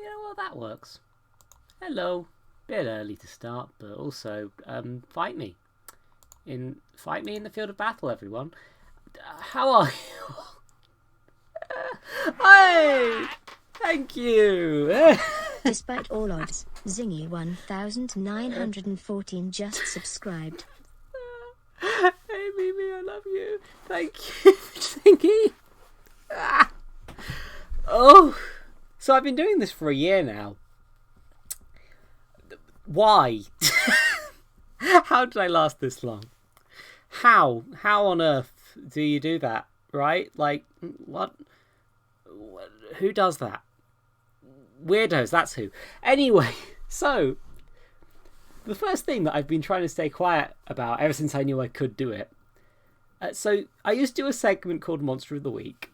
You know what, that works. Hello. Bit early to start, but also fight me in the field of battle, everyone. How are you? Hey, thank you. Despite all odds, Zingy 1914 just subscribed. Hey Mimi, I love you. Thank you, Zingy. Oh, so I've been doing this for a year now. Why? How did I last this long? How on earth do you do that, right? Like, what? Who does that? Weirdos, that's who. Anyway, so the first thing that I've been trying to stay quiet about ever since I knew I could do it. So I used to do a segment called Monster of the Week,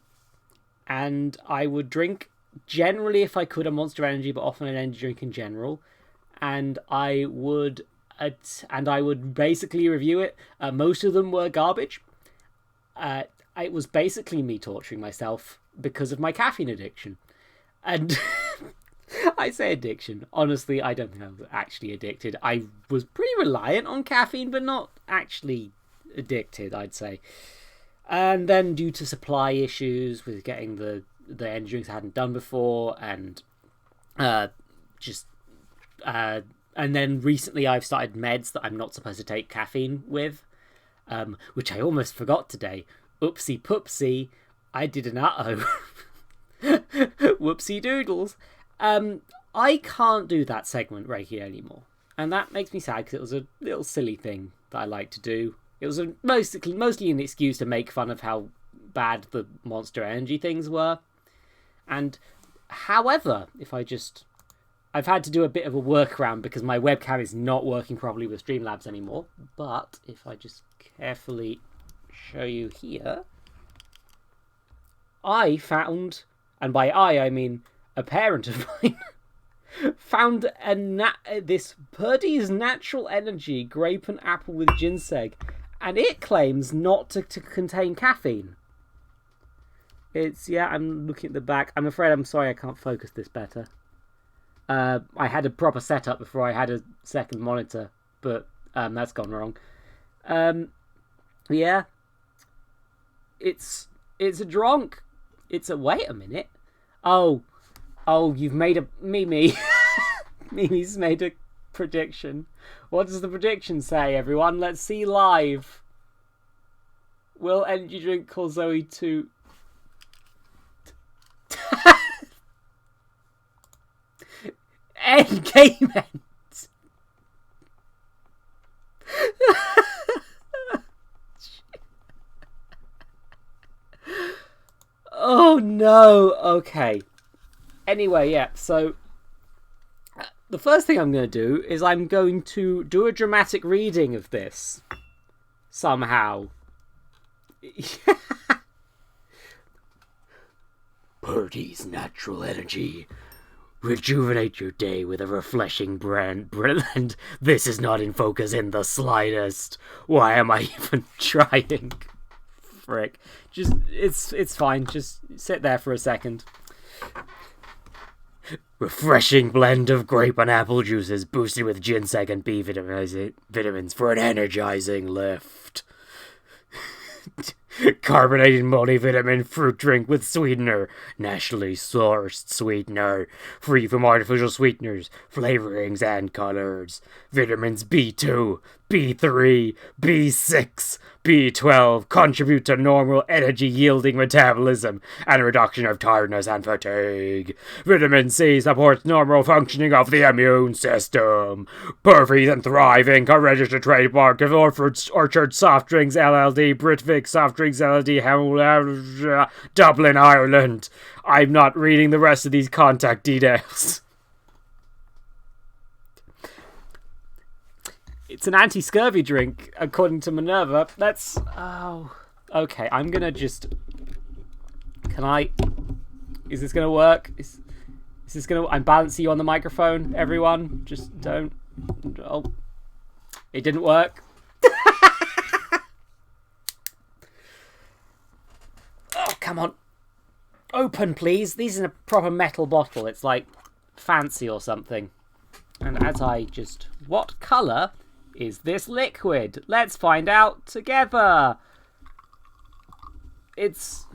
and I would drink, generally if I could, a Monster Energy, but often an energy drink in general, and I would basically review it. Most of them were garbage. It was basically me torturing myself because of my caffeine addiction. And I say addiction. Honestly, I don't think I was actually addicted. I was pretty reliant on caffeine, but not actually addicted, I'd say. And then due to supply issues with getting the energy drinks I hadn't done before, and and then recently I've started meds that I'm not supposed to take caffeine with, which I almost forgot today. Oopsie poopsie, I did an uh-oh. Whoopsie doodles. I can't do that segment right here anymore, and that makes me sad because it was a little silly thing that I like to do. It was mostly an excuse to make fun of how bad the Monster Energy things were. And however, I've had to do a bit of a workaround because my webcam is not working properly with Streamlabs anymore. But if I just carefully show you here, I found, and by I mean a parent of mine, found this Purdy's Natural Energy Grape and Apple with Ginseng, and it claims not to contain caffeine. I'm looking at the back. I'm sorry I can't focus this better. I had a proper setup before I had a second monitor, but that's gone wrong. Yeah. It's a drunk. Wait a minute. Oh, you've made a Mimi. Mimi's made a prediction. What does the prediction say, everyone? Let's see live. Will energy drink cause Zoe to end game ends? Oh no. Okay. Anyway, yeah, so the first thing I'm going to do is I'm going to do a dramatic reading of this. Somehow. Purdy's Natural Energy. Rejuvenate your day with a refreshing brand. And this is not in focus in the slightest. Why am I even trying? Frick. It's fine. Just sit there for a second. Refreshing blend of grape and apple juices boosted with ginseng and B vitamins for an energizing lift. Carbonated multivitamin fruit drink with sweetener. Naturally sourced sweetener. Free from artificial sweeteners, flavorings, and colors. Vitamins B2, B3, B6, B12 contribute to normal energy-yielding metabolism and reduction of tiredness and fatigue. Vitamin C supports normal functioning of the immune system. Perfect and thriving, a registered trademark of Orchard Soft Drinks LLD, Britvic Soft Drinks LLD, Dublin, Ireland. I'm not reading the rest of these contact details. It's an anti-scurvy drink, according to Minerva. Okay, I'm gonna just... Is this gonna work? Is this gonna... I'm balancing you on the microphone, everyone. Just don't... Oh. It didn't work. Oh, come on. Open, please. These are in a proper metal bottle. It's like fancy or something. And as I just... What colour is this liquid? Let's find out together. It's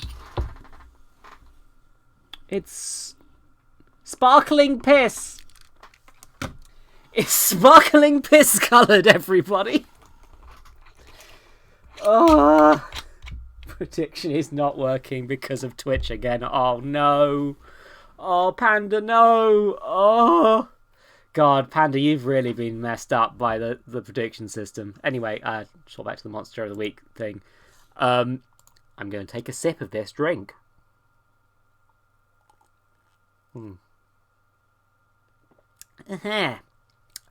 sparkling piss. It's sparkling piss coloured, everybody. Oh, prediction is not working because of Twitch again. Oh no. Oh, Panda, no. Oh. God, Panda, you've really been messed up by the prediction system. Anyway, sort back to the Monster of the Week thing. I'm going to take a sip of this drink.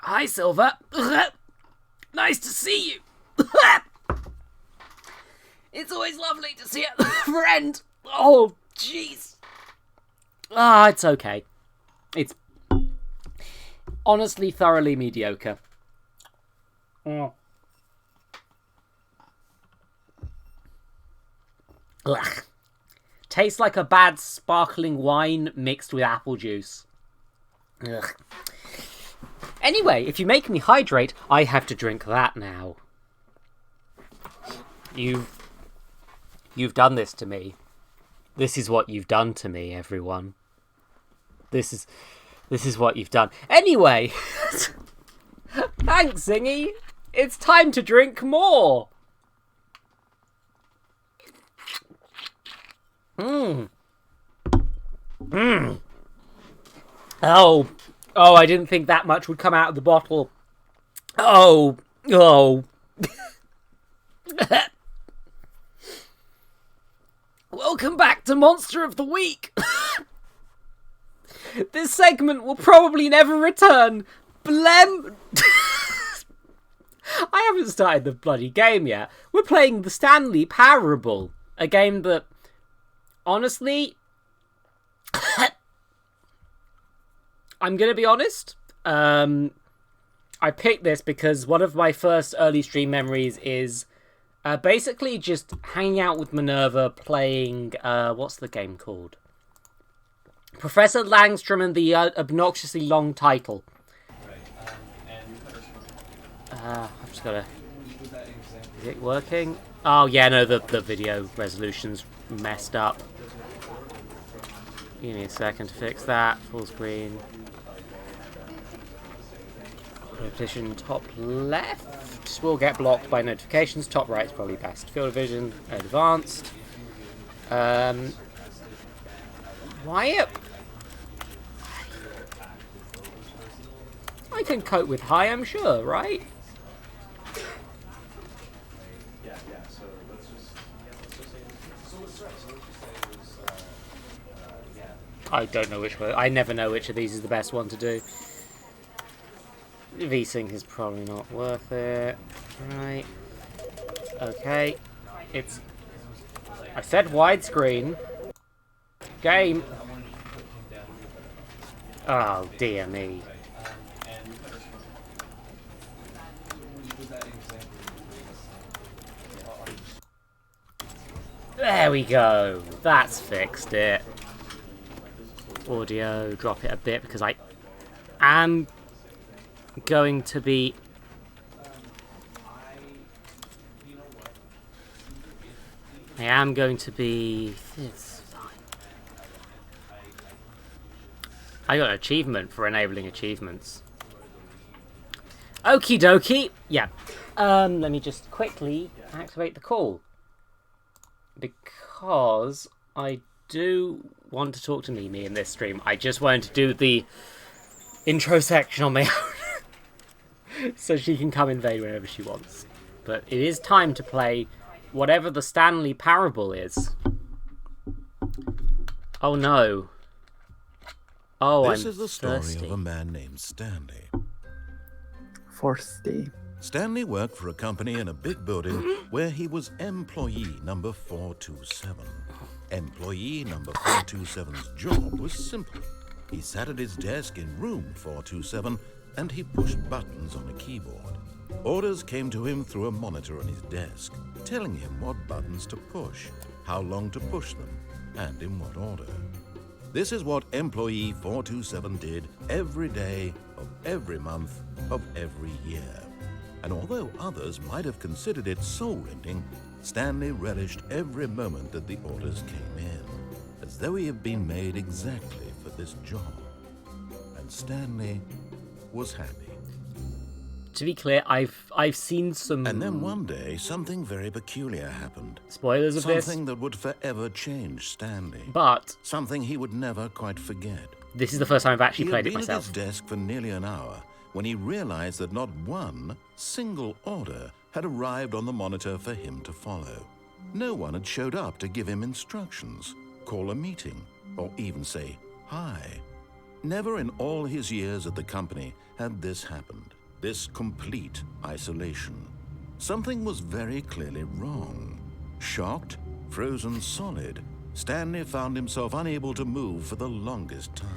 Hi, Silver. Nice to see you. It's always lovely to see a friend. Oh, jeez. Ah, it's okay. It's honestly thoroughly mediocre. Oh. Ugh. Tastes like a bad sparkling wine mixed with apple juice. Ugh. Anyway, if you make me hydrate, I have to drink that now. You've done this to me. This is what you've done to me, everyone. This is what you've done. Anyway, thanks, Zingy. It's time to drink more. Oh, I didn't think that much would come out of the bottle. Oh. Welcome back to Monster of the Week. This segment will probably never return. Blem. I haven't started the bloody game yet. We're playing the Stanley Parable, a game that, honestly, I'm going to be honest. I picked this because one of my first early stream memories is basically just hanging out with Minerva playing, what's the game called? Professor Langstrom and the obnoxiously long title. I've just got to... Is it working? Oh, yeah, no, the video resolution's messed up. Give me a second to fix that. Full screen. Repetition top left. Will get blocked by notifications. Top right is probably best. Field of vision advanced. Why? I can cope with high, I'm sure, right? I don't know which one. I never know which of these is the best one to do. V-Sync is probably not worth it. Right. Okay. It's... I said widescreen. Game. Oh, dear me. There we go. That's fixed it. Audio, drop it a bit because I am going to be... It's fine. I got an achievement for enabling achievements. Okie dokie. Yeah. Let me just quickly activate the call. Because I do want to talk to Mimi in this stream. I just wanted to do the intro section on my own. So she can come invade whenever she wants. But it is time to play whatever the Stanley Parable is. Oh no. Oh, This is the story thirsty. of a man named Stanley. Thirsty. Stanley worked for a company in a big building where he was employee number 427. Employee number 427's job was simple. He sat at his desk in room 427 and he pushed buttons on a keyboard. Orders came to him through a monitor on his desk, telling him what buttons to push, how long to push them, and in what order. This is what employee 427 did every day of every month of every year. And although others might have considered it soul-rending, Stanley relished every moment that the orders came in, as though he had been made exactly for this job. And Stanley was happy. To be clear, I've seen some... And then one day, something very peculiar happened. spoilers of this. Something that would forever change Stanley. But Something he would never quite forget. this is the first time I've actually He played had it been myself. at his desk for nearly an hour when he realized that not one single order had arrived on the monitor for him to follow. No one had showed up to give him instructions, call a meeting, or even say hi. Never in all his years at the company had this happened. This complete isolation. Something was very clearly wrong. Shocked, frozen solid, Stanley found himself unable to move for the longest time.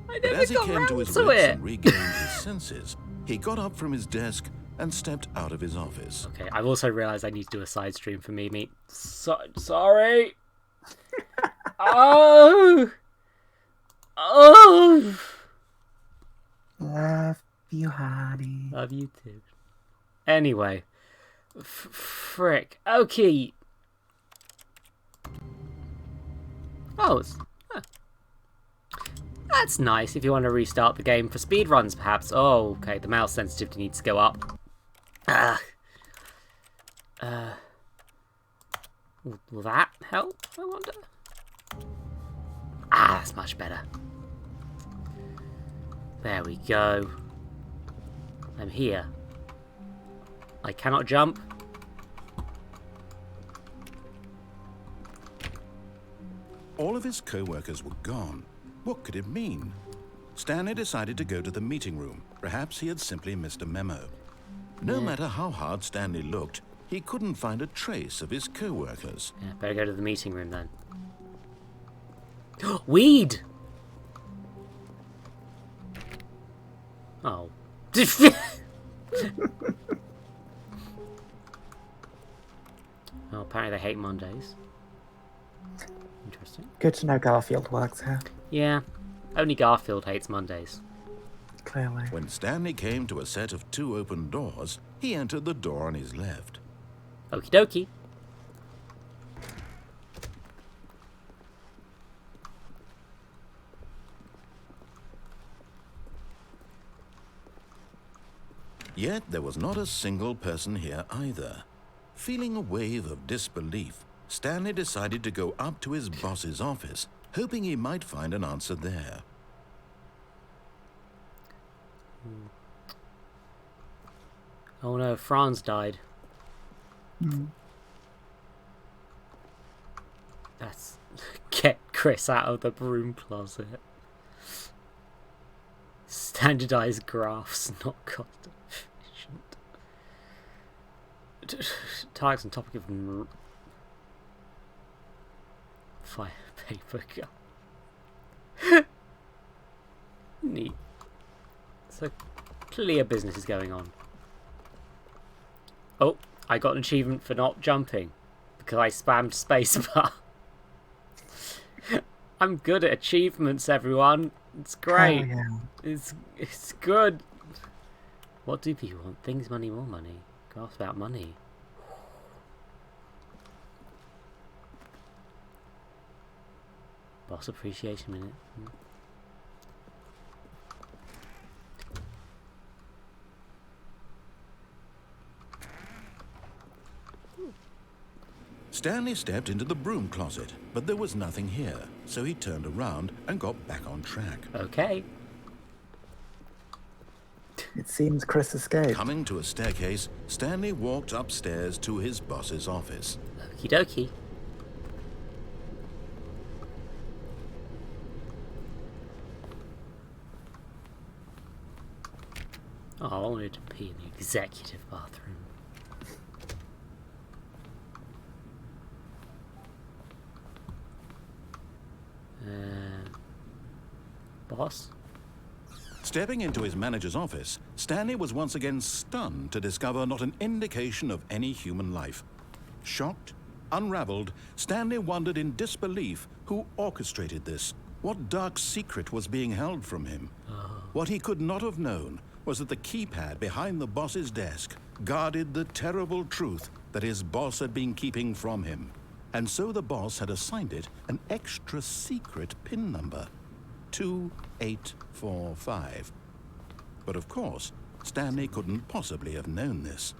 I But never as he got came to round his to wits it. and regained his senses, he got up from his desk and stepped out of his office. Okay, I've also realised I need to do a side stream for Mimi. Sorry. Oh. Oh. Love you, honey. Love you too. Anyway. Frick. Okay. Oh, that's nice if you want to restart the game for speedruns, perhaps. Oh, okay, the mouse sensitivity needs to go up. Will that help, I wonder? That's much better. There we go. I'm here. I cannot jump. All of his co-workers were gone. What could it mean? Stanley decided to go to the meeting room. Perhaps he had simply missed a memo. No matter how hard Stanley looked, he couldn't find a trace of his co-workers. Yeah, better go to the meeting room then. Weed! Oh. Well, apparently they hate Mondays. Interesting. Good to know Garfield works here. Yeah, only Garfield hates Mondays. Clearly. When Stanley came to a set of 2 open doors, he entered the door on his left. Okie dokie. Yet there was not a single person here either. Feeling a wave of disbelief, Stanley decided to go up to his boss's office, hoping he might find an answer there. Oh no, Franz died. That's... Get Chris out of the broom closet. Standardized graphs, not cost efficient. Tags on topic of fire paper gun. Neat. So clearly a business is going on. Oh, I got an achievement for not jumping because I spammed spacebar. I'm good at achievements, everyone. It's great. Oh, yeah. It's good. What do people want? Things, money, more money. Graphs about money. Boss appreciation minute. Stanley stepped into the broom closet, but there was nothing here, so he turned around and got back on track. Okay. It seems Chris escaped. Coming to a staircase, Stanley walked upstairs to his boss's office. Okie dokie. Oh, I wanted to pee in the executive bathroom. Boss? Stepping into his manager's office, Stanley was once again stunned to discover not an indication of any human life. Shocked, unraveled, Stanley wondered in disbelief who orchestrated this. What dark secret was being held from him? What he could not have known was that the keypad behind the boss's desk guarded the terrible truth that his boss had been keeping from him. And so the boss had assigned it an extra secret PIN number, 2845. But of course, Stanley couldn't possibly have known this.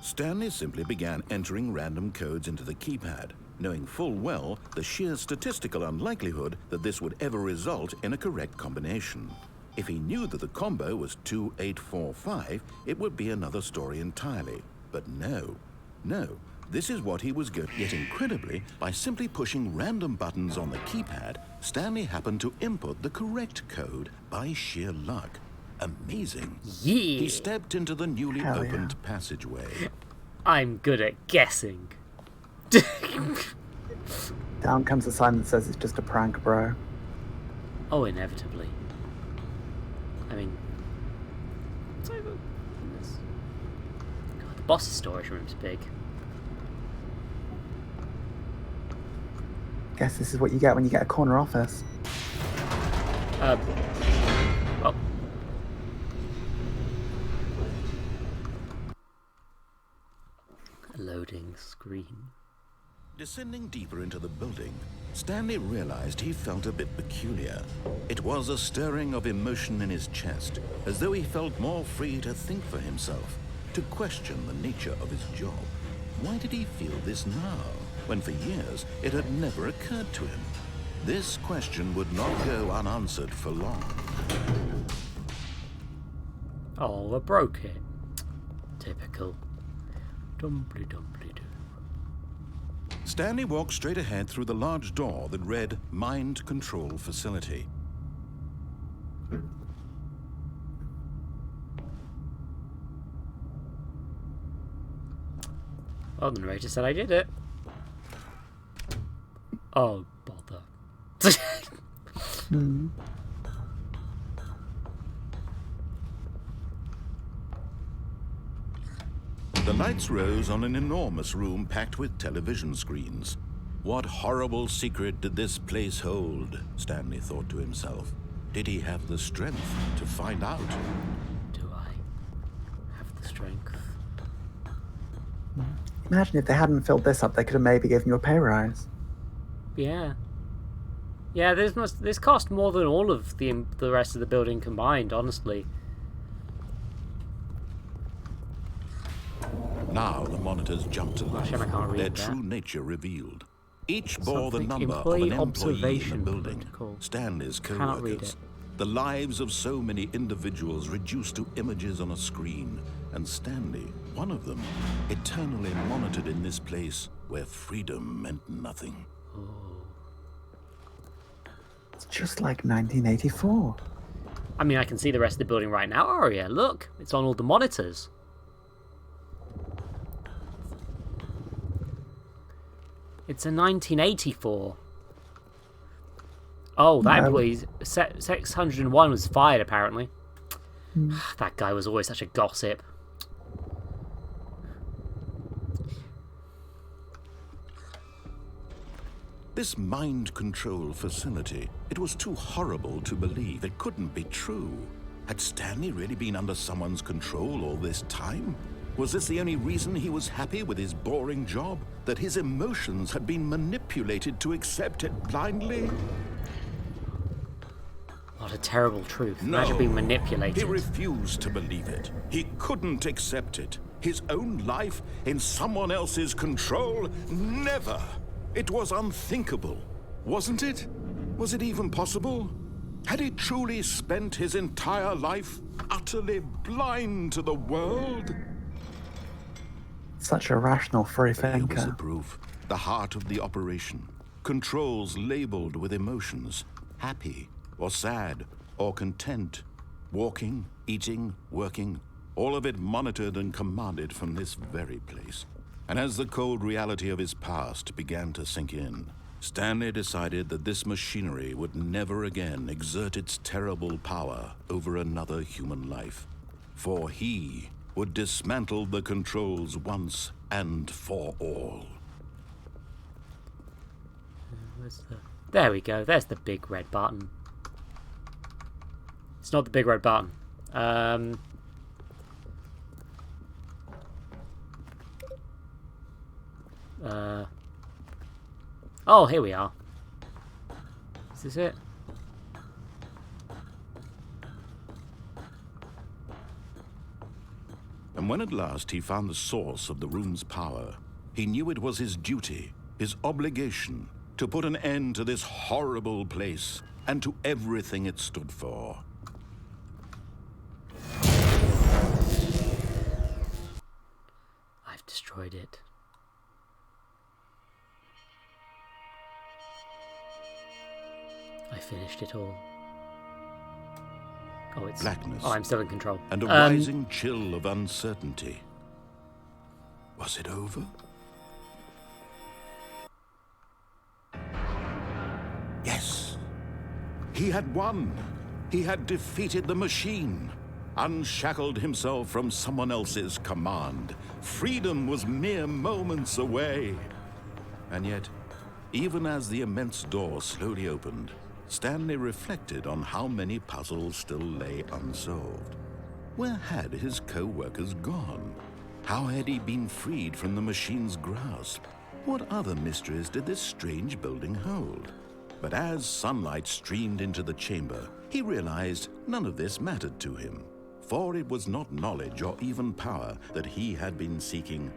Stanley simply began entering random codes into the keypad, knowing full well the sheer statistical unlikelihood that this would ever result in a correct combination. If he knew that the combo was 2845, it would be another story entirely. But no, this is what he was good. Yet incredibly, by simply pushing random buttons on the keypad, Stanley happened to input the correct code by sheer luck. Amazing. Yeah. He stepped into the newly opened passageway. I'm good at guessing. Down comes a sign that says it's just a prank, bro. Oh, inevitably. I mean, it's over. God, the boss's storage room's big. Guess this is what you get when you get a corner office. Oh. A loading screen. Descending deeper into the building, Stanley realized he felt a bit peculiar. It was a stirring of emotion in his chest, as though he felt more free to think for himself, to question the nature of his job. Why did he feel this now, when for years it had never occurred to him? This question would not go unanswered for long. Oh, I broke it. Typical. Dumply doo. Stanley walked straight ahead through the large door that read Mind Control Facility. Oh, the narrator said I did it. Oh, bother. The lights rose on an enormous room packed with television screens. What horrible secret did this place hold? Stanley thought to himself. Did he have the strength to find out? Do I have the strength? Imagine if they hadn't filled this up, they could have maybe given you a pay rise. Yeah. Yeah, this cost more than all of the rest of the building combined, honestly. Now the monitors jumped to life, Shame I can't read their that. true nature revealed. Each bore the Something number of employee an employee in the observation building, protocol. Stanley's Cannot read co-workers. it. The lives of so many individuals reduced to images on a screen, and Stanley, one of them, eternally monitored in this place where freedom meant nothing. It's just like 1984. I mean, I can see the rest of the building right now, Aria. Look, it's on all the monitors. It's a 1984. Oh, that No. employee, 601 was fired, apparently. That guy was always such a gossip. This mind control facility, it was too horrible to believe. It couldn't be true. Had Stanley really been under someone's control all this time? Was this the only reason he was happy with his boring job? That his emotions had been manipulated to accept it blindly? What a terrible truth. No. Imagine being He manipulated. refused to believe it. He couldn't accept it. His own life in someone else's control? Never! It was unthinkable, wasn't it? Was it even possible? Had he truly spent his entire life utterly blind to the world? Such a rational free Here was the thinker. proof. The heart of the operation. Controls labeled with emotions. Happy, or sad, or content. Walking, eating, working. All of it monitored and commanded from this very place. And as the cold reality of his past began to sink in, Stanley decided that this machinery would never again exert its terrible power over another human life. for he would dismantle the controls once and for all. There we go. There's the big red button. It's not the big red button. Oh, here we are. Is this it? And when at last he found the source of the room's power, he knew it was his duty, his obligation, to put an end to this horrible place and to everything it stood for. I've destroyed it. I finished it all. Oh, it's Blackness. Oh, I'm still in control. And a rising chill of uncertainty. Was it over? Yes. He had won. He had defeated the machine. Unshackled himself from someone else's command. Freedom was mere moments away. And yet, even as the immense door slowly opened, Stanley reflected on how many puzzles still lay unsolved. Where had his co-workers gone? How had he been freed from the machine's grasp? What other mysteries did this strange building hold? But as sunlight streamed into the chamber, he realized none of this mattered to him. For it was not knowledge or even power that he had been seeking,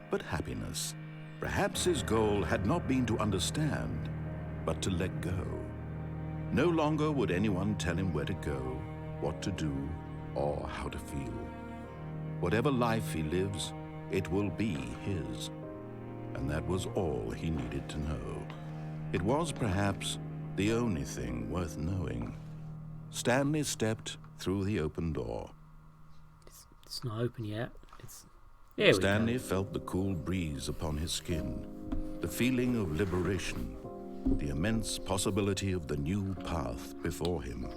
but happiness. Perhaps his goal had not been to understand, but to let go. No longer would anyone tell him where to go, what to do, or how to feel. Whatever life he lives, it will be his. And that was all he needed to know. It was perhaps the only thing worth knowing. Stanley stepped through the open door. It's not open yet. Here Stanley felt the cool breeze upon his skin, the feeling of liberation, the immense possibility of the new path before him.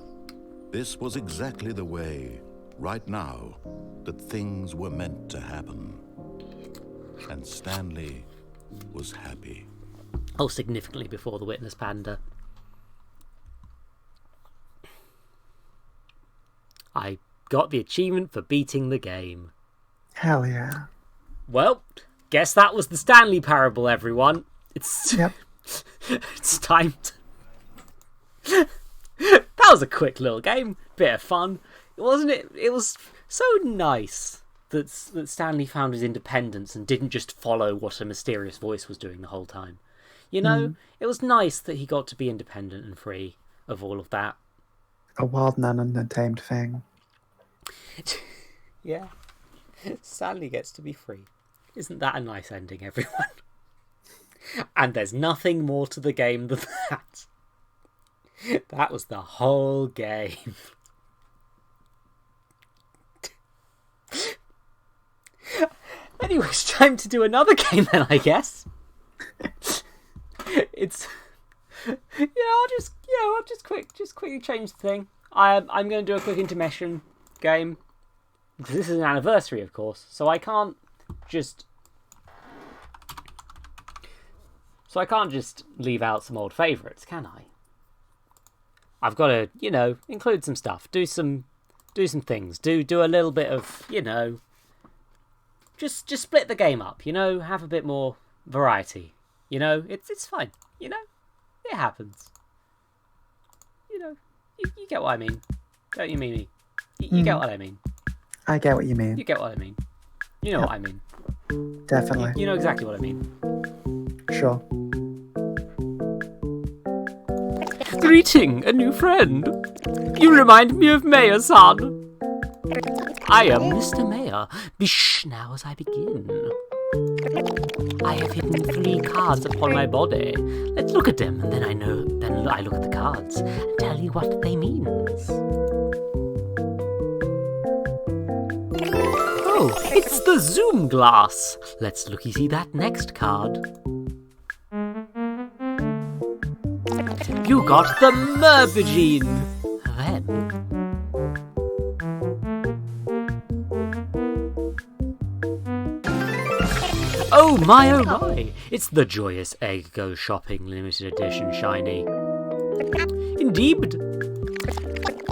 This was exactly the way, right now, that things were meant to happen. And Stanley was happy. Oh, significantly before the Witness Panda. I got the achievement for beating the game. Hell yeah. Well, guess that was the Stanley Parable, everyone. Yep. It's time to... That was a quick little game. Bit of fun. Wasn't it? It was so nice that Stanley found his independence and didn't just follow what a mysterious voice was doing the whole time. You know, It was nice that he got to be independent and free of all of that. A wild and untamed thing. Yeah. Stanley gets to be free. Isn't that a nice ending, everyone? And there's nothing more to the game than that. That was the whole game. Anyway, it's time to do another game then, I guess. I'll just quickly change the thing. I'm going to do a quick intermission game. Because this is an anniversary, of course, so I can't just leave out some old favourites, can I? I've got to, include some stuff, do some things, do a little bit of, just split the game up, have a bit more variety, it's fine, it happens, you get what I mean, don't you, Mimi? You get what I mean. I get what you mean. You get what I mean. You know what I mean. Definitely. You know exactly what I mean. Sure. Greeting, a new friend. You remind me of Mayor-san. I am Mr. Mayor. Be shh now as I begin. I have hidden 3 cards upon my body. Let's look at them, and then I look at the cards and tell you what they mean. Oh, it's the zoom glass. Let's looky-see that next card. You got the Merbagine. Then Oh my, it's the Joyous Egg Go Shopping Limited Edition Shiny. Indeed.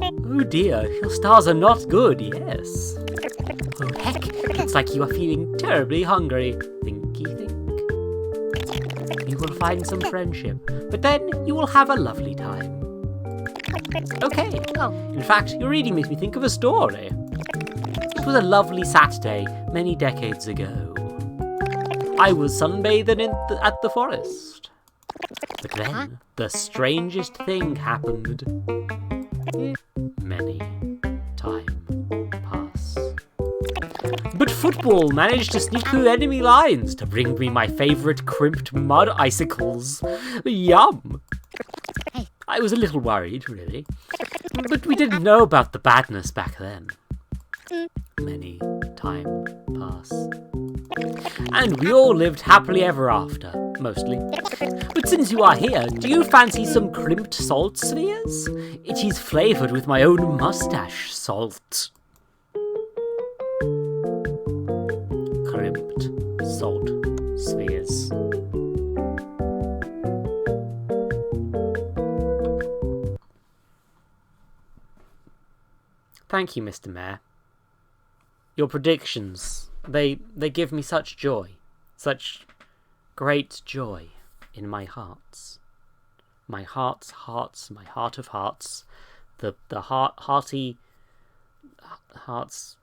Oh dear, your stars are not good, yes. Oh heck, looks like you are feeling terribly hungry. Thinky think. You will find some friendship, but then you will have a lovely time. Okay, in fact, your reading makes me think of a story. It was a lovely Saturday many decades ago. I was sunbathing at the forest. But then, the strangest thing happened. Many time pass. But football managed to sneak through enemy lines to bring me my favourite crimped mud icicles. Yum! I was a little worried, really. But we didn't know about the badness back then. Many time pass. And we all lived happily ever after, mostly. But since you are here, do you fancy some crimped salt spheres? It is flavoured with my own mustache salt. Crimped salt spheres. Thank you, Mr. Mayor. Your predictions, they give me such joy, such great joy in my hearts. My heart's hearts, my heart of hearts, the hearty hearts.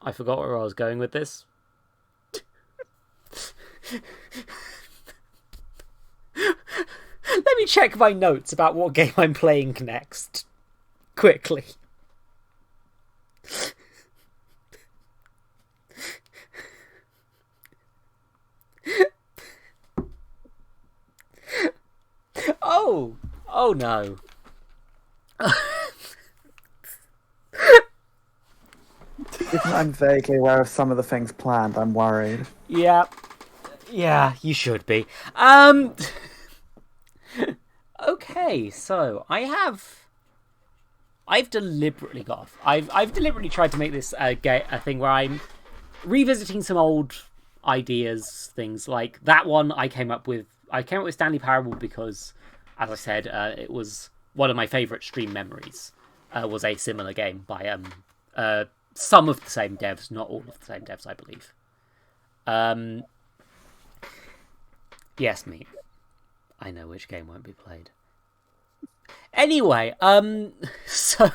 I forgot where I was going with this. Let me check my notes about what game I'm playing next. Quickly. Oh no. Even though I'm vaguely aware of some of the things planned, I'm worried. Yeah, you should be. Okay, so I've deliberately tried to make this a thing where I'm revisiting some old ideas, things like that one I came up with Stanley Parable because, as I said, it was one of my favourite stream memories. Was a similar game by some of the same devs, not all of the same devs, I believe. Yes, mate. I know which game won't be played. Anyway, so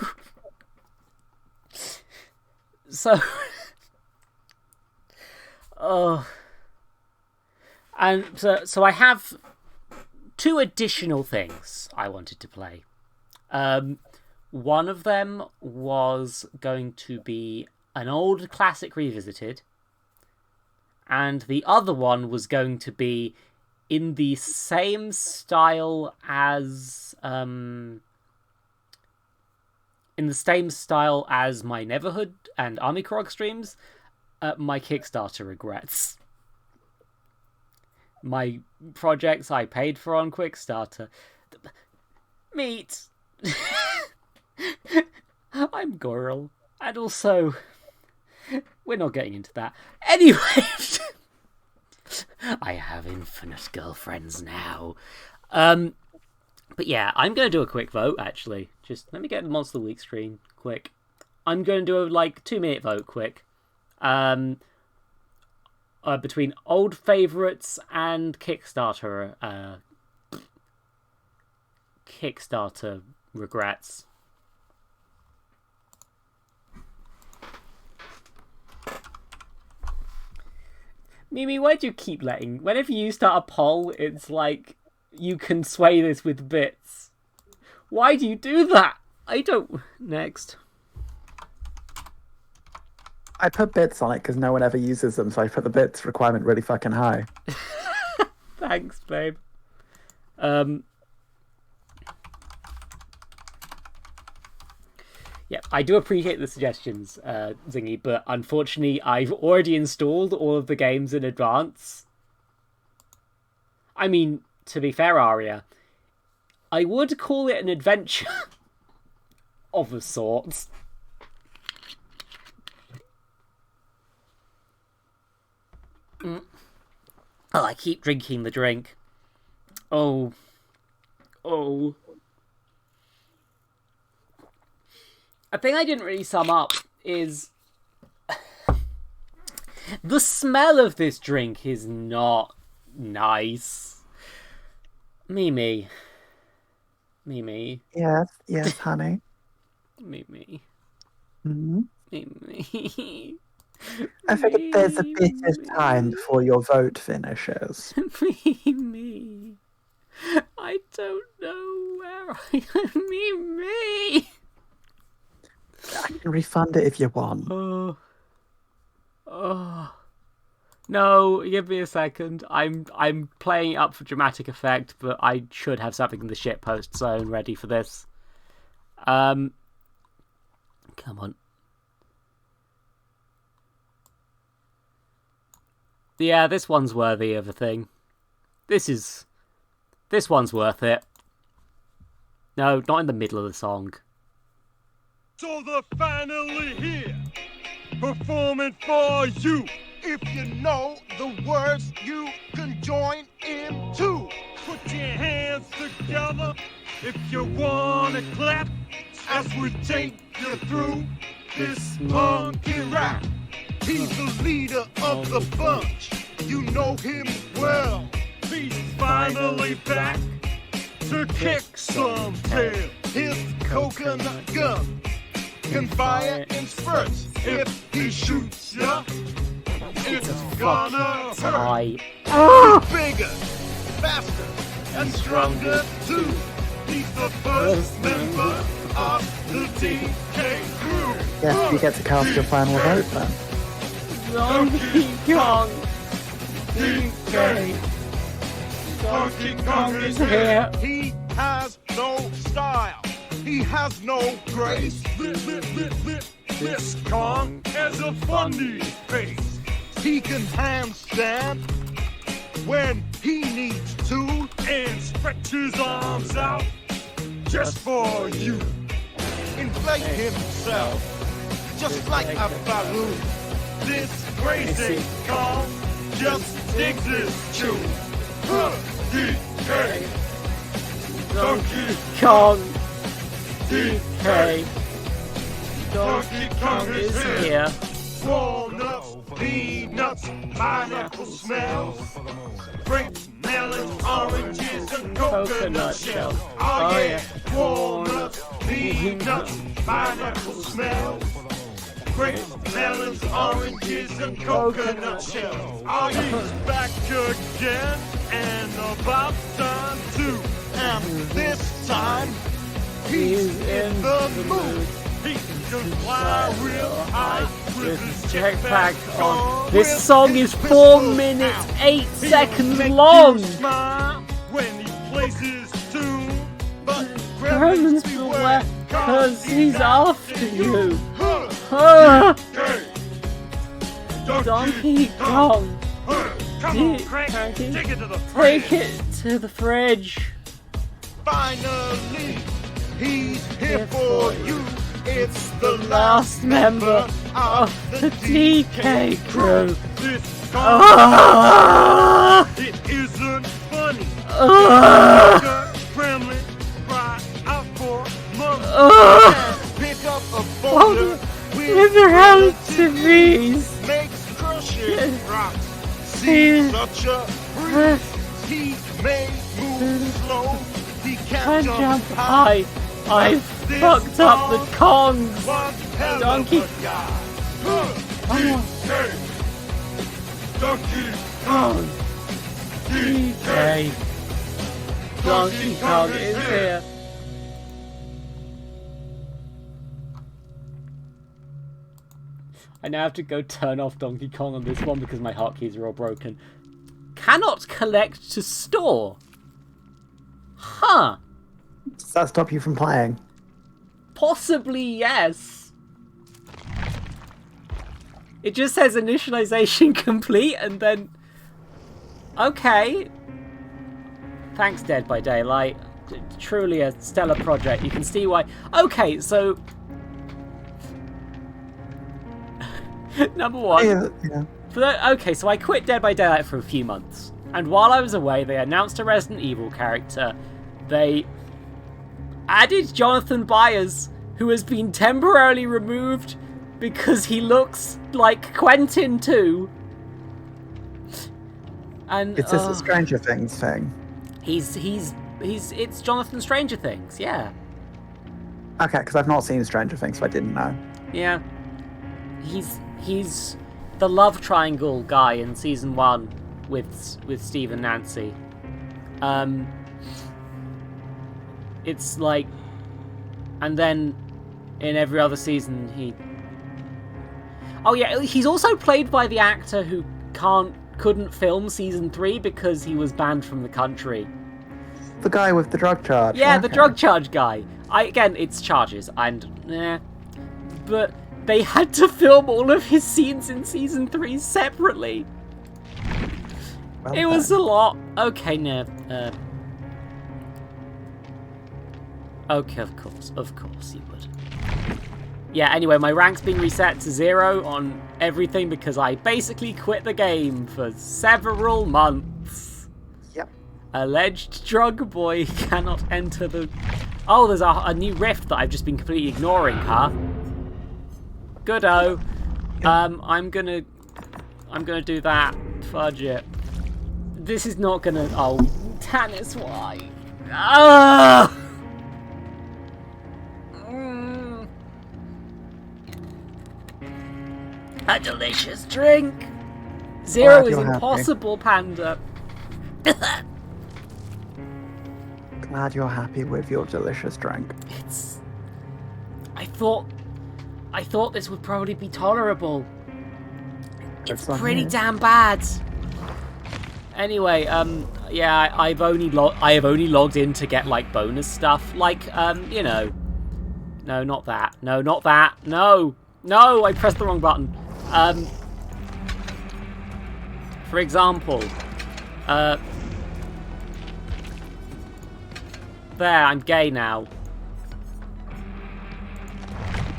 and so I have two additional things I wanted to play. One of them was going to be an old classic revisited, and the other one was going to be in the same style as my Neverhood and Army Krog streams, my Kickstarter regrets. My projects I paid for on Kickstarter. Meat. I'm girl. And also, we're not getting into that. Anyway, I have infinite girlfriends now. But yeah, I'm going to do a quick vote, actually. Just let me get the Monster of the Week screen quick. I'm going to do a 2-minute vote quick. Between old favourites and Kickstarter regrets. Mimi, why do you keep whenever you start a poll, it's like, you can sway this with bits. Why do you do that? I don't... Next. I put bits on it because no one ever uses them, so I put the bits requirement really fucking high. Thanks, babe. Yeah, I do appreciate the suggestions, Zingy, but unfortunately I've already installed all of the games in advance. I mean, to be fair, Aria, I would call it an adventure of a sort. Oh, I keep drinking the drink. Oh. Oh. A thing I didn't really sum up is... the smell of this drink is not nice. Mimi. Mimi. Yes, honey. Mimi. Hmm. Mimi. I figured there's a bit of time before your vote finishes. Mimi. I don't know where I... Mimi. I can refund it if you want. No, give me a second. I'm playing it up for dramatic effect, but I should have something in the shitpost zone ready for this. Come on. Yeah, this one's worthy of a thing. This one's worth it. No, not in the middle of the song. So they're finally here, performing for you. If you know the words, you can join in too. Put your hands together if you wanna clap As we take you through this funky rap. He's the leader of the bunch. You know him well. He's finally back to kick some tail. His coconut gun can fire in spurts. If he shoots ya, it's gonna hurt. I... He's bigger, faster, and stronger too. He's the first member of the DK crew. Yes, you get to cast your final vote then. Donkey Kong. DK. Donkey Kong is here. He has no style. He has no grace. This Kong has a funny face. He can handstand when he needs to And stretch his arms out just for you. inflate himself just like a balloon. This crazy Kong just digs his tune. DK. Donkey Kong. DK. Donkey Kong is Here. Walnuts, peanuts, pineapple smells, grapes, melons, oranges, and coconut shells. Oh yeah, walnuts, peanuts, pineapple smells, grapes, melons, oranges, and coconut shells. Oh, he's back again and about time too. And this time he's in the mood. He can fly real high with his Jetpack on. This song is 4 minutes 8 seconds long. Smile when he plays his tune, but Gremlins beware, cause he's after you. Donkey Kong. Come on, Craig, take it to the Take it to the fridge. Finally, he's here for you. It's the Last member of the DK crew. This Ah! it isn't funny. Ah! Gremlin, cry out for mama. Ah! pick up a boulder With their relatives. makes crushing rocks. See, See such a breeze. He may move slow. He can't jump high. I fucked up the Kongs. One hell Donkey- of a guy. DK. Donkey Kong. DK. Donkey Kong is here. I now have to go turn off Donkey Kong on this one because my hotkeys are all broken. Cannot collect to store. Huh. Does that stop you from playing? Possibly yes. It just says initialization complete and then... Okay. Thanks, Dead by Daylight. Truly a stellar project. You can see why... Okay, so... Number one. Yeah. Okay, so I quit Dead by Daylight for a few months. And while I was away, they announced a Resident Evil character. They added Jonathan Byers, who has been temporarily removed because he looks like Quentin too. And It's just a Stranger Things thing. It's Jonathan Stranger Things, yeah. Okay, because I've not seen Stranger Things, so I didn't know. Yeah. He's the love triangle guy in season 1 with Steve and Nancy. It's like, and then in every other season he's also played by the actor who couldn't film season 3 because he was banned from the country. The guy with the drug charge. Yeah, okay. the drug charge guy. Again, it's charges, and but they had to film all of his scenes in season 3 separately. Well, It was a lot. Okay, Nev. Okay, of course you would. Yeah, anyway, my rank's been reset to 0 on everything because I basically quit the game for several months. Yep. Alleged drug boy cannot enter the... Oh, there's a new rift that I've just been completely ignoring, huh? Good-o. I'm gonna do that. Fudge it. This is not gonna... Oh, Tannis, why? Ah! A delicious drink. 0 Glad is you're impossible, Panda. Glad you're happy with your delicious drink. It's... I thought this would probably be tolerable. It's pretty damn bad. Anyway, yeah, I have only logged in to get like bonus stuff, like you know. No, not that. No, not that. No, I pressed the wrong button. For example, there, I'm gay now.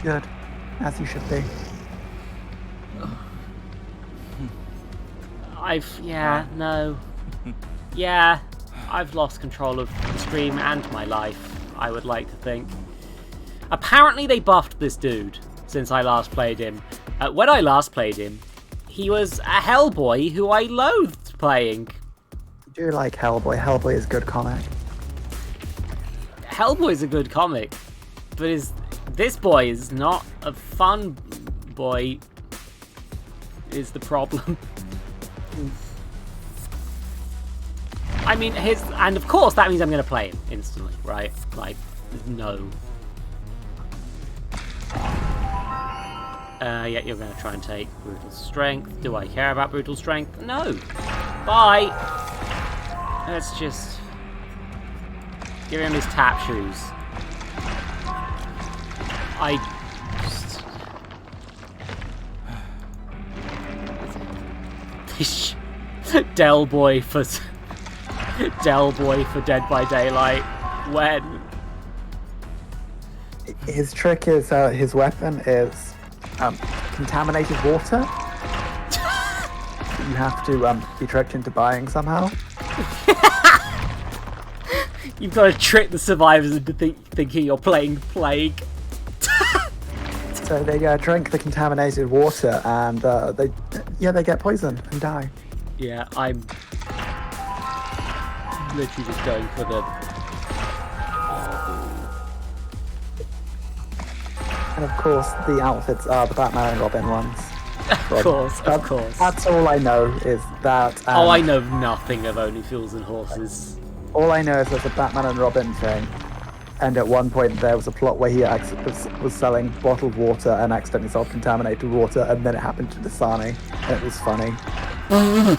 Good. As you should be. I've lost control of the stream and my life, I would like to think. Apparently they buffed this dude since I last played him. When I last played him, he was a Hellboy who I loathed playing. I do like Hellboy. Hellboy is a good comic. Hellboy's a good comic, but this boy is not a fun boy, is the problem. I mean, and of course that means I'm going to play him instantly, right? Like, no. Yeah, you're going to try and take Brutal Strength. Do I care about Brutal Strength? No. Bye. Let's just give him his tap shoes. Del Boy for Dead by Daylight. When his trick is his weapon is contaminated water. You have to be tricked into buying somehow. You've got to trick the survivors into thinking you're playing Plague. So they drink the contaminated water and they get poisoned and die. Yeah, I'm literally just going for the... And of course, the outfits are the Batman and Robin ones. Of course. That's all I know is that... I know nothing of Only Fools and Horses. All I know is there's a Batman and Robin thing. And at one point there was a plot where he was selling bottled water and accidentally sold contaminated water, and then it happened to Dasani, and it was funny. The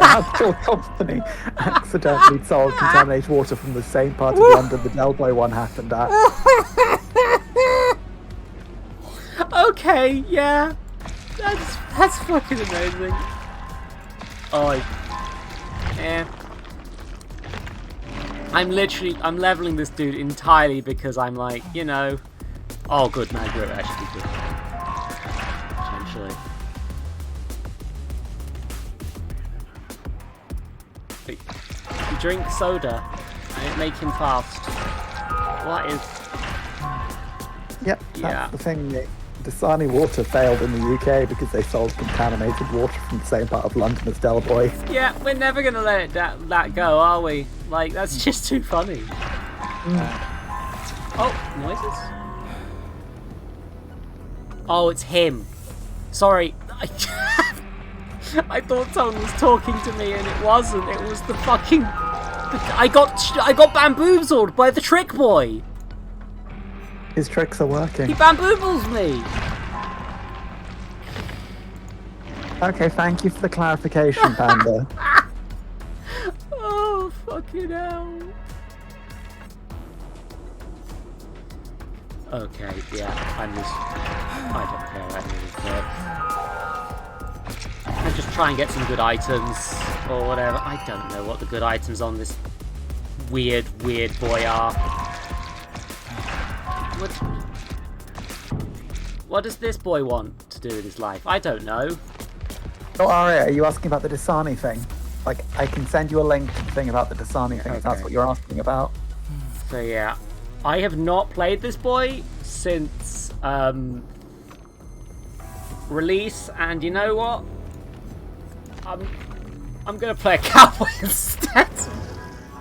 actual company accidentally sold contaminated water from the same part of London the Del Boy one happened at. Okay, yeah. That's fucking amazing. Yeah. I'm leveling this dude entirely because I'm like, you know... Oh, good, Magro, actually good. Potentially. You drink soda and it make him fast. What is... Yep, that's Yeah. the thing. The Dasani water failed in the UK because they sold contaminated water from the same part of London as Del Boy. Yeah, we're never gonna let it that go, are we? Like, that's just too funny. Oh, noises? Oh, it's him. Sorry. I thought someone was talking to me and it wasn't. It was the fucking... I got bamboozled by the trick boy. His tricks are working. He bamboozles me. Okay, thank you for the clarification, Panda. Oh, fucking hell. Okay, yeah, I don't care I just try and get some good items, or whatever. I don't know what the good items on this weird boy are. What does this boy want to do with his life? I don't know. Oh, Aria, are you asking about the Dasani thing? Like, I can send you a link to the thing about the Dasani thing if that's what you're asking about. So yeah, I have not played this boy since release, and you know what? I'm gonna play a cowboy instead.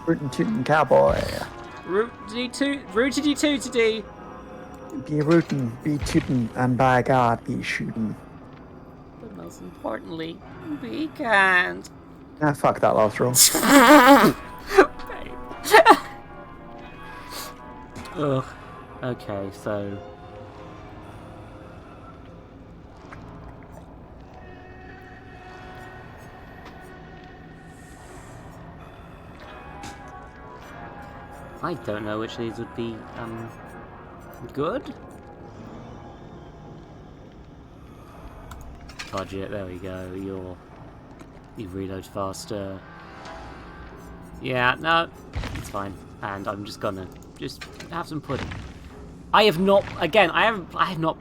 Rootin' tootin' cowboy. Rooted you two today. Be rootin', be tootin', and by God, be shootin'. But most importantly, be kind. Ah, fuck that last roll. Ugh. Okay, so... I don't know which of these would be, good? Budget, there we go, you reload faster. Yeah, no, it's fine. And I'm just gonna have some pudding. I have not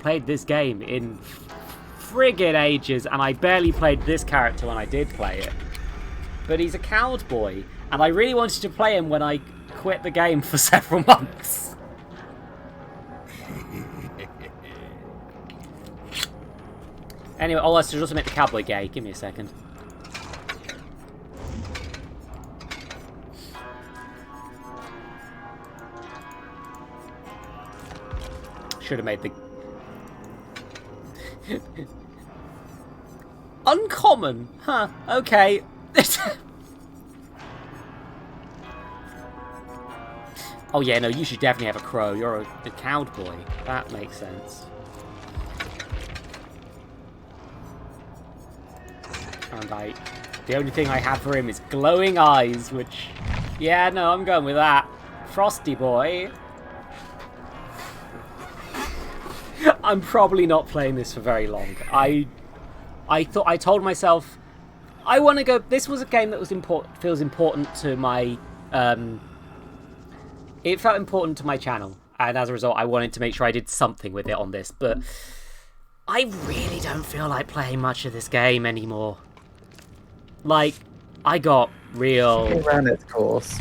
played this game in friggin' ages, and I barely played this character when I did play it. But he's a cowboy, and I really wanted to play him when I quit the game for several months. Anyway, oh, I should also make the cowboy gay. Give me a second. Should have made the... Uncommon? Huh, okay. Oh yeah, no, you should definitely have a crow. You're a cowboy. That makes sense. And the only thing I have for him is glowing eyes, which... Yeah, no, I'm going with that. Frosty boy. I'm probably not playing this for very long. I told myself I want to go. This was a game that was feels important to my it felt important to my channel, and as a result I wanted to make sure I did something with it on this, but I really don't feel like playing much of this game anymore. Like, I got real... It ran its course.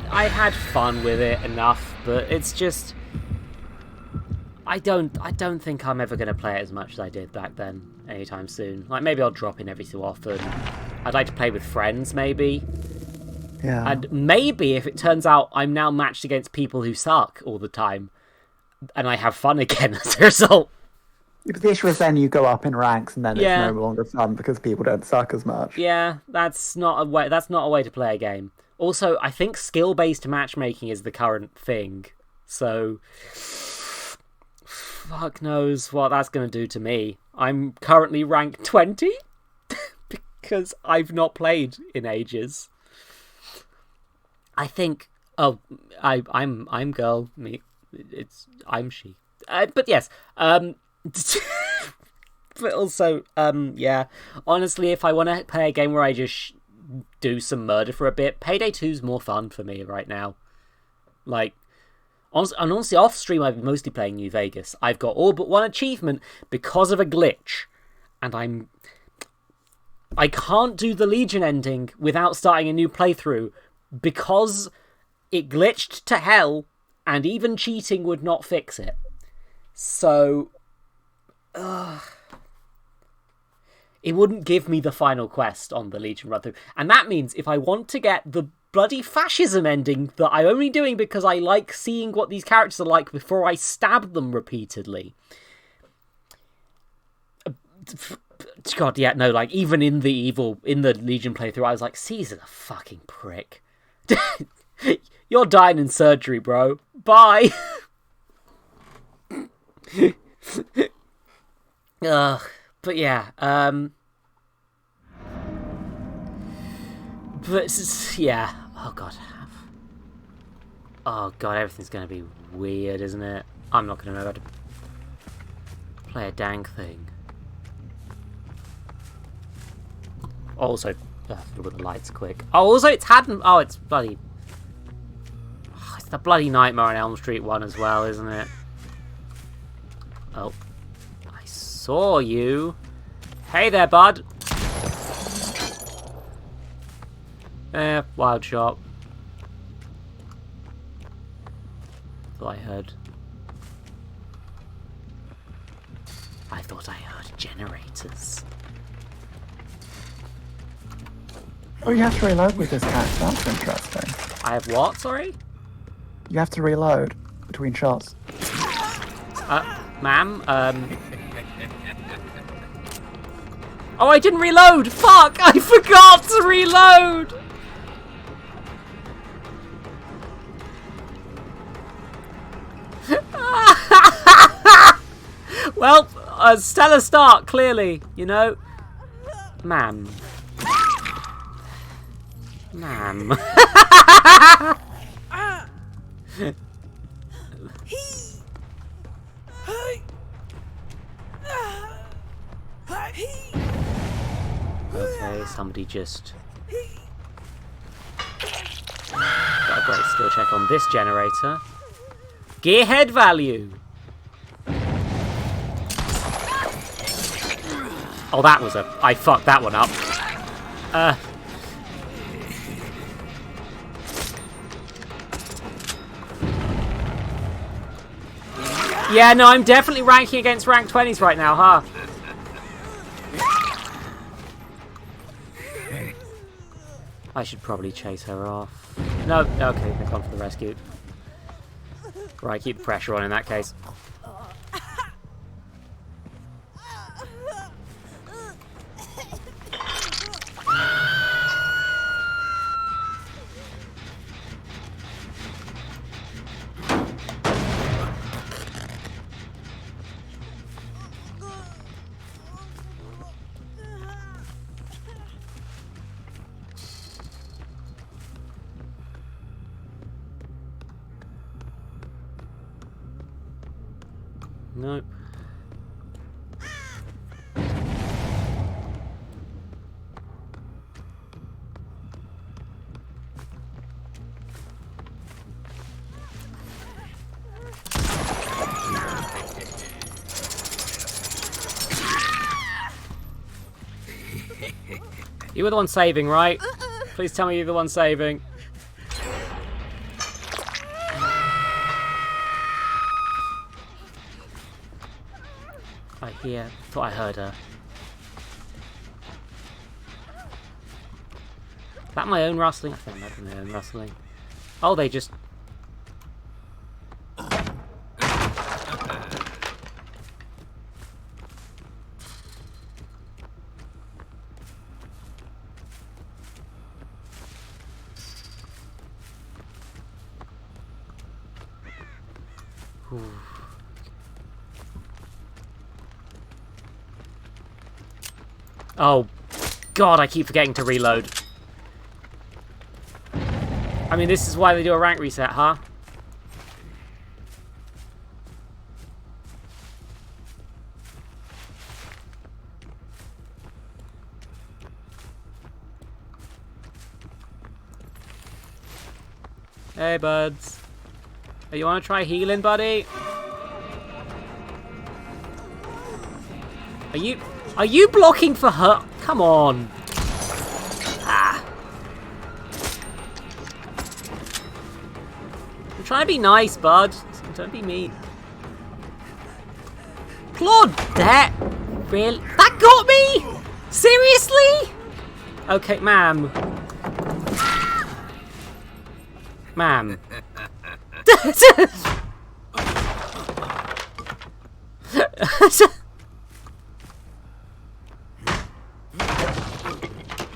I had fun with it enough, but it's just... I don't think I'm ever going to play it as much as I did back then anytime soon. Like, maybe I'll drop in every so often. I'd like to play with friends, maybe. Yeah. And maybe if it turns out I'm now matched against people who suck all the time, and I have fun again as a result. But the issue is then you go up in ranks and then Yeah. it's no longer fun because people don't suck as much. Yeah, that's not a way to play a game. Also, I think skill-based matchmaking is the current thing. So, fuck knows what that's going to do to me. I'm currently rank 20 because I've not played in ages. I think... Oh, I'm girl. Me, I'm she. But yes, but also, yeah. Honestly, if I want to play a game where I just do some murder for a bit, Payday 2's more fun for me right now. Like, honestly, off stream, I've been mostly playing New Vegas. I've got all but one achievement because of a glitch, and I can't do the Legion ending without starting a new playthrough because it glitched to hell and even cheating would not fix it. So, it wouldn't give me the final quest on the Legion run through. And that means if I want to get the bloody fascism ending that I'm only doing because I like seeing what these characters are like before I stab them repeatedly. God, yeah, no, like, even in the Legion playthrough, I was like, Caesar's a fucking prick. You're dying in surgery, bro. Bye! But yeah, but, yeah, oh god, everything's gonna be weird, isn't it? I'm not gonna know how to play a dang thing. Also, look at the lights quick. Oh, also it's it's bloody... Oh, it's the bloody Nightmare on Elm Street one as well, isn't it? Oh. I saw you. Hey there, bud. Wild shot. Thought I heard generators. Oh, you have to reload with this cat. That's interesting. I have what, sorry? You have to reload between shots. Ma'am, Oh, I didn't reload! Fuck! I forgot to reload! Well, a stellar start, clearly, you know? Ma'am. Ma'am. Okay, somebody just... Got a great skill check on this generator. Gearhead value! Oh, that was I fucked that one up. Yeah, no, I'm definitely ranking against rank 20s right now, huh? I should probably chase her off. No, okay, they've gone for the rescue. Right, keep the pressure on in that case. Nope. You were the one saving, right? Please tell me you're the one saving. Thought I heard her. Is that my own rustling? I think that's my own rustling. Oh, they just... Ooh. Oh, God, I keep forgetting to reload. I mean, this is why they do a rank reset, huh? Hey, buds. Hey, you want to try healing, buddy? Are you blocking for her? Come on. trying to be nice, bud. Don't be mean. Claudette! Really? That got me? Seriously? Okay, ma'am. Ma'am.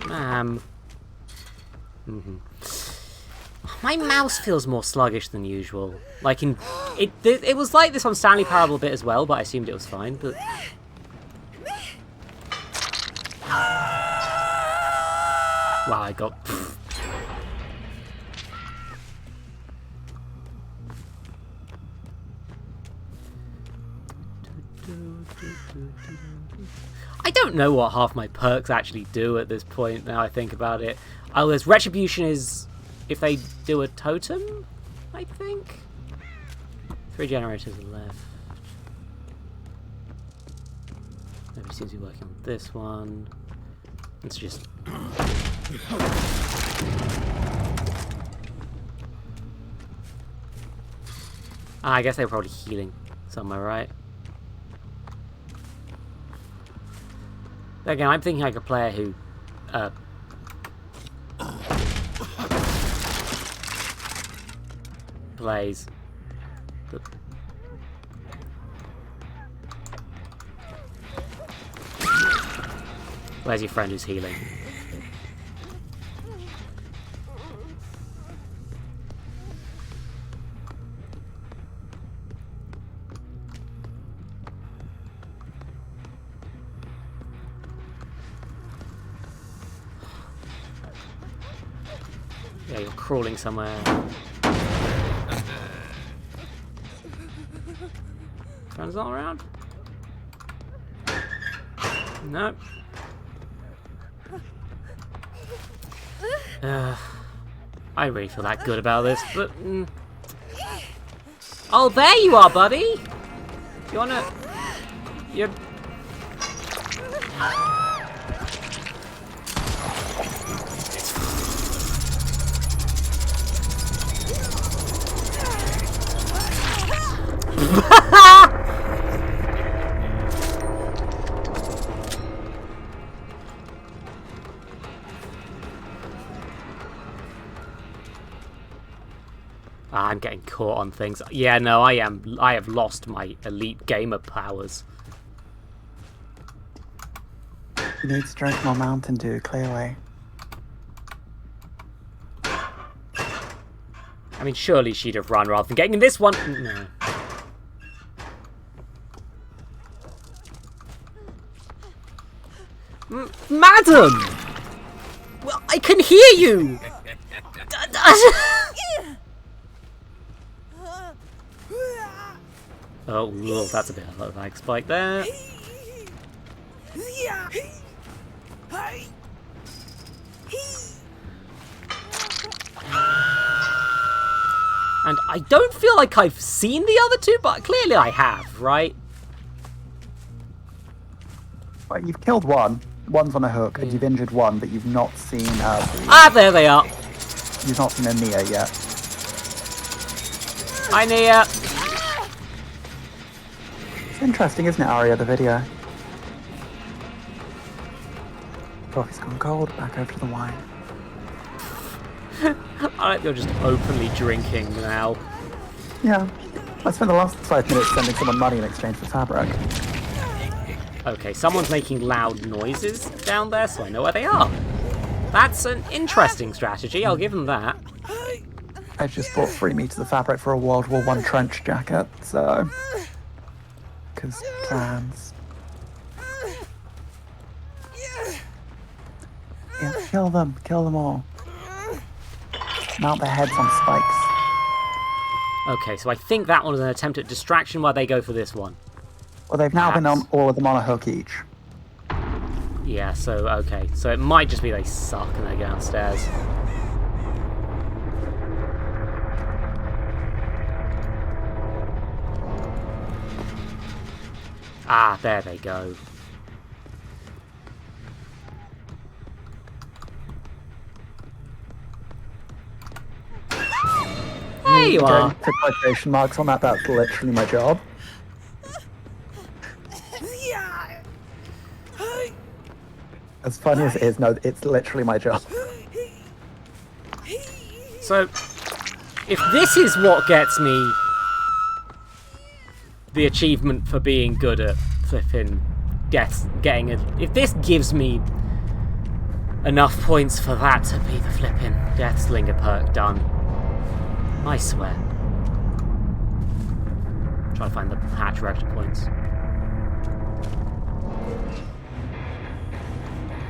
Ma'am. My mouse feels more sluggish than usual. Like it was like this on Stanley Parable a bit as well, but I assumed it was fine. But wow, I got. I don't know what half my perks actually do at this point. Now I think about it. Oh, there's retribution is if they do a totem, I think. 3 generators are left. Nobody seems to be working on this one. Let's just. I guess they were probably healing somewhere, right? Again, I'm thinking like a player who plays. Where's your friend who's healing? Yeah, you're crawling somewhere. Friend's not around? Nope. I really feel that good about this, but... Oh, there you are, buddy! You wanna... You're... I'm getting caught on things. Yeah, no, I am. I have lost my elite gamer powers. You need to drink more Mountain Dew, clearly. I mean, surely she'd have run rather than getting in this one. No. Madam! Well, I can hear you! Oh, whoa, that's a bit of a lag spike there. And I don't feel like I've seen the other two, but clearly I have, right? Well, you've killed one. One's on a hook, and you've injured one, but you've not seen... Ah, there they are. You've not seen a Nia yet. Hi, Nia. It's interesting, isn't it, Aria, the video? Coffee's gone cold, back over to the wine. I like you're just openly drinking now. Yeah. I spent the last 5 minutes sending someone money in exchange for fabric. Okay, someone's making loud noises down there, so I know where they are. That's an interesting strategy, I'll give them that. I just bought 3 meters of fabric for a World War I trench jacket, so... Because plans. Yeah, kill them all. Mount their heads on spikes. Okay, so I think that one was an attempt at distraction while they go for this one. Well, they've now been on all of them on a hook each. Yeah, so, okay. So it might just be they suck and they go downstairs. Ah, there they go. There you are. Don't put quotation marks on that. That's literally my job. As funny as it is, no, it's literally my job. So, if this is what gets me the achievement for being good at flipping getting it, if this gives me enough points for that to be the flipping Deathslinger perk done, I swear. Try to find the hatch reactor points.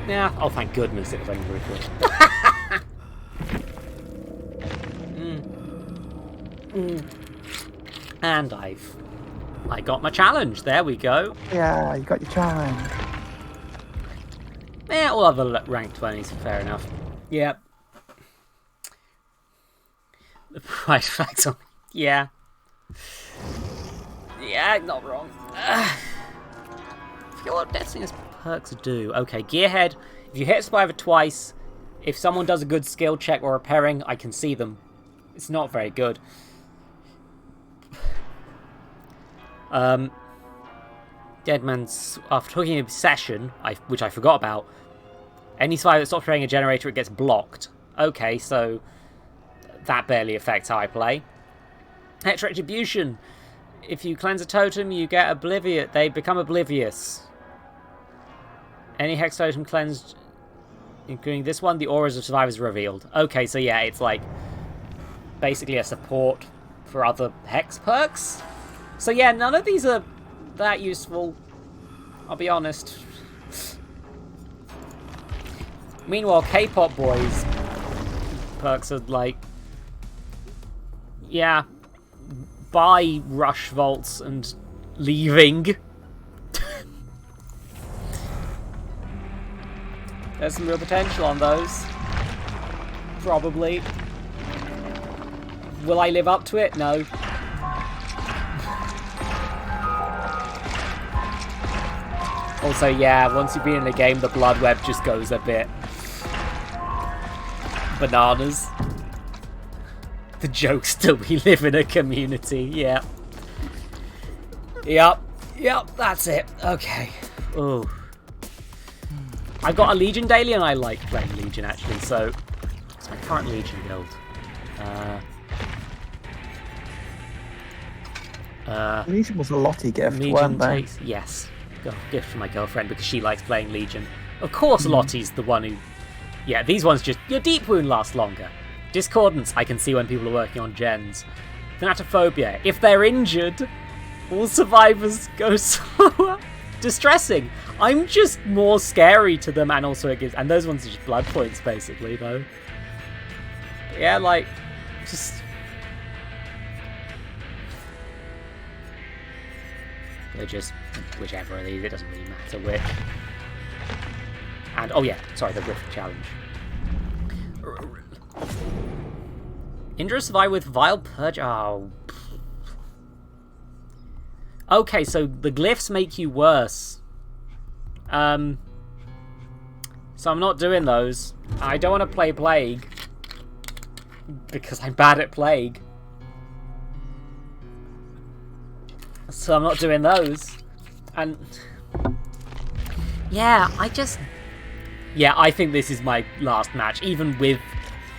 Yeah, oh thank goodness it was only very quick. And I got my challenge. There we go. Yeah, you got your challenge. Yeah, all other ranked 20s, fair enough. Yep. The price flags on. Yeah. Yeah, not wrong. I forget what Destiny's perks do. Okay, Gearhead. If you hit Survivor twice, if someone does a good skill check or repairing, I can see them. It's not very good. Deadman's after hooking obsession, which I forgot about. Any survivor that stops repairing a generator, it gets blocked. Okay, so that barely affects how I play. Hex retribution. If you cleanse a totem, you get oblivious. They become oblivious. Any hex totem cleansed, including this one, the auras of survivors are revealed. Okay, so yeah, it's like basically a support for other hex perks. So yeah, none of these are that useful, I'll be honest. Meanwhile, K-pop boys perks are like, yeah, buy rush vaults and leaving. There's some real potential on those. Probably. Will I live up to it? No. Also, yeah, once you've been in the game, the blood web just goes a bit bananas. The joke still, we live in a community, yeah. Yep, that's it. Okay. Oh. I've got a Legion daily and I like playing Legion actually, so it's my current Legion build. Legion was a Lottie gift, Legion weren't they? takes, yes. Gift from my girlfriend because she likes playing Legion. Of course Lottie's the one who... Yeah, these ones just... Your Deep Wound lasts longer. Discordance, I can see when people are working on gens. Thanatophobia, if they're injured, all survivors go slower. Distressing. I'm just more scary to them, and also it gives... And those ones are just blood points, basically, though. Yeah, like... Just... They're just... Whichever of these, it doesn't really matter which. And, oh yeah, sorry, the Rift Challenge. Injure a survivor with Vile Purge... Oh. Okay, so the glyphs make you worse. So I'm not doing those. I don't want to play Plague. Because I'm bad at Plague. So I'm not doing those. And... Yeah, I think this is my last match, even with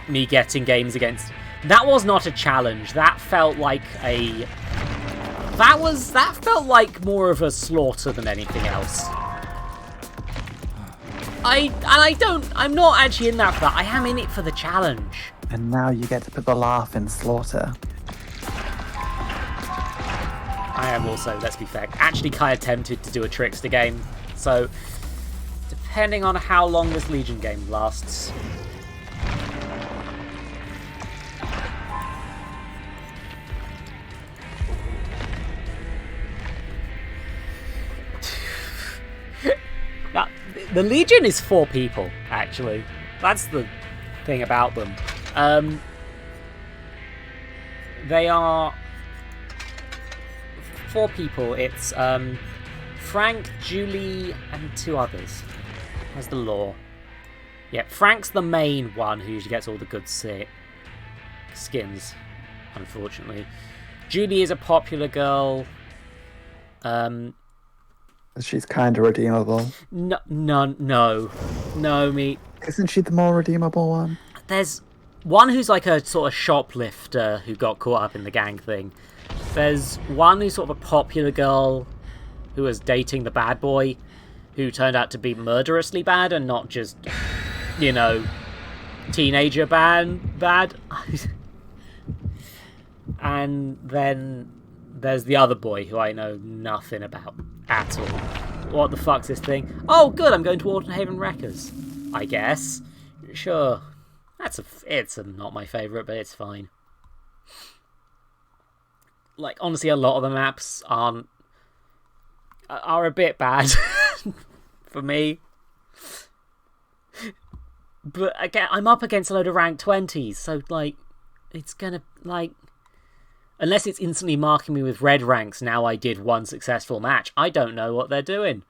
me getting games against... That was not a challenge. That felt like a... That felt like more of a slaughter than anything else. I'm not actually in that for that. I am in it for the challenge. And now you get to put the laugh in slaughter. I am also, let's be fair, actually kind of tempted to do a Trickster game. So, depending on how long this Legion game lasts. Now, the Legion is 4 people, actually. That's the thing about them. They are 4 people. It's Frank, Julie, and 2 others. Where's the lore? Yeah, Frank's the main one who usually gets all the good skins. unfortunately. Julie is a popular girl. She's kind of redeemable. No, meat. Isn't she the more redeemable one? There's one who's like a sort of shoplifter who got caught up in the gang thing. There's one who's sort of a popular girl who was dating the bad boy, who turned out to be murderously bad and not just, you know, teenager bad. And then there's the other boy who I know nothing about at all. What the fuck's this thing? Oh, good, I'm going to Waterhaven Wreckers, I guess. Sure. It's not my favourite, but it's fine. Like, honestly, a lot of the maps are a bit bad for me. But again, I'm up against a load of rank 20s, so, like, it's gonna, like... Unless it's instantly marking me with red ranks, now I did one successful match. I don't know what they're doing.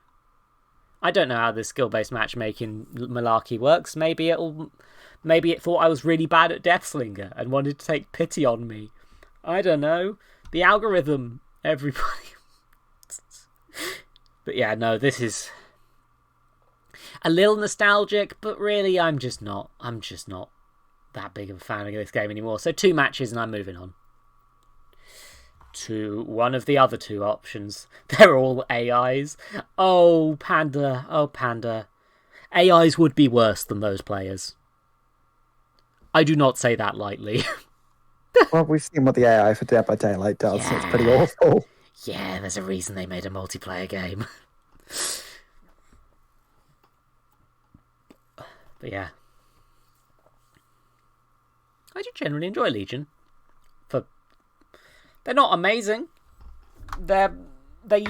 I don't know how this skill-based matchmaking malarkey works. Maybe it thought I was really bad at Deathslinger and wanted to take pity on me. I don't know. The algorithm, everybody. But yeah, no, this is a little nostalgic, but really I'm just not that big of a fan of this game anymore. So 2 matches and I'm moving on to one of the other 2 options. They're all AIs. Oh, Panda. AIs would be worse than those players. I do not say that lightly. Well, we've seen what the AI for Dead by Daylight does, so it's pretty awful. Yeah, there's a reason they made a multiplayer game. But yeah. I do generally enjoy Legion. They're not amazing. They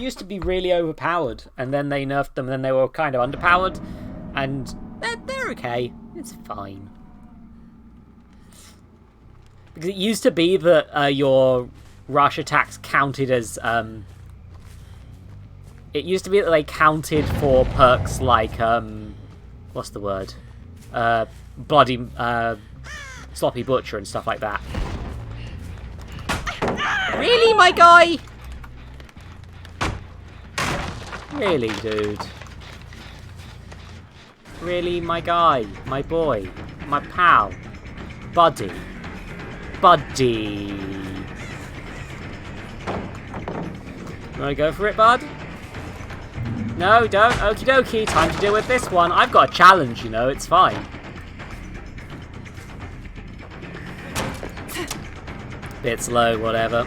used to be really overpowered, and then they nerfed them, and then they were kind of underpowered, and they're okay. It's fine. Because it used to be that your rush attacks counted as... It used to be that they counted for perks like... what's the word? Bloody... Sloppy Butcher and stuff like that. Really, my guy? Really, dude? Really, my guy? My boy? My pal? Buddy? You wanna go for it, bud? No, don't. Okie dokie. Time to deal with this one. I've got a challenge, you know. It's fine. Bit slow, whatever.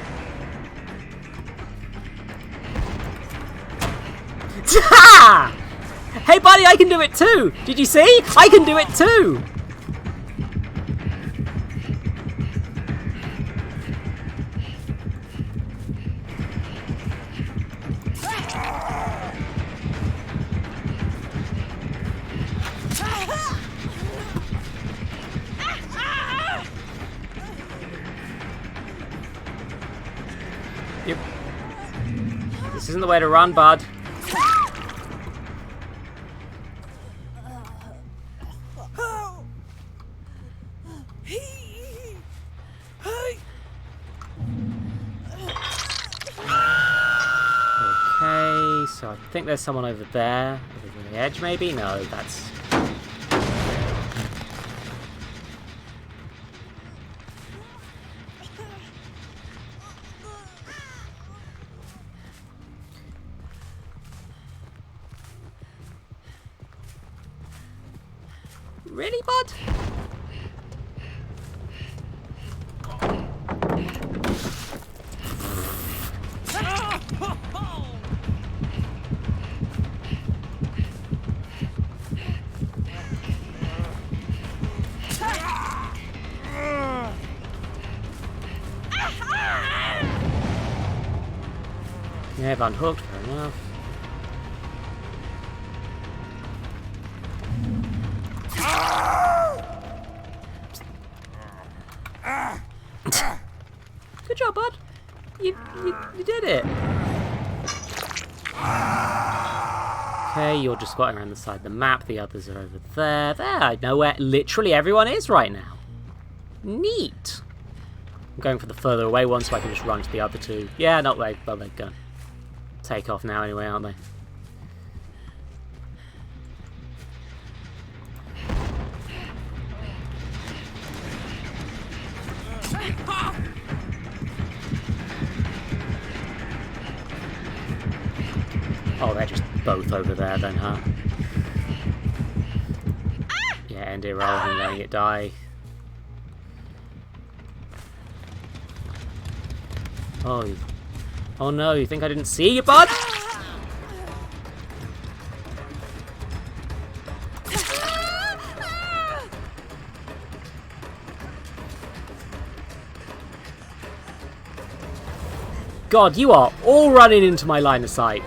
Hey, buddy, I can do it too! Did you see? I can do it too! Yep. This isn't the way to run, bud. Okay, so I think there's someone over there. Over the edge, maybe? No, that's... Really, bud? Yeah, I've unhooked, fair enough. Good job, bud. You did it. Okay, you're just squatting around the side of the map. The others are over there. There, I know where literally everyone is right now. Neat. I'm going for the further away one so I can just run to the other two. Yeah, not right. Well, they're going to take off now anyway, aren't they? Oh, they're just both over there then, huh? Yeah, end it rather than letting it die. Oh, oh no, you think I didn't see you, bud? God, you are all running into my line of sight.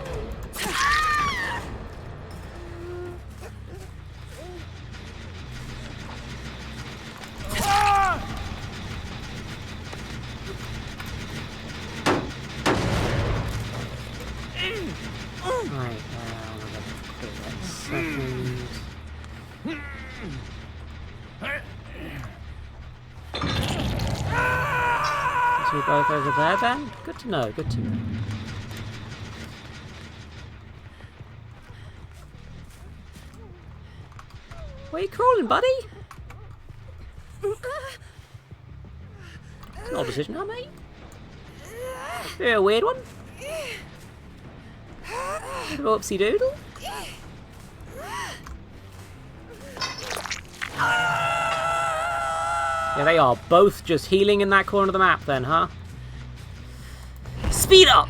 So we're both over there then? Good to know, good to know. Where are you crawling, buddy? It's an odd decision, huh, mate? Yeah, a weird one. Oopsie doodle. Yeah, they are both just healing in that corner of the map then, huh? Speed up!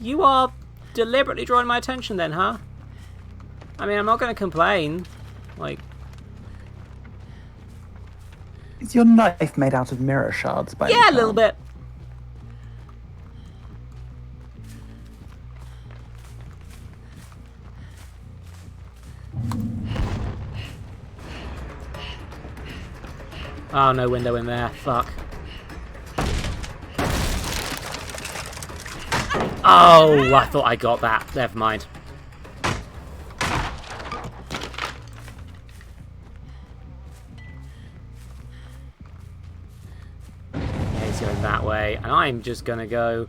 You are deliberately drawing my attention then, huh? I mean, I'm not going to complain. Like... Is your knife made out of mirror shards by Yeah, a little bit. Oh, no window in there. Fuck. Oh, I thought I got that. Never mind. Going that way, and I'm just gonna go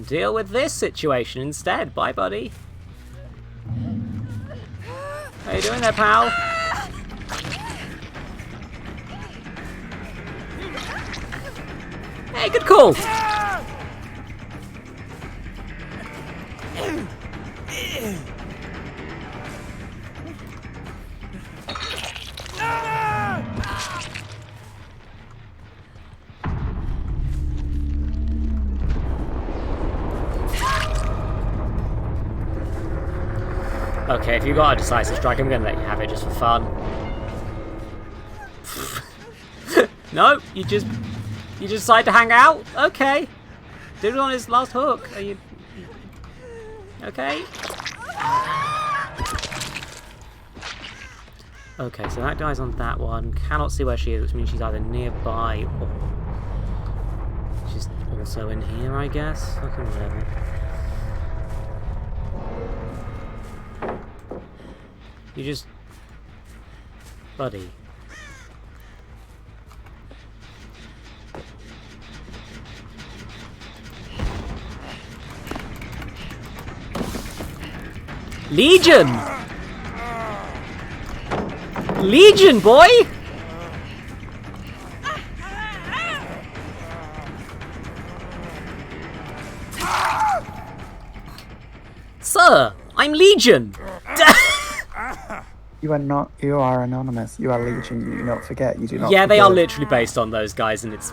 deal with this situation instead. Bye, buddy. How you doing there, pal? Hey, good call. Okay, if you got a decisive strike, I'm gonna let you have it just for fun. No, you just decide to hang out? Okay. Dude on his last hook. Are you okay? Okay, so that guy's on that one. Cannot see where she is, which means she's either nearby or she's also in here, I guess. Fucking whatever. You just... Buddy. Legion! Legion, boy! Sir, I'm Legion! You are not. You are anonymous. You are Legion. You do not forget. You do not. Yeah, they are forgive. literally based on those guys, and it's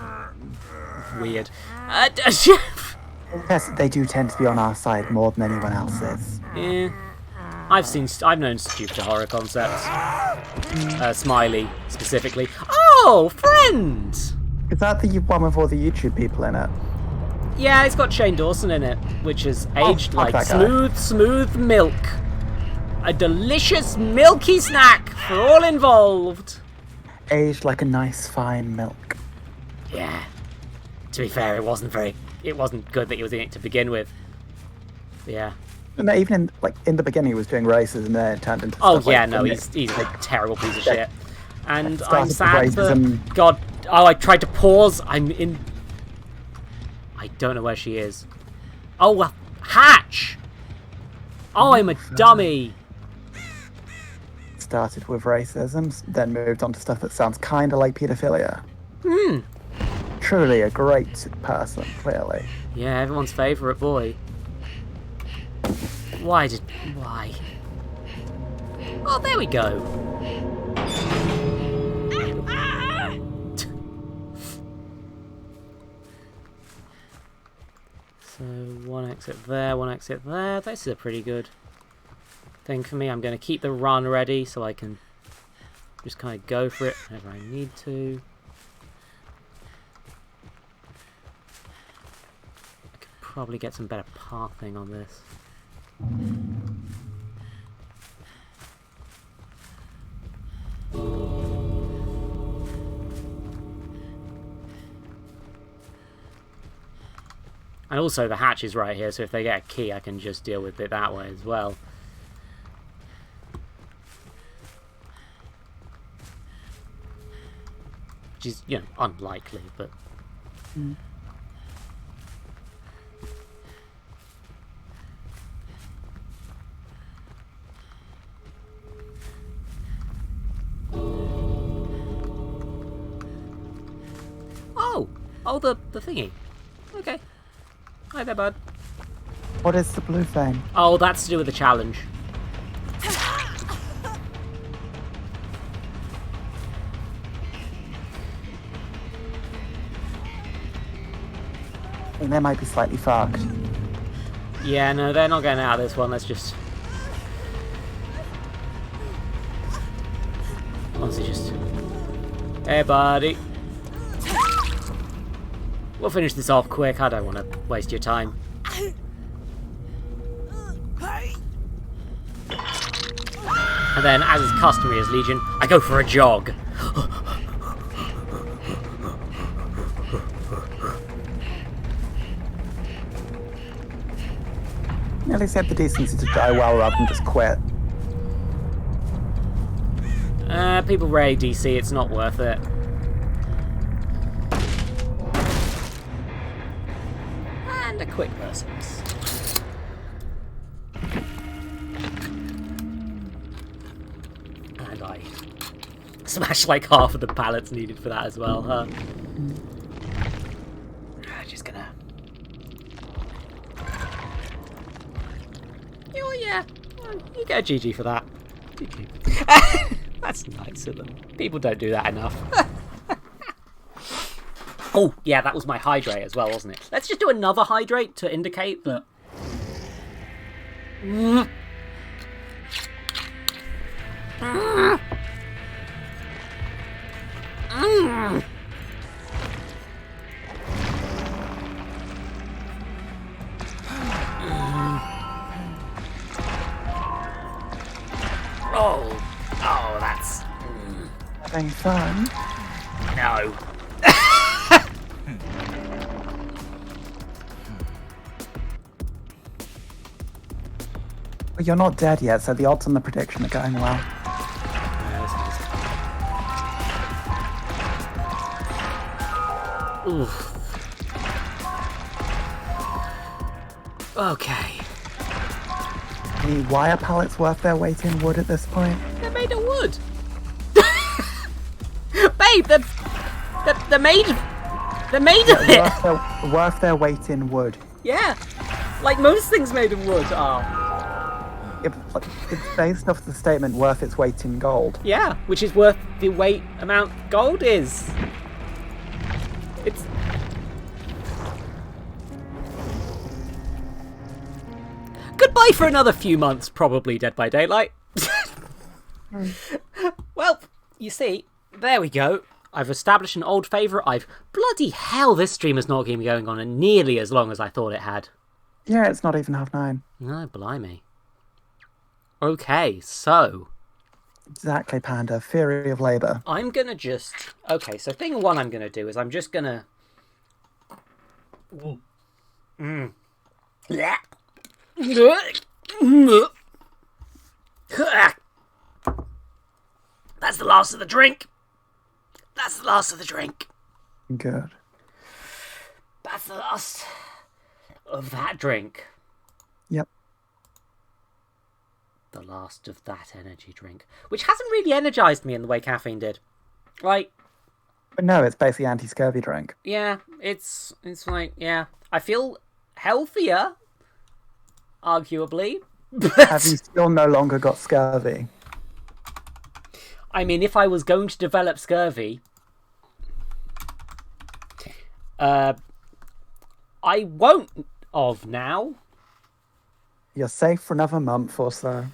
weird. Yes, they do tend to be on our side more than anyone else's. Yeah, I've known stupider horror concepts. Smiley specifically. Oh, friend! Is that the one with all the YouTube people in it? Yeah, it's got Shane Dawson in it, which is aged fuck like that guy. smooth milk. A delicious milky snack for all involved. Aged like a nice fine milk. Yeah. To be fair, it wasn't good that he was in it to begin with. Yeah. And even in the beginning, he was doing races, and then it turned into. Oh stuff yeah, like, no, he's a terrible piece of shit. And started I'm with sad for racism. God. Oh, I tried to pause. I'm in. I don't know where she is. Oh, a hatch. Oh, I'm a dummy. Started with racism, then moved on to stuff that sounds kind of like paedophilia. Truly a great person, clearly. Yeah, everyone's favourite boy. Why? Oh, there we go. So, one exit there, one exit there. This is a pretty good thing for me. I'm going to keep the run ready so I can just kind of go for it whenever I need to. I could probably get some better pathing on this. And also the hatch is right here, so if they get a key I can just deal with it that way as well. Which is, you know, unlikely, but... Oh, the thingy. Okay. Hi there, bud. What is the blue thing? Oh, that's to do with the challenge. I think they might be slightly fucked. Yeah, no, they're not getting out of this one. Let's just... honestly, just... Hey, buddy. We'll finish this off quick. I don't want to waste your time. And then, as is customary as Legion, I go for a jog. At least he had the decency to die well rather than just quit. People rarely DC, it's not worth it. And a quick versus. And I smashed like half of the pallets needed for that as well, huh? Just gonna... Oh yeah, you get a GG for that. GG. That's nice of them. People don't do that enough. Oh, yeah, that was my hydrate as well, wasn't it? Let's just do another hydrate to indicate that... Oh, that's... Having fun? No. Well, you're not dead yet, so the odds on the prediction are going well. Oof. Okay. The wire pallets worth their weight in wood at this point? They're made of wood. Babe, they're made of it. Worth their weight in wood. Yeah. Like most things made of wood are. It's based off the statement worth its weight in gold. Yeah, which is worth the weight amount gold is. It's... Goodbye for another few months, probably, Dead by Daylight. Well, you see, there we go. I've established an old favourite. Bloody hell, this stream is not going to be going on nearly as long as I thought it had. Yeah, it's not even 9:30. No, blimey. Okay, so... Exactly, Panda. Theory of labour. I'm going to just... Okay, so thing one I'm going to do is I'm just going to That's the last of the drink. That's the last of the drink. Good. That's the last of that drink. Yep. The last of that energy drink. Which hasn't really energized me in the way caffeine did. Like, But no, it's basically anti-scurvy drink. yeah, it's like, yeah. I feel healthier, arguably. Have you still no longer got scurvy? I mean, if I was going to develop scurvy, I won't of now. You're safe for another month or so.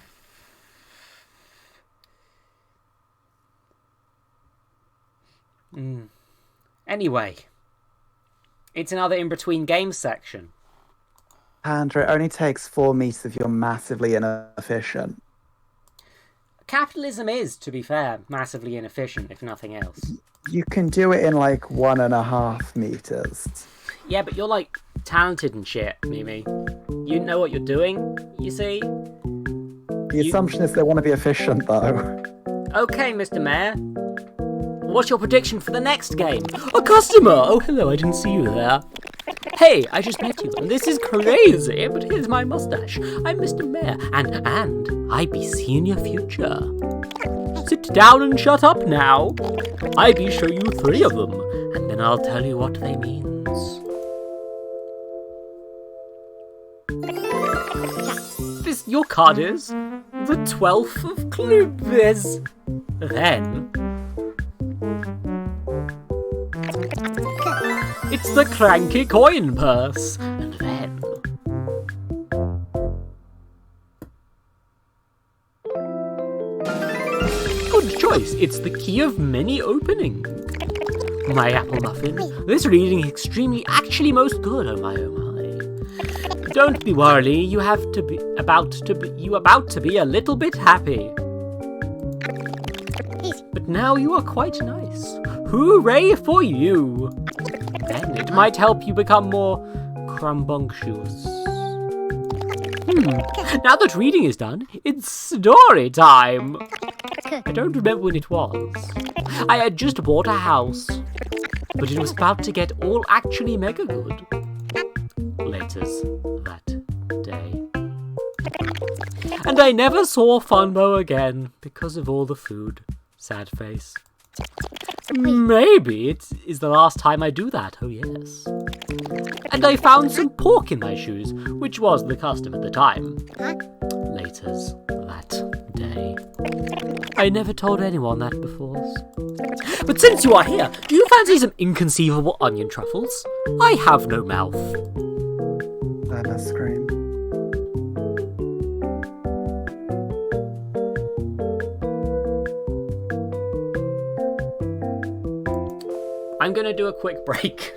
Anyway, it's another in-between games section. Andrew, it only takes 4 meters if you're massively inefficient. Capitalism is, to be fair, massively inefficient, if nothing else. You can do it in like 1.5 meters. Yeah, but you're, like, talented and shit, Mimi. You know what you're doing, you see? The assumption is they want to be efficient, though. Okay, Mr. Mayor. What's your prediction for the next game? A customer! Oh, hello, I didn't see you there. Hey, I just met you, and this is crazy, but here's my mustache. I'm Mr. Mayor, and I be seeing your future. Sit down and shut up now. I be show you 3 of them, and then I'll tell you what they means. This, your card is the 12th of clubs. Then it's the cranky coin purse, and then good choice. It's the key of many opening. My apple muffin. This reading is extremely, actually most good. Oh my, oh my. Don't be worried. You have to be about to be a little bit happy. But now you are quite nice. Hooray for you! Then it might help you become more crambunctious. Now that reading is done, it's story time! I don't remember when it was. I had just bought a house, but it was about to get all actually mega good. Laters that day. And I never saw Funmo again because of all the food. Sad face. Maybe it is the last time I do that, oh yes. And I found some pork in my shoes, which was the custom at the time. Laters that day. I never told anyone that before. But since you are here, do you fancy some inconceivable onion truffles? I have no mouth. That must scream. I'm gonna do a quick break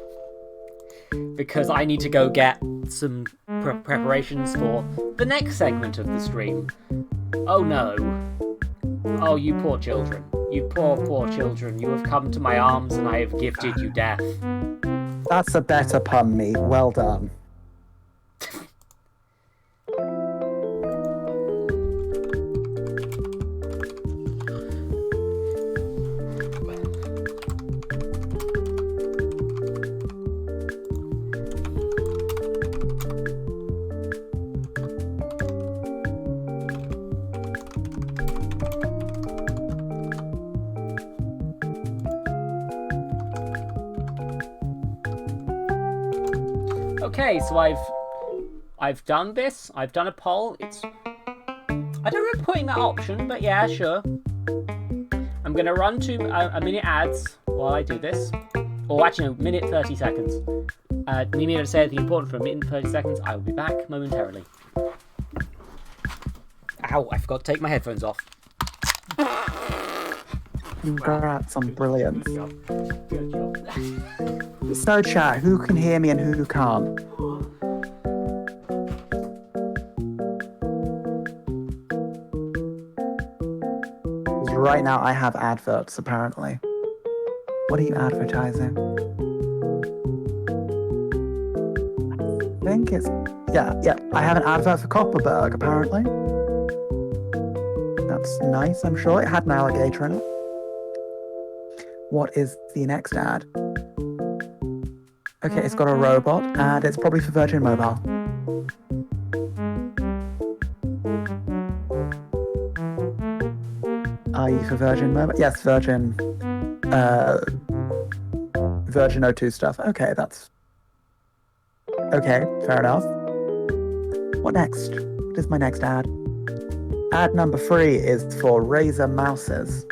because I need to go get some preparations for the next segment of the stream. Oh no. Oh, you poor children. You poor, poor children. You have come to my arms and I have gifted you death. That's a better pun, meat. Well done. Okay, so I've done this. I've done a poll. I don't remember putting that option, but yeah, sure. I'm gonna run a minute ads while I do this. Or actually, no, minute 30 seconds. Need me to say anything important for a minute and 30 seconds? I will be back momentarily. Ow, I forgot to take my headphones off. Congrats on brilliance. Good job. So chat, who can hear me and who can't? Because right now I have adverts apparently. What are you advertising? think it's... Yeah. I have an advert for Copperberg, apparently. That's nice, I'm sure. It had an alligator in it. What is the next ad? Okay, it's got a robot, and it's probably for Virgin Mobile. Are you for Virgin Mobile? Yes, Virgin. Virgin O2 stuff. Okay, that's... Okay, fair enough. What next? What is my next ad? Ad number 3 is for Razer mouses.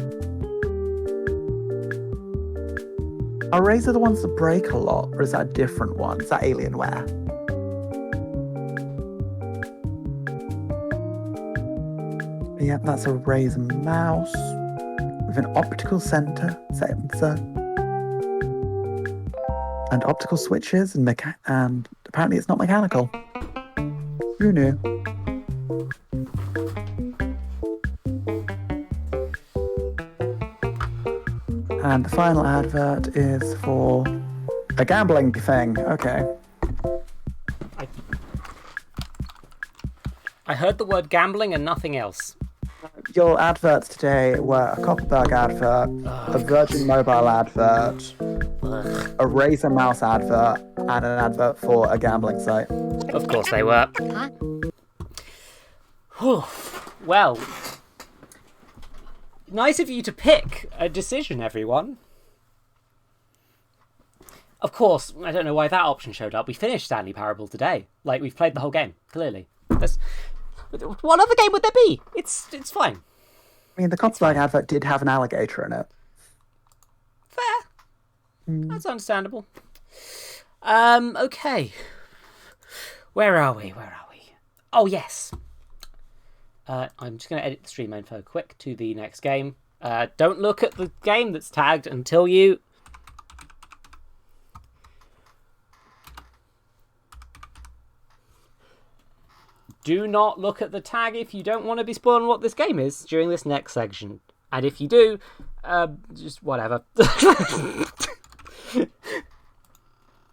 Are Razer the ones that break a lot, or is that a different one? Is that Alienware? Yep, that's a Razer mouse with an optical sensor and optical switches and apparently it's not mechanical. Who knew? And the final advert is for a gambling thing. Okay. I heard the word gambling and nothing else. Your adverts today were a Copperberg advert, a Virgin Mobile advert, a Razer mouse advert, and an advert for a gambling site. Of course they were. Well, nice of you to pick a decision, everyone. Of course, I don't know why that option showed up. We finished Stanley Parable today. Like, we've played the whole game, clearly. What other game would there be? It's fine. I mean, the Copperberg advert did have an alligator in it. Fair. That's understandable. Okay. Where are we? Oh, yes. I'm just going to edit the stream info quick to the next game. Don't look at the game that's tagged until you... Do not look at the tag if you don't want to be spoiling what this game is during this next section. And if you do, just whatever.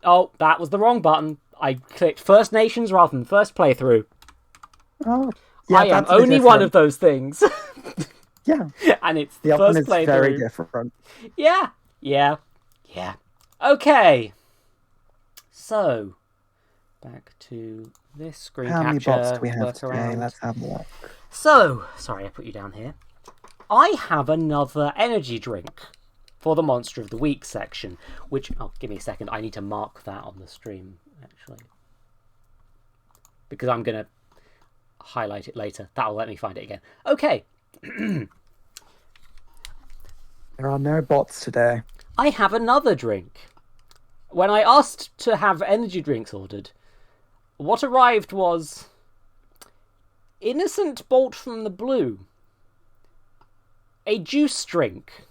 Oh, that was the wrong button. I clicked First Nations rather than First Playthrough. Oh, yeah, I am only one of those things. Yeah. And it's the the other one first is playthrough. very different. Yeah. Okay. So, back to this screen How many capture. bots do we have today? Workaround. Let's have a look. So, sorry, I put you down here. I have another energy drink for the Monster of the Week section, which, give me a second, I need to mark that on the stream, actually. Because I'm going to highlight it later. That'll let me find it again. Okay. There are no bots today. I have another drink. When I asked to have energy drinks ordered, what arrived was Innocent Bolt from the Blue. A juice drink.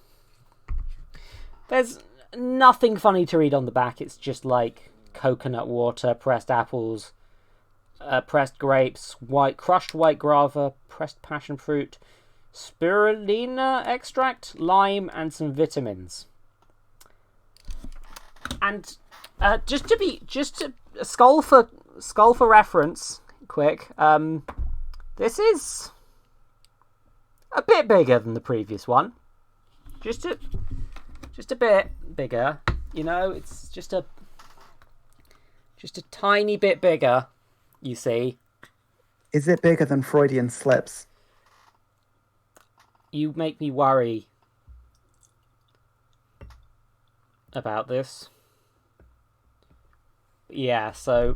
There's nothing funny to read on the back. It's just like coconut water, pressed apples, pressed grapes, crushed white guava, pressed passion fruit, spirulina extract, lime, and some vitamins. And just to skull for reference, quick. This is a bit bigger than the previous one. Just a bit bigger. You know, it's just a tiny bit bigger. You see. Is it bigger than Freudian slips? You make me worry about this. Yeah, so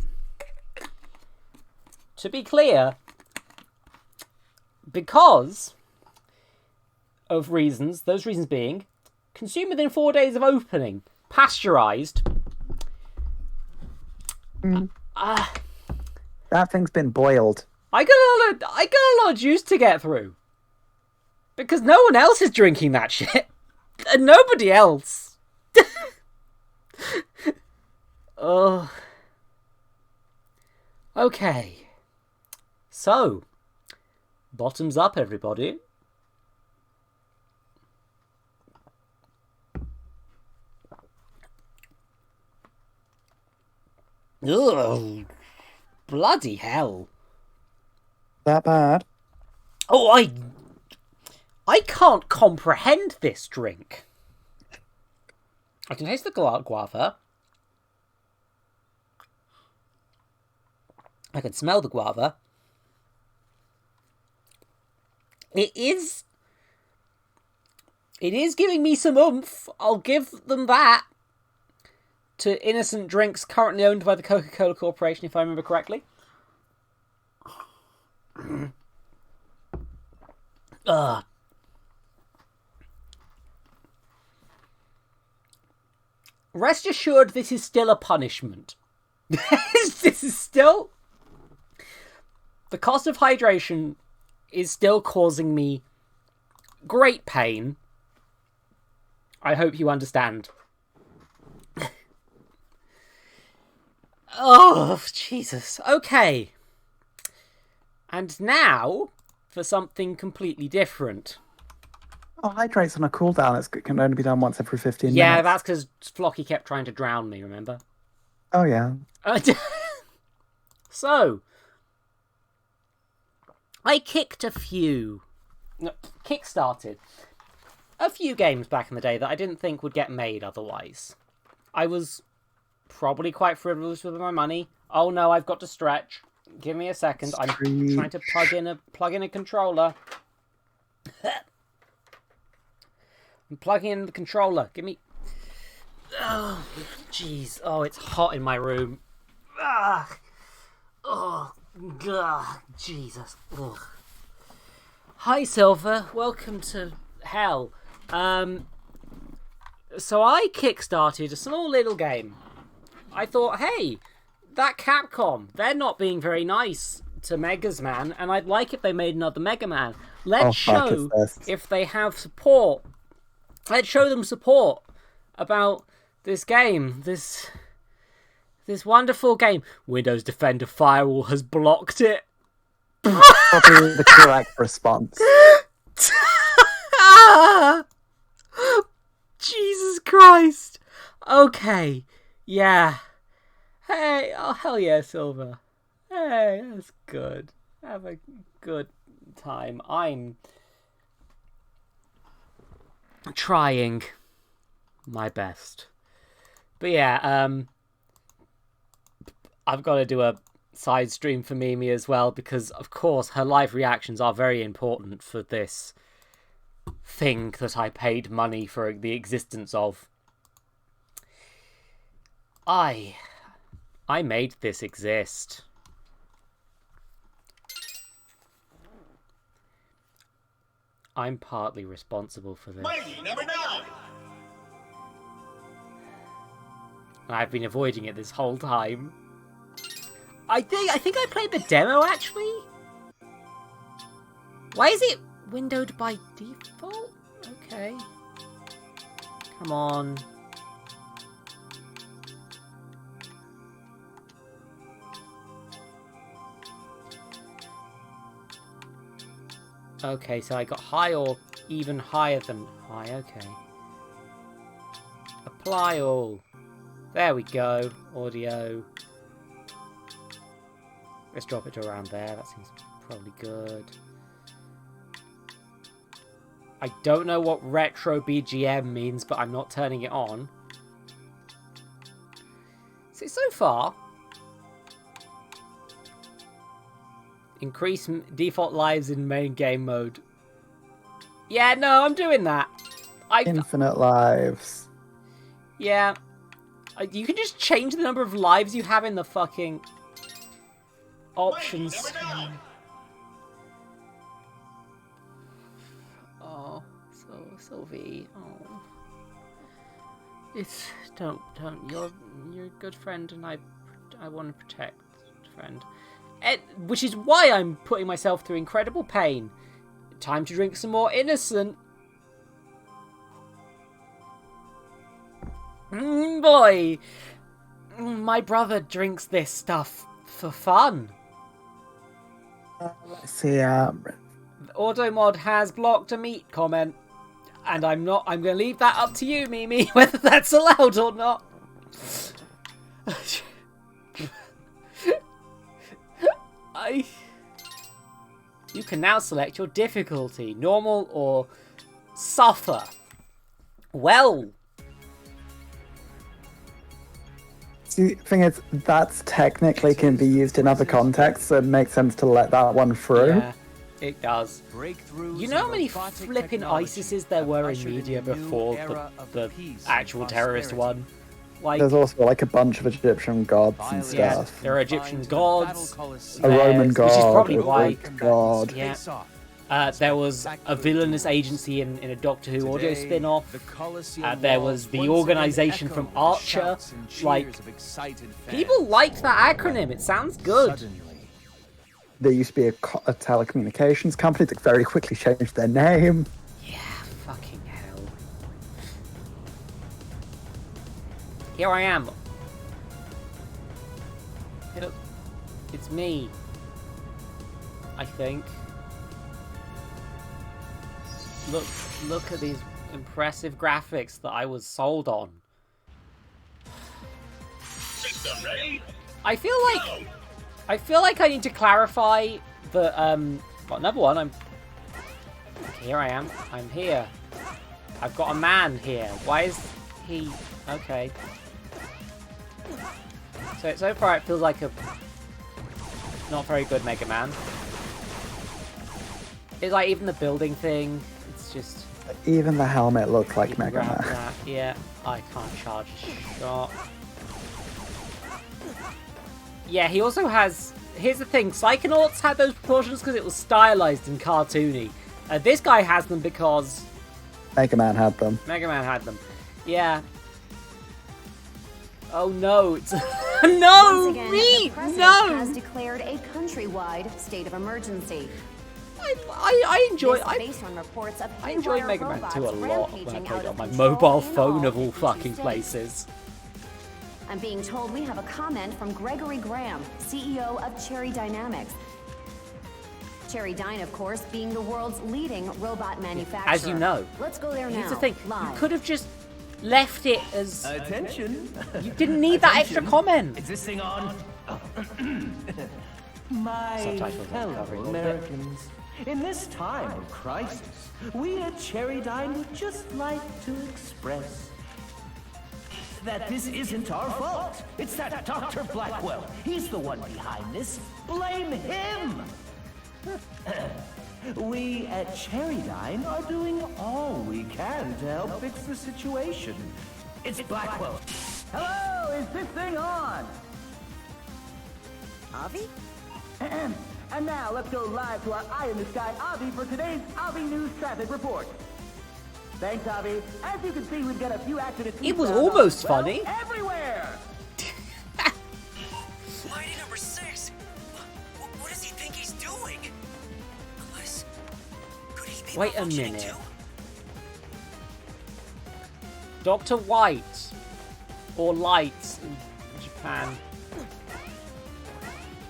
to be clear, because of reasons, those reasons being, consumed within 4 days of opening, pasteurized. That thing's been boiled. I got a lot of juice to get through. Because no one else is drinking that shit. And nobody else. Ugh. Okay. So, bottoms up, everybody. Ugh. Bloody hell. That bad? Oh, I can't comprehend this drink. I can taste the guava. I can smell the guava. It is giving me some oomph. I'll give them that. To innocent drinks currently owned by the Coca-Cola Corporation, if I remember correctly. Rest assured, this is still a punishment. This is still... The cost of hydration is still causing me great pain. I hope you understand. Oh, Jesus. Okay. And now, for something completely different. Oh, hydrate's on a cooldown. It can only be done once every 15 minutes. Yeah, that's because Flocky kept trying to drown me, remember? Oh, yeah. So, I kickstarted a few games back in the day that I didn't think would get made otherwise. I was probably quite frivolous with my money. Oh no, I've got to stretch. Give me a second. I'm trying to plug in a controller. I'm plugging in the controller. Give me... Oh, jeez. Oh, it's hot in my room. Ah. Oh, Jesus. Ugh. Hi, Silver. Welcome to hell. So I kickstarted a small little game. I thought, hey, that Capcom, they're not being very nice to Megas Man, and I'd like if they made another Mega Man. Let's show if they have support. Let's show them support about this game, this wonderful game. Windows Defender Firewall has blocked it. Probably the correct response. Jesus Christ. Okay. Yeah. Hey, oh hell yeah, Silver. Hey, that's good. Have a good time. I'm trying my best. But yeah, I've got to do a side stream for Mimi as well, because of course her live reactions are very important for this thing that I paid money for the existence of. I made this exist. I'm partly responsible for this. Mikey, number 9. I've been avoiding it this whole time. I think I played the demo, actually. Why is it windowed by default? Okay. Come on. Okay, so I got high or even higher than high. Okay. Apply all. There we go. Audio. Let's drop it to around there. That seems probably good. I don't know what retro BGM means, but I'm not turning it on. So far, increase default lives in main game mode. Yeah, no, I'm doing that. Infinite lives. Yeah. You can just change the number of lives you have in the fucking options. Oh, Sylvie. Oh. It's don't. You're a good friend, and I want to protect friend. Which is why I'm putting myself through incredible pain. Time to drink some more innocent. Boy, my brother drinks this stuff for fun. Let's see. Automod has blocked a meat comment, and I'm going to leave that up to you, Mimi, whether that's allowed or not. You can now select your difficulty, normal or suffer. Well. See, the thing is, that's technically can be used in other contexts, so it makes sense to let that one through. Yeah, it does. You know how many flipping ISISes there were in media before the actual terrorist one? Like, there's also like a bunch of Egyptian gods and stuff. Yeah, there are Egyptian gods. A Roman god, which is probably a why. Greek god. Yeah. There was a villainous agency in a Doctor Who audio spin-off. There was the organisation from Archer. Like, people liked that acronym. It sounds good. There used to be a telecommunications company that very quickly changed their name. Yeah, fucking hell. Here I am. It's me. I think. Look at these impressive graphics that I was sold on. System ready? I feel like I need to clarify that got another one. Here I am. I'm here. I've got a man here. Why is he okay? So far it feels like a not very good Mega Man. It's like even the building thing. It's just even the helmet looks like Mega Man. That. Yeah, I can't charge a shot. Yeah, he also has. Here's the thing: Psychonauts had those proportions because it was stylized and cartoony. This guy has them because Mega Man had them. Mega Man had them. Yeah. Oh no! It's no, Once again, me, the president no. has declared a countrywide state of emergency. I enjoy. This based on reports of I enjoy haywire Mega Man 2 a robots lot when I rampaging play out it on of my control mobile in phone all of all 52 fucking states. places. I'm being told we have a comment from Gregory Graham, CEO of Cherry Dynamics. Cherry Dyne, of course, being the world's leading robot manufacturer. As you know. Let's go there now. Here's the thing: live. you could have just left it as. Attention! You didn't need that extra comment. Is this thing on? My Subtitles fellow aren't covering all of it. Americans, in this time of crisis, we at Cherry Dyne would just like to express that this isn't our fault. It's that Dr. Blackwell. He's the one behind this. Blame him! We at Cherry Dyne are doing all we can to help fix the situation. It's Blackwell. Hello, is this thing on? Avi? And now let's go live to our Eye in the Sky Avi for today's Avi News Traffic Report. Thanks, Avi. As you can see, we've got a few accidents. It was eastbound almost well, funny. Everywhere! Mighty number 6! What does he think he's doing? Unless... Could he be Wait a malfunctioning minute. too? Dr. White or Light in Japan.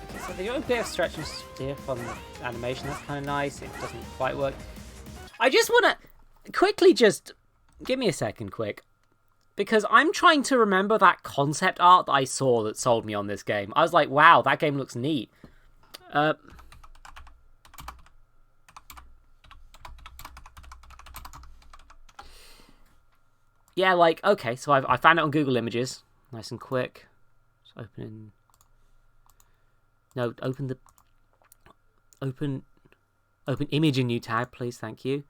Okay, so they do a bit of stretch and stiff on the animation. That's kind of nice. It doesn't quite work. I just want to quickly just give me a second, quick, because I'm trying to remember that concept art that I saw that sold me on this game. I was like, wow, that game looks neat. Yeah, like, okay, so I found it on Google Images. Nice and quick. Just open... No, open image in new tab, please, thank you.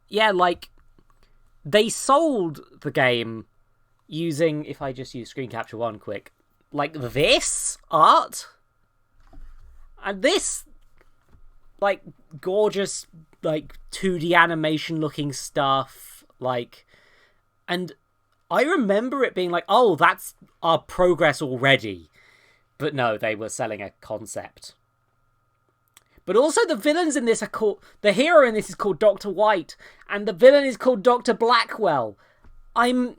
Yeah, like, they sold the game using, if I just use screen capture one quick, like this art. And this, like, gorgeous, like, 2D animation looking stuff, like, and I remember it being like, oh, that's our progress already. But no, they were selling a concept. But also the villains in this are called... The hero in this is called Dr. White, and the villain is called Dr. Blackwell. I'm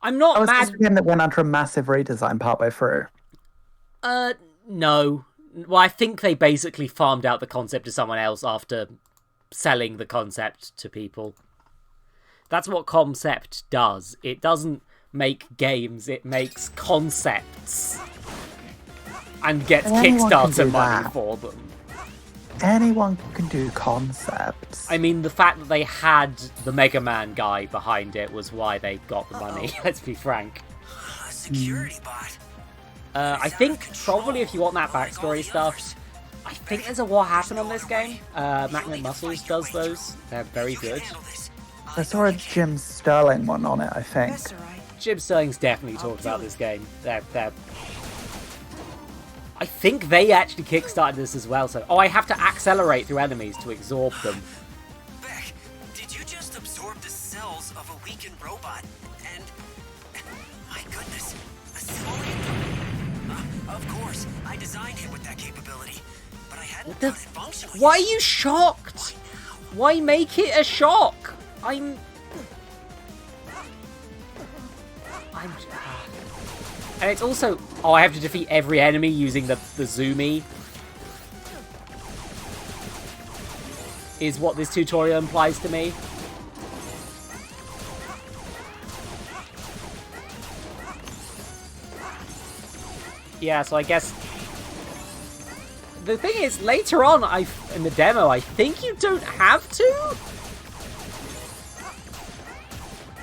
not Was mad... this the game that went under a massive redesign partway through? No. Well, I think they basically farmed out the concept to someone else after selling the concept to people. That's what Concept does. It doesn't make games. It makes concepts. And gets Anyone can Kickstarter do money that. for them. Anyone can do concepts. I mean, the fact that they had the Mega Man guy behind it was why they got the money, let's be frank. A security bot. I think probably if you want that backstory stuff, I think there's a What Happened on this game. Magnet Muscles does those. They're very good. I saw a Jim Sterling one on it, I think. That's alright. Jim Sterling's definitely talked about this game. They're... I think they actually kickstarted this as well, so... Oh, I have to accelerate through enemies to absorb them. Beck, did you just absorb the cells of a weakened robot? And... my goodness, assimilate them? Of course, I designed him with that capability, but I hadn't done it functionally. Why are you shocked? Why make it a shock? And it's also... Oh, I have to defeat every enemy using the Zoomy. Is what this tutorial implies to me. Yeah, so I guess... The thing is, later on in the demo, I think you don't have to?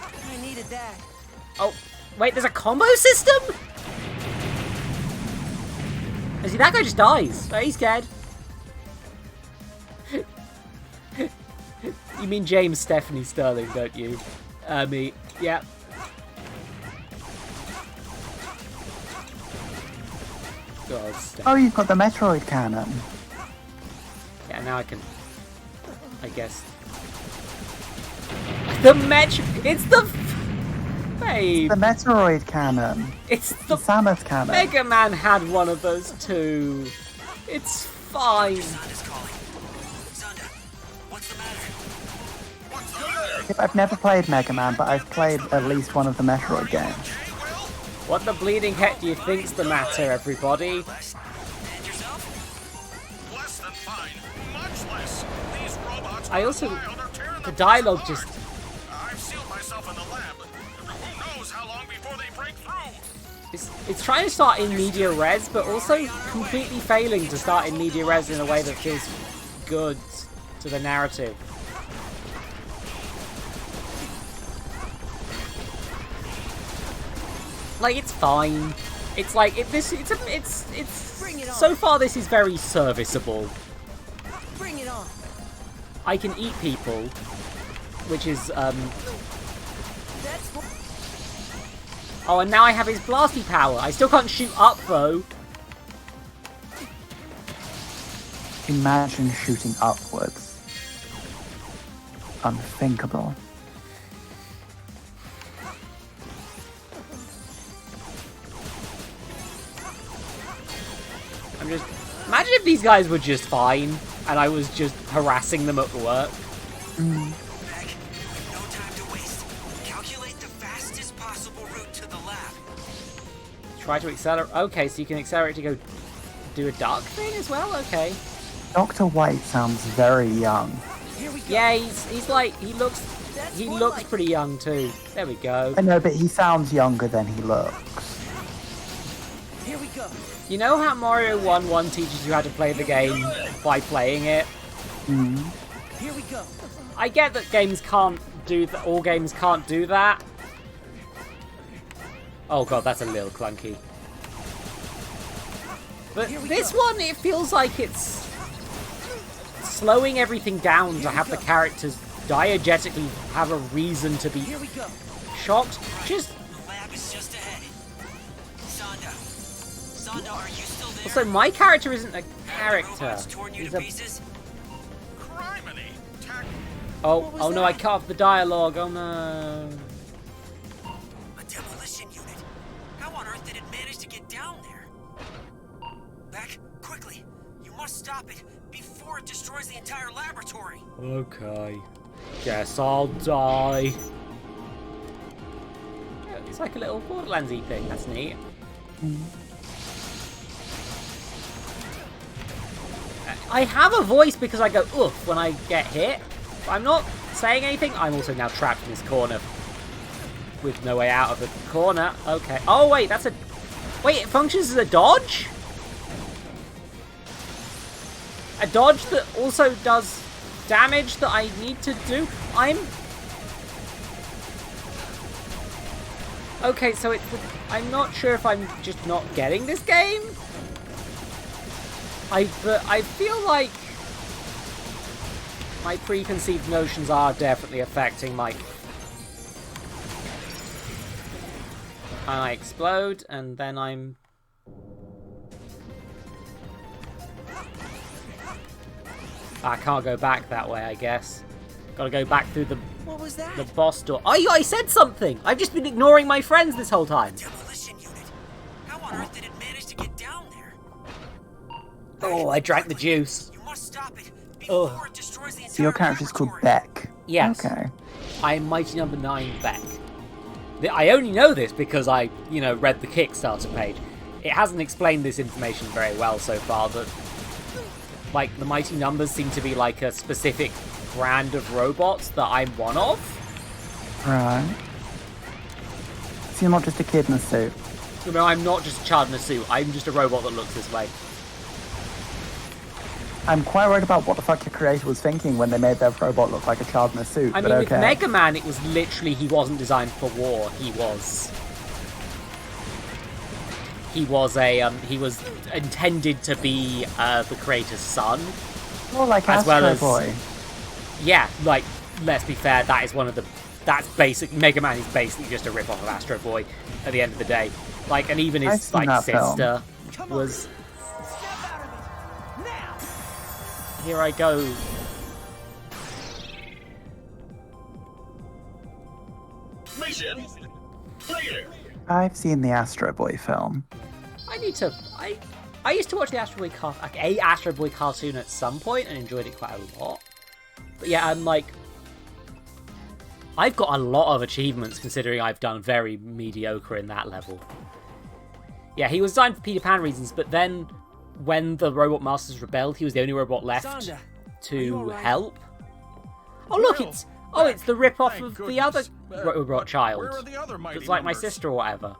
I needed that. Oh, wait, there's a combo system? See, that guy just dies. Oh, he's dead. You mean James Stephanie Sterling, don't you? Me. Yeah. God, Oh, you've got the Metroid cannon. yeah, now I can... I guess... The It's the... Babe. The Metroid cannon. It's the... Samus cannon. Mega Man had one of those too. It's fine. Zonda's calling. Zonda, what's the matter? I've never played Mega Man, but I've played at least one of the Metroid games. What the bleeding heck do you think's the matter, everybody? And yourself? Less than fine. Much less. These robots I also... rely on their tearing The them dialogue apart. just... I've sealed myself in the lab. Who knows how long before they break through? It's trying to start in media res, but also completely failing to start in media res in a way that feels good to the narrative. Like, it's fine. It's like so far this is very serviceable. Bring it on. I can eat people, which is That's oh, and now I have his blasty power. I still can't shoot up though. Imagine shooting upwards. Unthinkable. Imagine if these guys were just fine, and I was just harassing them at work. Beck, no time to waste. Calculate the fastest possible route to the lab. Try to accelerate. Okay, so you can accelerate to go do a dark thing as well. Okay. Dr. White sounds very young. Here we go. Yeah, he's like he looks pretty young too. There we go. I know, but he sounds younger than he looks. Here we go. You know how Mario 1 teaches you how to play the game by playing it? Here we go. I get that games can't do that. All games can't do that. Oh god, that's a little clunky. But this one, it feels like it's slowing everything down to have the characters diegetically have a reason to be Here we go. shocked. Just The lab is just ahead. Zonda. Zonda, are you still there? also, my character isn't a character. Robots torn you He's to a pieces? Criminy. oh no! I cut off the dialogue. Oh no! A demolition unit. How on earth did it manage to get down there? Beck, quickly. You must stop it before it destroys the entire laboratory. Okay. Guess I'll die. It's like a little Borderlands-y thing. That's neat. I have a voice because I go oof when I get hit. But I'm not saying anything. I'm also now trapped in this corner. with no way out of the corner. Okay. Oh, wait, that's a... Wait, it functions as a dodge? A dodge that also does damage that I need to do? Okay, so I'm not sure if I'm just not getting this game. But I feel like my preconceived notions are definitely affecting my... I explode, and then I'm... I can't go back that way, I guess. Gotta go back through the... What was that? The boss door. Oh, I said something! I've just been ignoring my friends this whole time. Demolition unit. How on earth did it manage to get down there? Oh, I drank the juice. You must stop it before it destroys the entire So your character's called laboratory. Beck. Yes. Okay. I'm Mighty Number 9 Beck. I only know this because I, read the Kickstarter page. It hasn't explained this information very well so far, but, like, the Mighty Numbers seem to be, like, a specific brand of robots that I'm one of. Right. So you're not just a kid in a suit. No, I'm not just a child in a suit. I'm just a robot that looks this way. I'm quite worried about what the fuck your creator was thinking when they made their robot look like a child in a suit. I but mean, okay. with Mega Man, it was literally, he wasn't designed for war. He was intended to be the creator's son. More like as Astro well as Boy. Yeah, like, let's be fair, that is one of the... That's basic... Mega Man is basically just a rip-off of Astro Boy at the end of the day. Like, and even his, like, sister was... Here I go. Mission clear. I've seen the Astro Boy film. I need to... I used to watch the Astro Boy cartoon at some point and enjoyed it quite a lot. But yeah, I'm like... I've got a lot of achievements considering I've done very mediocre in that level. Yeah, he was designed for Peter Pan reasons, but then when the Robot Masters rebelled, he was the only robot left Sonda, to help. Oh look, it's the rip-off of the other robot child. Where are the other mighty It's like my numbers? sister or whatever.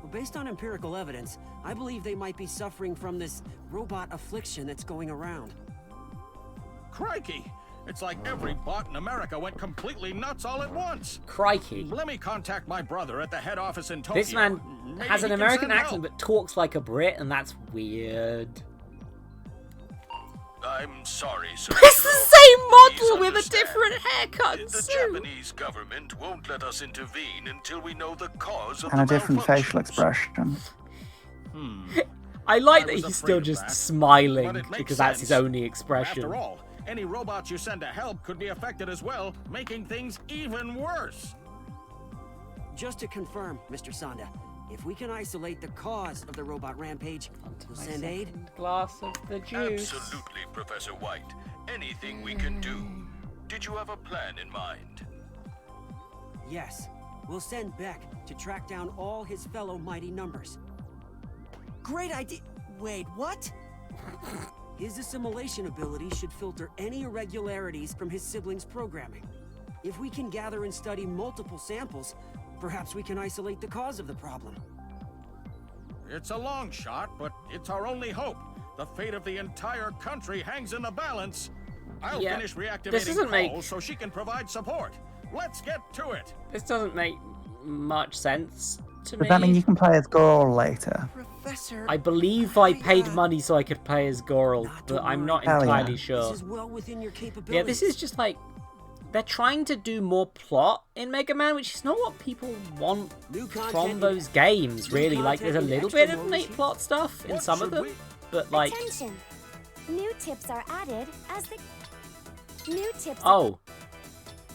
Well, based on empirical evidence, I believe they might be suffering from this robot affliction that's going around. Crikey! It's like every bot in America went completely nuts all at once. Crikey. Let me contact my brother at the head office in Tokyo. This man Maybe has he an can American send accent help. but talks like a Brit, and that's weird. I'm sorry, sir. It's the same model with a different haircut and The suit. Japanese government won't let us intervene until we know the cause of And a the different facial malfunctions. expression. I like I that was he's afraid still of just that, smiling but it makes because that's his sense. only expression. After all, any robots you send to help could be affected as well, making things even worse. Just to confirm, Mr. Sonda, if we can isolate the cause of the robot rampage, we'll send aid. Glass of the juice. Absolutely, Professor White. Anything we can do. Did you have a plan in mind? Yes, we'll send Beck to track down all his fellow mighty numbers. Great idea. Wait, what? His assimilation ability should filter any irregularities from his siblings' programming. If we can gather and study multiple samples, perhaps we can isolate the cause of the problem. It's a long shot, but it's our only hope. The fate of the entire country hangs in the balance. I'll Yeah, finish this reactivating doesn't make- Cole so she can provide support. Let's get to it. This doesn't make much sense to Does me. that mean you can play as Goral later? Professor, I believe I paid money so I could play as Goral, Not to but I'm worry. not Hell yeah. entirely sure. this is well within your capabilities. Yeah, this is just like... They're trying to do more plot in Mega Man, which is not what people want New content from and- those games, new really. Like, there's a content and little extra bit of modes. neat plot stuff in What some of should them, we- but like... Attention! New tips are added as the... New tips Oh.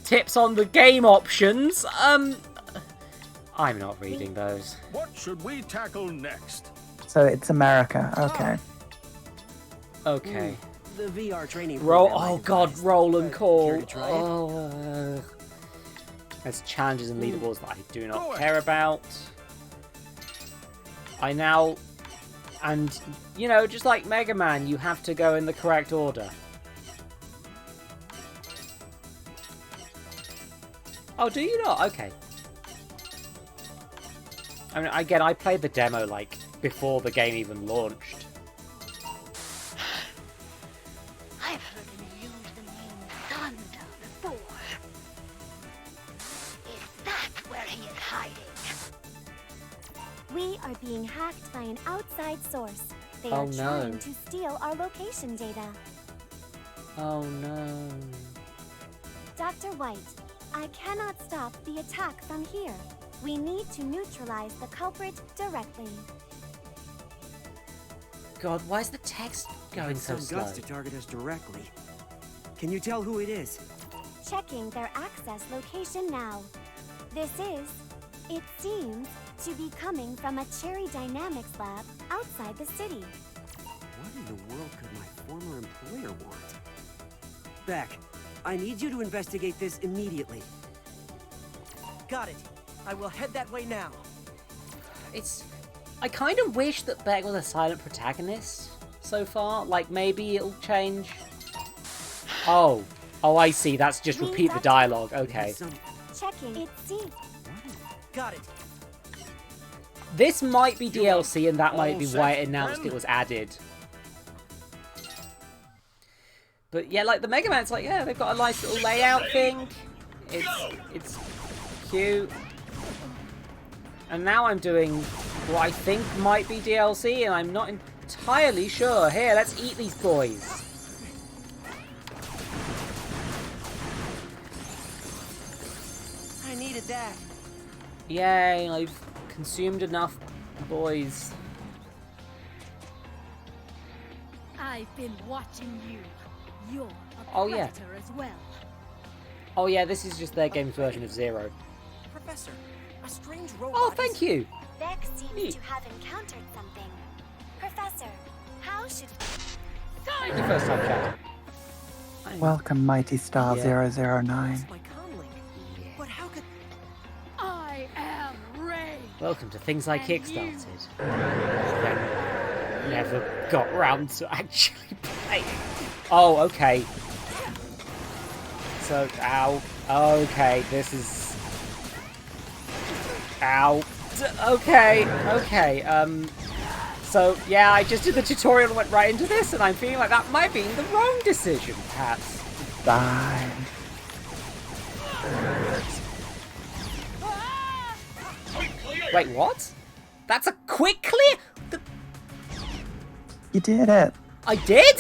Tips on the game options? I'm not reading those. What should we tackle next? So it's America. Okay. Okay. The VR training Roll. program I Oh god, devised. roll and call. Care to try it? Oh, there's challenges and leaderboards that I do not Go care about. I now, and you know, just like Mega Man, you have to go in the correct order. Oh, do you not? Okay. I mean, again, I played the demo, like, before the game even launched. I've heard him use the name Thunder before. Is that where he is hiding? We are being hacked by an outside source. They Oh, are no. trying to steal our location data. Oh no. Dr. White, I cannot stop the attack from here. We need to neutralize the culprit directly. God, why is the text going so Some slow? guts to target us directly. Can you tell who it is? Checking their access location now. This is, it seems, to be coming from a Cherry Dynamics lab outside the city. What in the world could my former employer want? Beck, I need you to investigate this immediately. Got it. I will head that way now. I kind of wish that Beck was a silent protagonist so far. Like, maybe it'll change. Oh, I see. That's just repeat the dialogue. Okay. Checking, it seems. Got it. This might be DLC, and that might be why it announced it was added. But yeah, like the Mega Man's like, yeah, they've got a nice little layout thing. It's cute. And now I'm doing what I think might be DLC, and I'm not entirely sure. Here, let's eat these boys. I needed that. Yay, I've consumed enough boys. I've been watching you. You're a Oh, yeah. predator as well. Oh yeah, this is just their game's version of Zero. Professor, a strange robot. Oh, thank you. Beck seems to have encountered something. Professor, how should... Thank you, first time chat. Welcome, Mighty Star 009. My comlink. But how could... I am Ray. Welcome to Things I Kickstarted. Then never got round to actually playing. Oh, okay. So, ow. Okay, this is... Ow. Okay. So, yeah, I just did the tutorial and went right into this, and I'm feeling like that might be the wrong decision, perhaps. Bye. Wait, what? That's a quick clear? You did it. I did?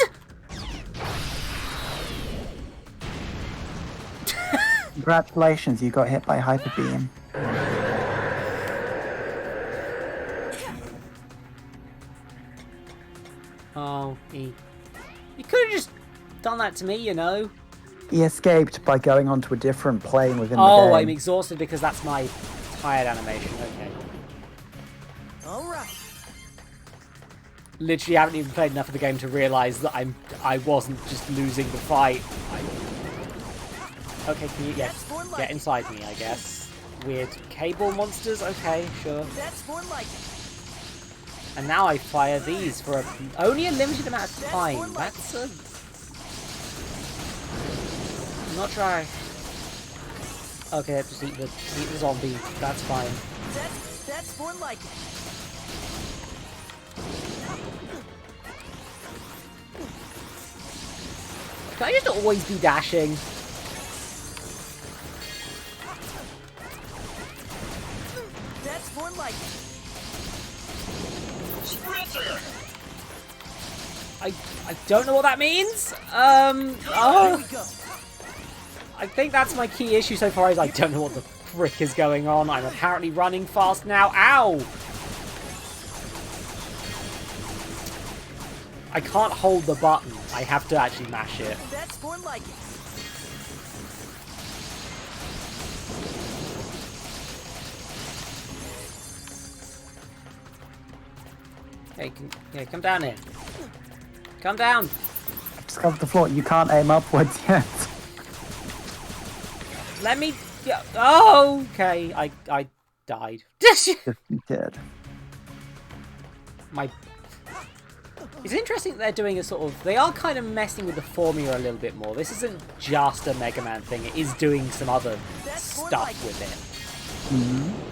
Congratulations, you got hit by Hyper Beam. Oh, you could have just done that to me, you know. He escaped by going onto a different plane within the Oh, game. I'm exhausted because that's my tired animation. Okay. All right. Literally haven't even played enough of the game to realise that I wasn't just losing the fight. Okay, can you get inside me, I guess. Weird cable monsters. Okay, sure. That's more like it. And now I fire these for only a limited amount of time. That's a... I'm not sure. Okay, just eat the zombie. That's fine. That's more like it. Can I just always be dashing? That's more like it. I don't know what that means. Oh. I think that's my key issue so far is I don't know what the frick is going on. I'm apparently running fast now. Ow! I can't hold the button. I have to actually mash it. That's more like it. Hey, come down here. Come down. I've discovered the floor. You can't aim upwards yet. Let me... Oh, okay. I died. You did. It's interesting that they're doing a sort of... They are kind of messing with the formula a little bit more. This isn't just a Mega Man thing. It is doing some other stuff with it.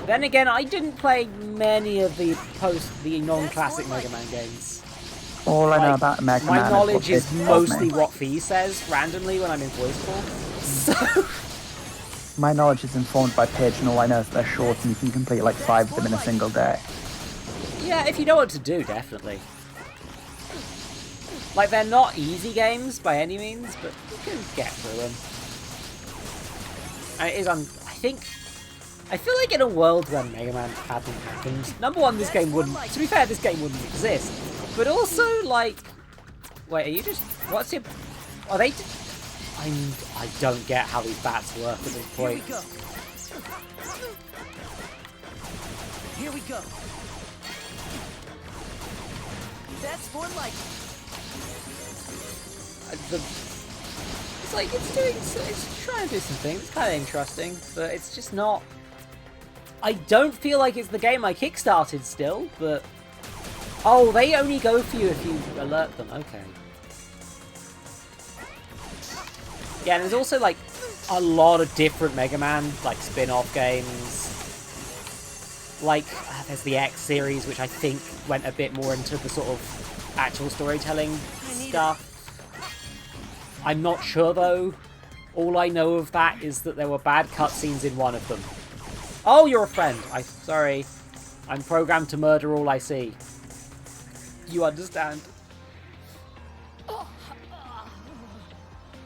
Then again, I didn't play many of the non-classic Mega Man games. All I know about Mega Man my knowledge is is mostly what Fee says randomly when I'm in voice call. So my knowledge is informed by Pidge, and all I know is they're short and you can complete like 5 of them in a single day. yeah, if you know what to do, definitely. Like, they're not easy games by any means, but you can get through them. And it is, I feel like in a world where Mega Man hadn't happened, number one, this game wouldn't, to be fair, this game wouldn't exist. But also, like, wait, are you just, what's your, are they, I don't get how these bats work at this point. Here we go. That's more like it's like, it's trying to do some things, it's kind of interesting, but it's just not, I don't feel like it's the game I kickstarted still, but, oh, they only go for you if you alert them, okay. Yeah, and there's also, like, a lot of different Mega Man, like, spin-off games. Like, there's the X series, which I think went a bit more into the sort of actual storytelling stuff. I'm not sure, though. All I know of that is that there were bad cutscenes in one of them. Oh, you're a friend. Sorry. I'm programmed to murder all I see. You understand?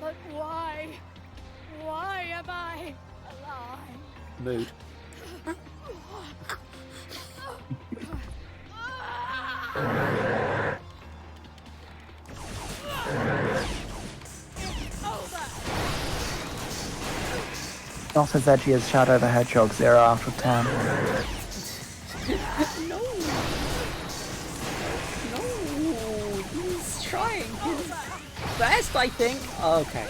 But why? Why am I alive? Mood. Not as edgy as Shadow the Hedgehog 0 out of 10. No. No. He's trying his best, I think. Okay.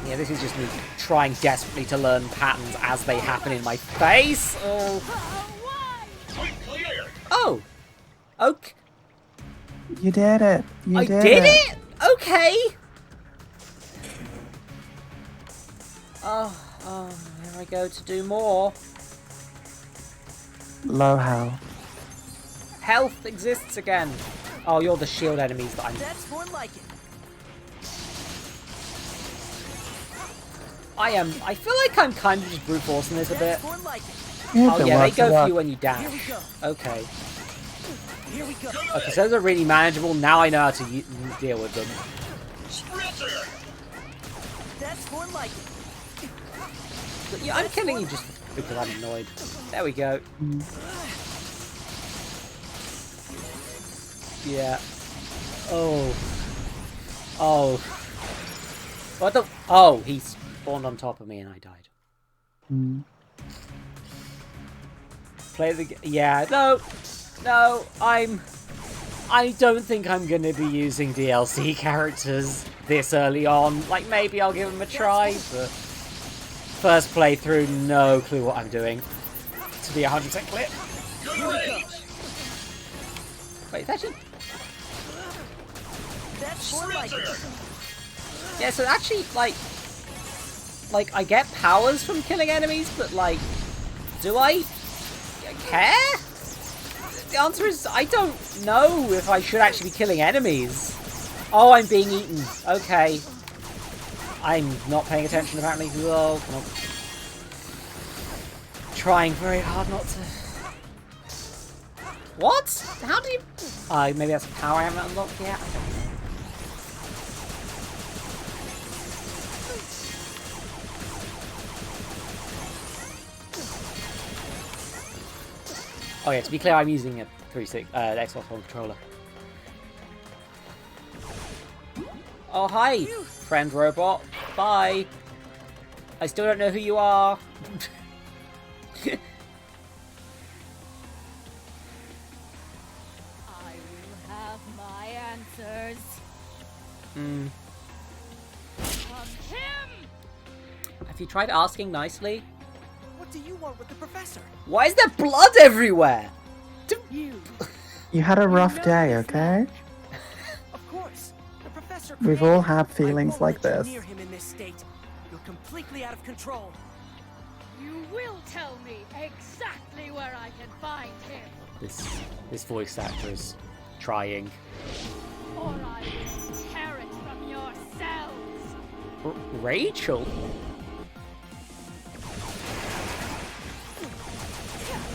Yeah, this is just me trying desperately to learn patterns as they happen in my face. Oh. Okay. You did it. I did it? Okay. Oh, here I go to do more. Low health. Health exists again. Oh, you're the shield enemies that I'm... That's more like it. I feel like I'm kind of just brute forcing this a bit. More like it. Yeah, Oh yeah, they go for you when you dash. Here we go. Okay. Here we go. Okay, so those are really manageable. Now I know how to deal with them. That's more like it. But yeah, I'm killing you just because I'm annoyed. There we go. Yeah. Oh. Oh. What the? Oh, he spawned on top of me and I died. Play the... Yeah, no. No, I don't think I'm going to be using DLC characters this early on. Like, maybe I'll give them a try, but... First playthrough, no clue what I'm doing. To be 100% clear. Wait, it's actually... That's more like it. Yeah, so actually, like, I get powers from killing enemies, but, like, do I care? The answer is, I don't know if I should actually be killing enemies. Oh, I'm being eaten. Okay. I'm not paying attention, apparently. Oh, come on. Trying very hard not to... What? How do you... maybe that's a power I haven't unlocked yet. I don't know. Oh yeah, to be clear, I'm using a Xbox One controller. Oh hi, friend robot. Bye. I still don't know who you are. I will have my answers. From him! Have you tried asking nicely? What do you want with the professor? Why is there blood everywhere? You had a rough day, okay? Of course. The professor We've all had feelings like this. near him in this state. You're completely out of control. You will tell me exactly where I can find him. This voice actor is trying. Or I will tear it from your cells. Rachel?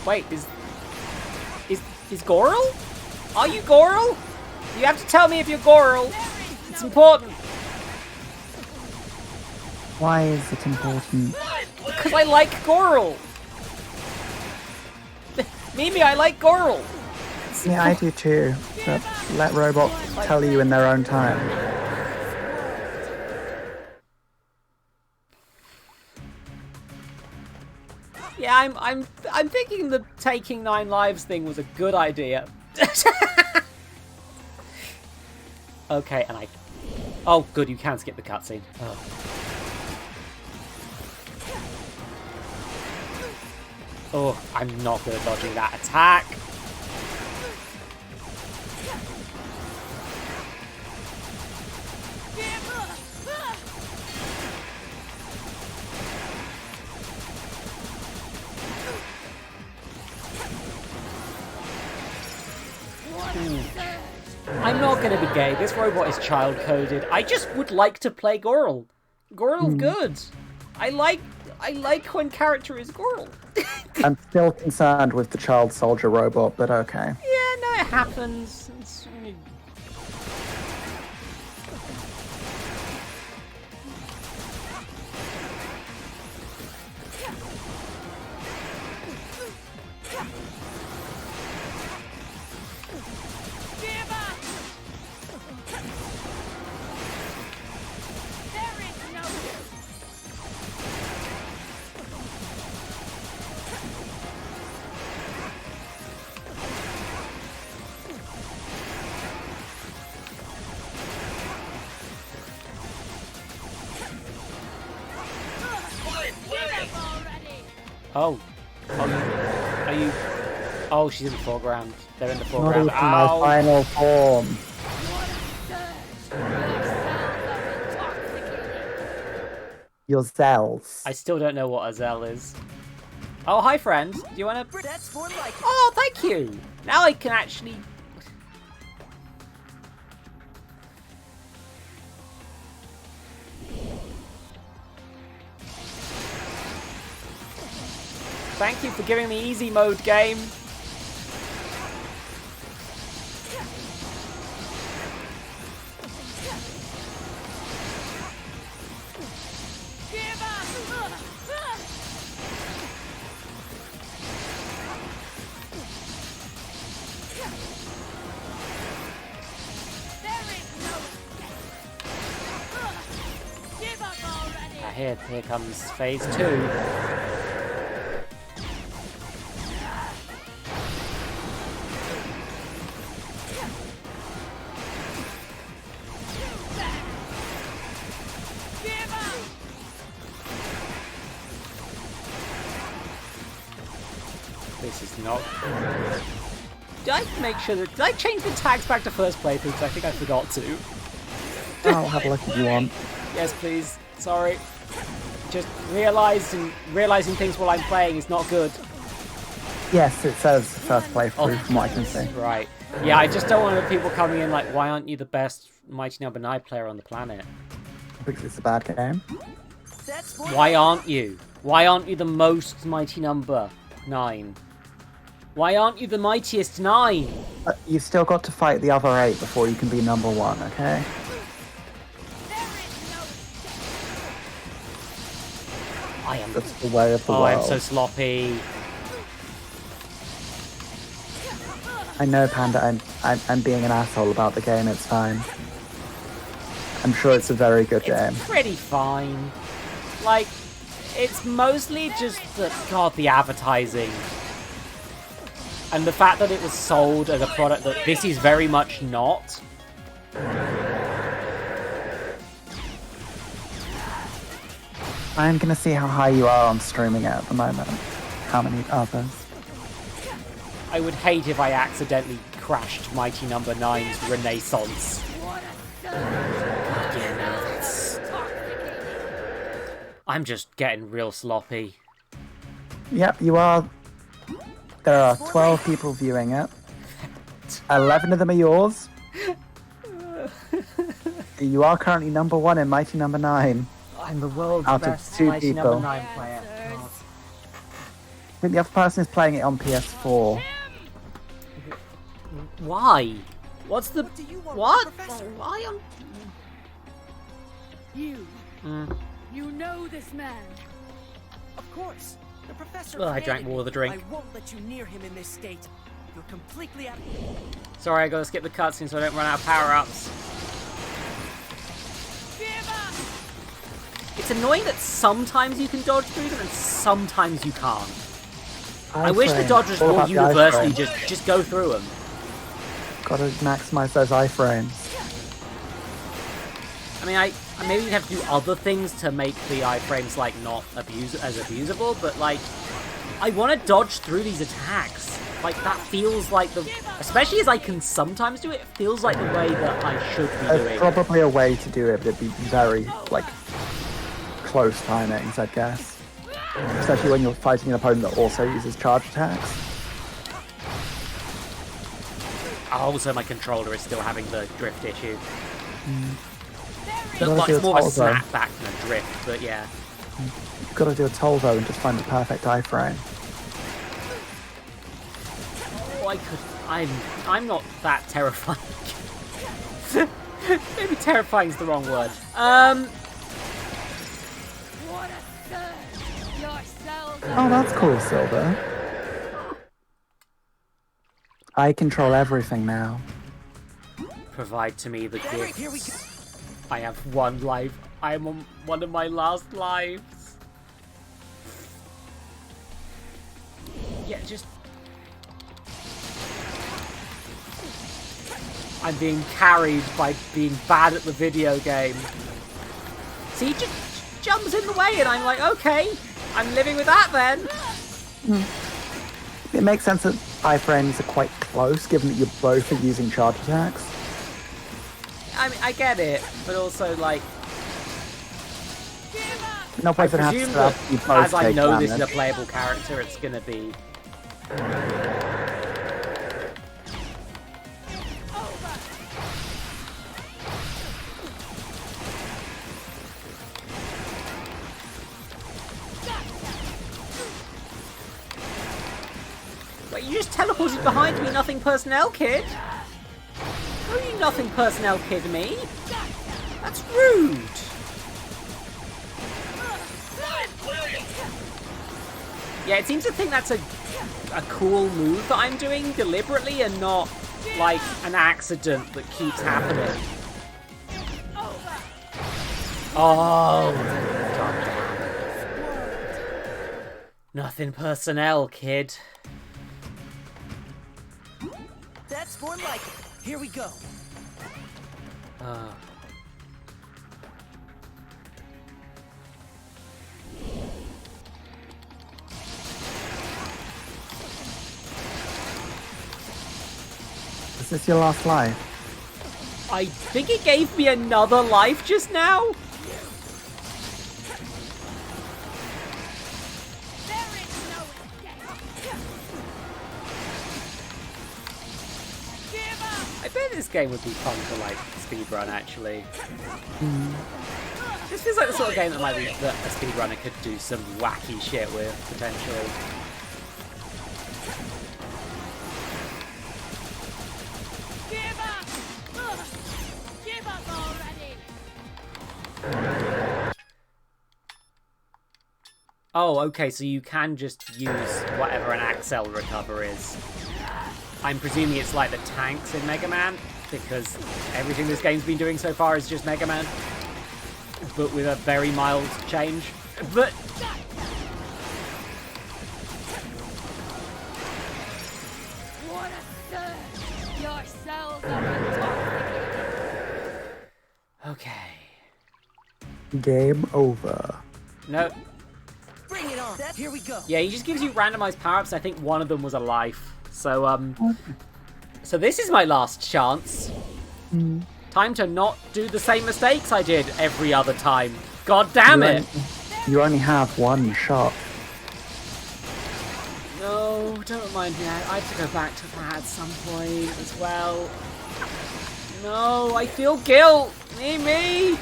Wait, is Goral? Are you Goral? You have to tell me if you're Goral. It's important. Why is it important? Because I like Goral. Mimi, I like Goral. Yeah, I do too. But let robots tell you in their own time. Yeah, I'm thinking the taking 9 lives thing was a good idea. Okay, and I... Oh, good, you can skip the cutscene. Oh. Oh, I'm not good at dodging that attack. I'm not going to be gay. This robot is child-coded. I just would like to play Goral. Goral's good. I like when character is Goral. I'm still concerned with the child soldier robot, but okay. Yeah, no, it happens. It's... Oh. Are you... Oh, she's in the foreground. They're in the Not foreground. even my final form. Your cells. I still don't know what a Zell is. Oh, hi, friend. Do you want to... That's more like it. Oh, thank you. Now I can actually... Thank you for giving me easy mode, game. Here comes phase 2. This is not... Did I make sure that... Did I change the tags back to first playthrough? Because I think I forgot to. I'll have a look if you want. Yes, please. Sorry. Just realizing things while I'm playing is not good. Yes, it says first playthrough from what I can see. Right. Yeah, I just don't want people coming in like, why aren't you the best Mighty Number 9 player on the planet? Because it's a bad game. Why aren't you? Why aren't you the most Mighty Number 9? Why aren't you the mightiest 9? You've still got to fight the other 8 before you can be number 1, okay? I am... That's the way of the world. I'm so sloppy. I know, Panda, I'm being an asshole about the game, it's fine. I'm sure it's a very good game. Pretty fine. Like, it's mostly just the advertising. And the fact that it was sold as a product that this is very much not. I'm gonna see how high you are on streaming it at the moment. How many others? I would hate if I accidentally crashed Mighty Number 9's Renaissance. Yeah, no, that's... I'm just getting real sloppy. Yep, you are. There are 12 people viewing it. 11 of them are yours. You are currently number 1 in Mighty Number 9. I'm the world's Out of best 2 Mighty people. Number 9 player. God. I think the other person is playing it on PS4. Why? What's the... What? Why on... You. You know this man. Of course. The professor Well, I drank created more of the me. drink. I won't let you near him in this state. You're completely out. Sorry, I gotta skip the cutscene so I don't run out of power-ups. It's annoying that sometimes you can dodge through them and sometimes you can't. I wish the dodge was more universally just go through them. Gotta maximize those iframes. I mean, I maybe you'd have to do other things to make the iframes like not as abusable, but like I want to dodge through these attacks. Like that feels like the, especially as I can sometimes do it, it feels like the way that I should be doing. There's probably a way to do it, but it'd be very like close timings, I guess. Especially when you're fighting an opponent that also uses charge attacks. Also, my controller is still having the drift issue. Gotta Like, do it's more of a toll zone. snapback than a drift, but yeah. You've got to do a toll zone and just find the perfect iframe. Oh, I'm not that terrifying. Maybe terrifying is the wrong word. What a surge! Your cells Oh, that's cool, Silver. I control everything now. Provide to me the Alright, here we gifts. go. I have one life. I am on one of my last lives. Yeah, just... I'm being carried by being bad at the video game. See, he just jumps in the way and I'm like, okay, I'm living with that then. It makes sense that iframes are quite close, given that you both are using charge attacks. I mean, I get it, but also, like... No point in presume having that to you both as I take know damage. this is a playable character, it's gonna be... Wait, you just teleported behind me, nothing personnel, kid? Oh, you nothing personnel kid me? That's rude! Yeah, it seems to think that's a cool move that I'm doing deliberately and not, like, an accident that keeps happening. Oh! Nothing personnel, kid. That's more like it. Here we go. Is this your last life? I think it gave me another life just now. I bet this game would be fun to like speedrun actually. This feels like the sort of game that might be that a speedrunner could do some wacky shit with potentially. Give up! Give up already! Oh, okay, so you can just use whatever an Axel recover is. I'm presuming it's like the tanks in Mega Man, because everything this game's been doing so far is just Mega Man, but with a very mild change. But What a surge! Your cells are intoxicated! okay. Game over. No. Bring it on. Here we go. Yeah, he just gives you randomized power-ups. I think one of them was a life. So, so this is my last chance. Time to not do the same mistakes I did every other time. God damn it! You only have one shot. No, don't mind me. I have to go back to that at some point as well. No, I feel guilt. Me.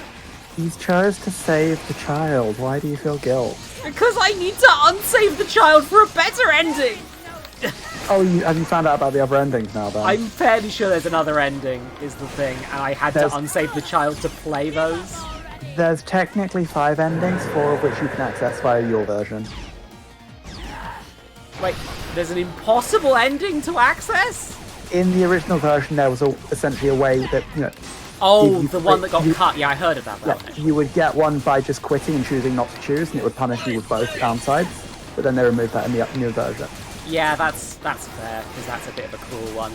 You chose to save the child. Why do you feel guilt? Because I need to unsave the child for a better ending. Oh, have you found out about the other endings now, then? I'm fairly sure there's another ending, is the thing, and I had to unsave the child to play those. There's technically 5 endings, 4 of which you can access via your version. Wait, there's an impossible ending to access? In the original version, there was essentially a way that, you know... Oh, the one that got cut. Yeah, I heard about that. Yeah, you would get one by just quitting and choosing not to choose, and it would punish you with both downsides. But then they removed that in the new version. Yeah, that's fair, because that's a bit of a cruel one.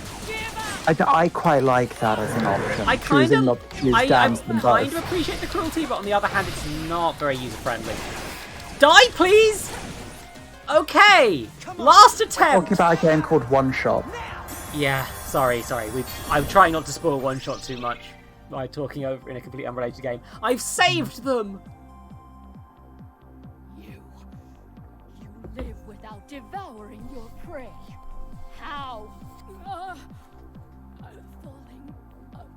I quite like that as an option. I kind of appreciate the cruelty, but on the other hand, it's not very user-friendly. Die, please! Okay, last attempt! Talking about a game called One Shot. Yeah, sorry. I'm trying not to spoil One Shot too much by talking over in a completely unrelated game. I've saved them! You live without devouring your prey. How? I'm falling apart.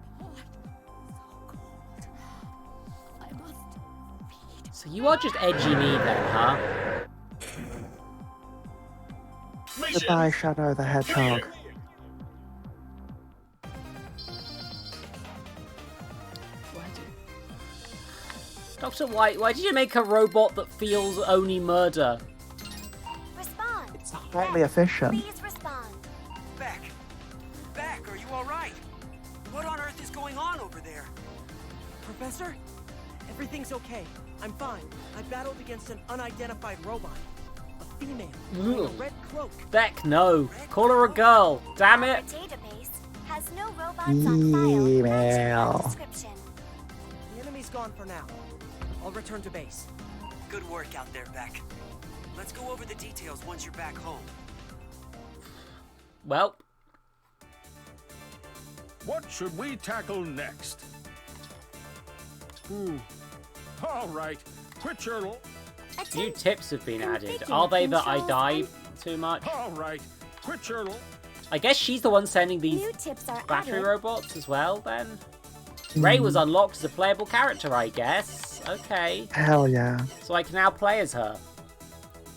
So cold. I must feed. So you are just edgy me then, huh? Goodbye, Shadow the Hedgehog. Dr. White, why did you make a robot that feels only murder? Respond. It's highly efficient. Please respond. Beck, are you alright? What on earth is going on over there? Professor? Everything's okay. I'm fine. I battled against an unidentified robot. A female wearing a red cloak. Beck, no. Call her a girl. Damn it. Our database has no robots on file matching our description. The enemy's gone for now. I'll return to base. Good work out there, Beck. Let's go over the details once you're back home. Well. What should we tackle next? All right. Quit your... New tips have been added. Are they that I die too much? All right. Quit your... I guess she's the one sending these battery robots as well, then? Ray was unlocked as a playable character, I guess. Okay. Hell yeah. So I can now play as her.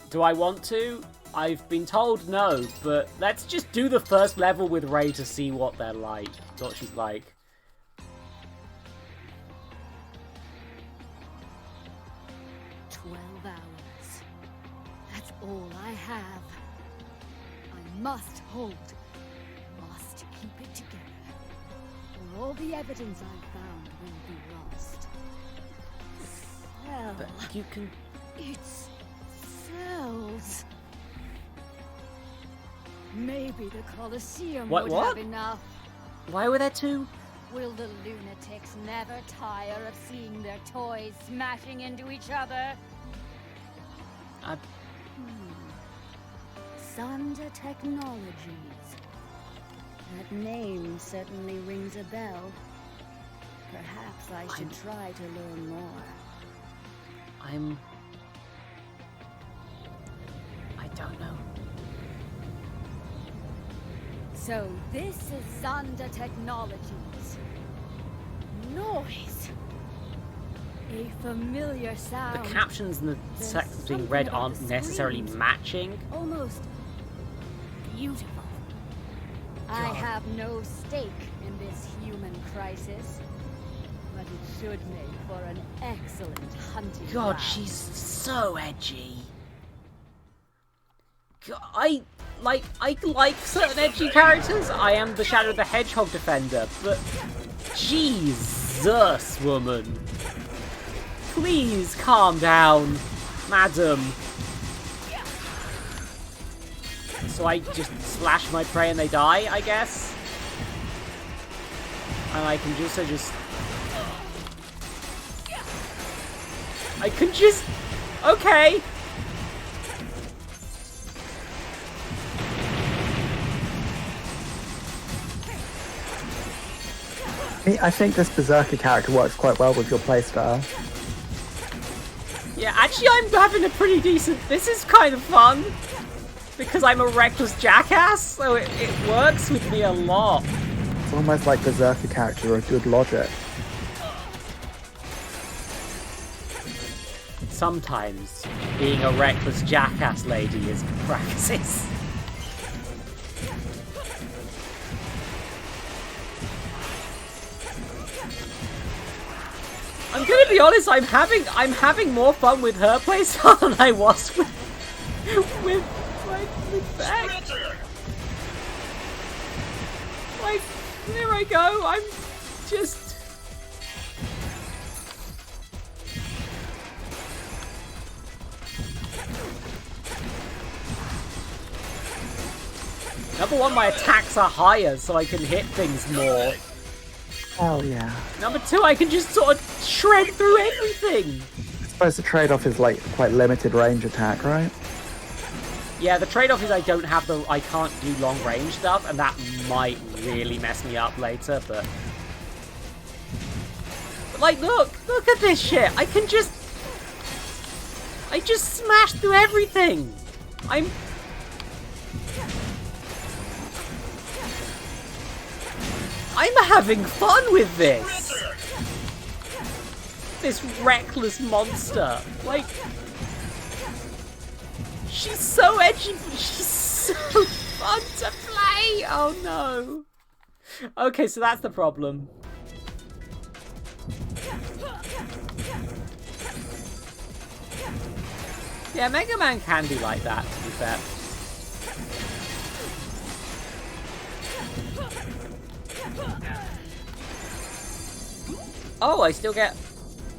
Do I want to? I've been told no, but let's just do the first level with Ray to see what they're like. What she's like. That's all I have. I must hold. Must keep it together. Or all the evidence I've found will be lost. Cell. But you can... It's cells. Maybe the Colosseum would have enough. Why were there two? Will the lunatics never tire of seeing their toys smashing into each other? Sonda Technologies. That name certainly rings a bell. Perhaps I should try to learn more. I don't know. So this is Sonda Technologies. Noise. A familiar sound. The captions and the text being read aren't necessarily matching. Almost beautiful. I have no stake in this human crisis, but it should make for an excellent hunting God, ground. she's so edgy. God, I like certain edgy characters. I am the Shadow the Hedgehog defender, but Jesus, woman. Please calm down, madam. So I just slash my prey and they die, I guess? And I can just... I can just... Okay. I think this Berserker character works quite well with your playstyle. Yeah, actually I'm having a pretty decent... This is kind of fun. Because I'm a reckless jackass, so it works with me a lot. It's almost like Berserker character with good logic. Sometimes being a reckless jackass lady is practice. I'm gonna be honest, I'm having more fun with her playstyle than I was with Beck. Like, there I go, I'm just... Number one, my attacks are higher, so I can hit things more. Oh yeah. Number two, I can just sort of shred through everything. I suppose the trade-off is like quite limited range attack, right? Yeah, the trade-off is I can't do long range stuff, and that might really mess me up later, but like, look at this shit. I just smash through everything. I'm having fun with this. This reckless monster. Like, she's so edgy, but she's so fun to play. Oh no. Okay, so that's the problem. Yeah, Mega Man can be like that, to be fair. Oh, I still get...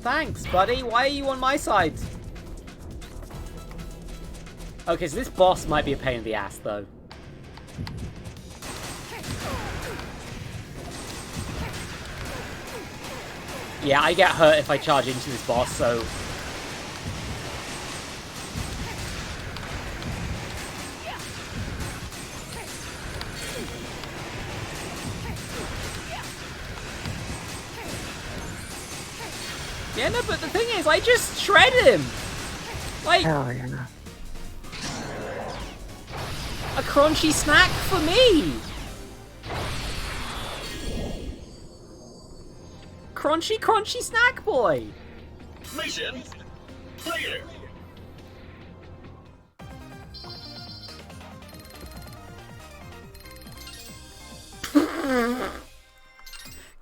Thanks, buddy. Why are you on my side? Okay, so this boss might be a pain in the ass, though. Yeah, I get hurt if I charge into this boss, so... Yeah, no, but the thing is, I just shred him! Like... Hell yeah. A crunchy snack for me! Crunchy, crunchy snack boy! Mission clear.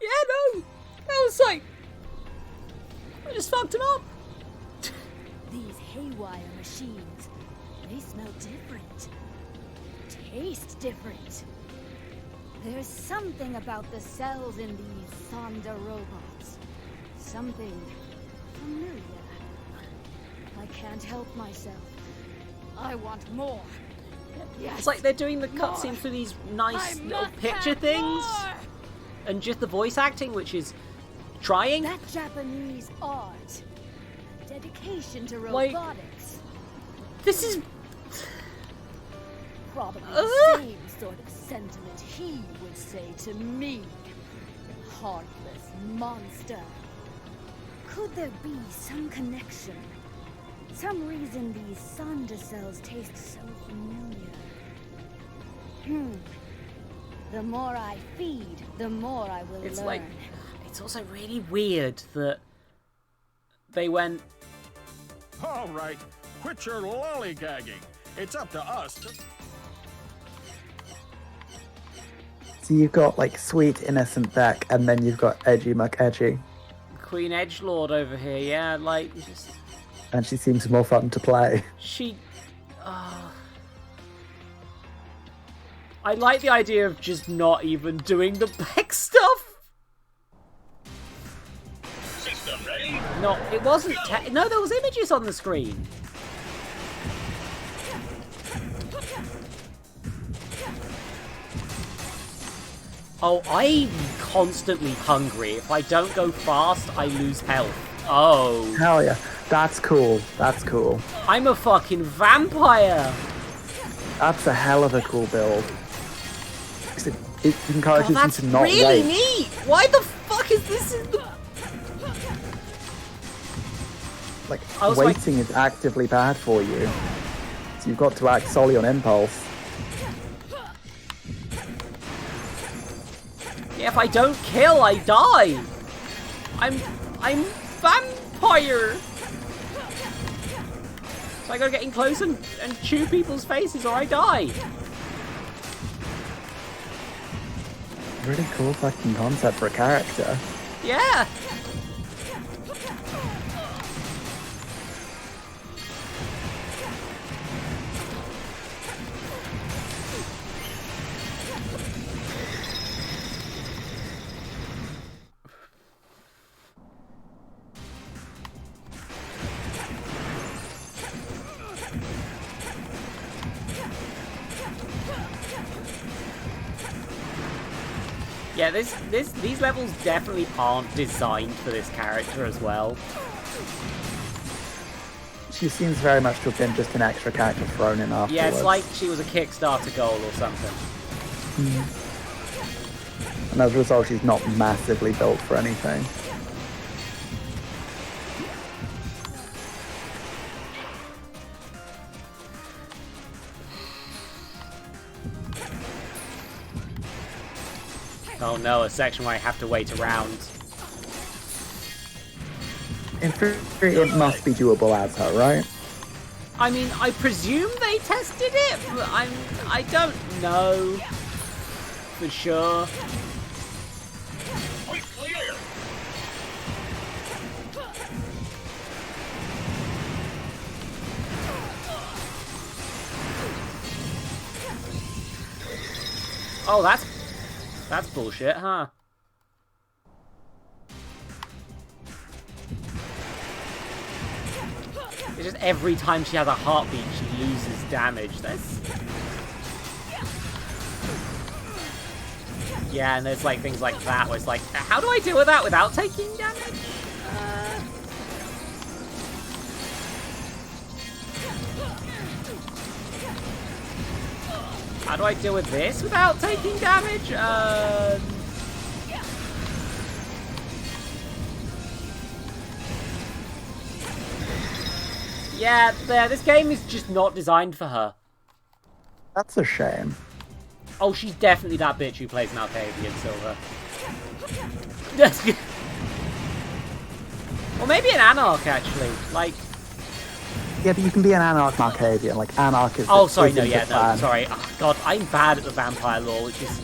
Yeah, no! That was like... I just fucked him up! These haywire machines, they smell different. Taste different. There's something about the cells in these Sonda robots. Something familiar. I can't help myself. I want more. Yes. It's like they're doing the cutscene through these nice little picture things. And just the voice acting, which is trying. That Japanese art. Dedication to Like, robotics. This is... Probably the same sort of sentiment he would say to me. Heartless monster. Could there be some connection? Some reason these Sonda cells taste so familiar? The more I feed, the more I will It's learn. like... It's also really weird that they went... All right, quit your lollygagging. It's up to us to... So you've got like sweet innocent Beck, and then you've got edgy muck edgy, Queen Edgelord over here, yeah, like, just... and she seems more fun to play. She... I like the idea of just not even doing the Beck stuff. System ready. No, it wasn't... No, there was images on the screen. Oh, I'm constantly hungry. If I don't go fast, I lose health. Oh. Hell yeah. That's cool. That's cool. I'm a fucking vampire. That's a hell of a cool build. It encourages you That's to not really wait. neat. Why the fuck is this in the... Like, I was like- waiting is actively bad for you. so you've got to act solely on impulse. Yeah, if I don't kill, I die. I'm vampire. So I gotta get in close and chew people's faces or I die. Really cool fucking concept for a character. Yeah. Yeah, these levels definitely aren't designed for this character as well. She seems very much to have been just an extra character thrown in afterwards. Yeah, it's like she was a Kickstarter goal or something. And as a result, she's not massively built for anything. Oh no, a section where I have to wait around. In theory, it must be doable as her, right? I mean, I presume they tested it, but I don't know for sure. Oh, that's bullshit, huh? It's just every time she has a heartbeat, she loses damage. That's... Yeah, and there's like things like that where it's like, how do I deal with that without taking damage? How do I deal with this without taking damage? Yeah, this game is just not designed for her. That's a shame. Oh, she's definitely that bitch who plays Malkavian Silver. Or maybe an Anarch, actually. Like... Yeah, but you can be an Anarch Malkavian. Like, Anarch is... Oh, sorry, no, sorry. Oh, God, I'm bad at the vampire lore, which is...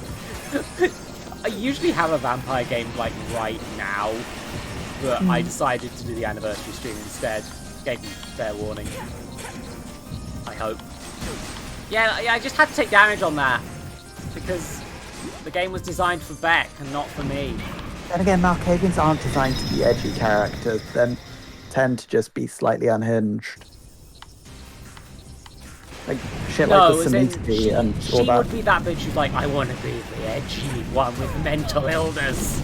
I usually have a vampire game, like, right now. But I decided to do the anniversary stream instead. Gave them fair warning. I hope. Yeah, I just had to take damage on that. Because the game was designed for Beck and not for me. Then again, Malkavians aren't designed to be edgy characters. They tend to just be slightly unhinged. Like, shit like the Samiti and all that. She would be that bitch who's like, I want to be the edgy one with mental illness.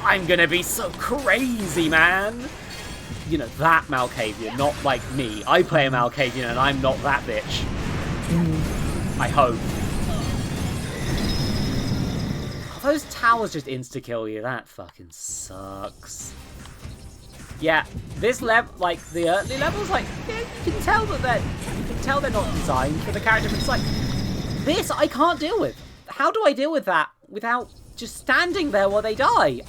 I'm gonna be so crazy, man. You know, that Malkavian, not like me. I play a Malkavian and I'm not that bitch. I hope. Oh, those towers just insta-kill you. That fucking sucks. Yeah, this level, like, the early levels, like, yeah, you can tell they're not designed for the character, but it's like, this I can't deal with. How do I deal with that without just standing there while they die?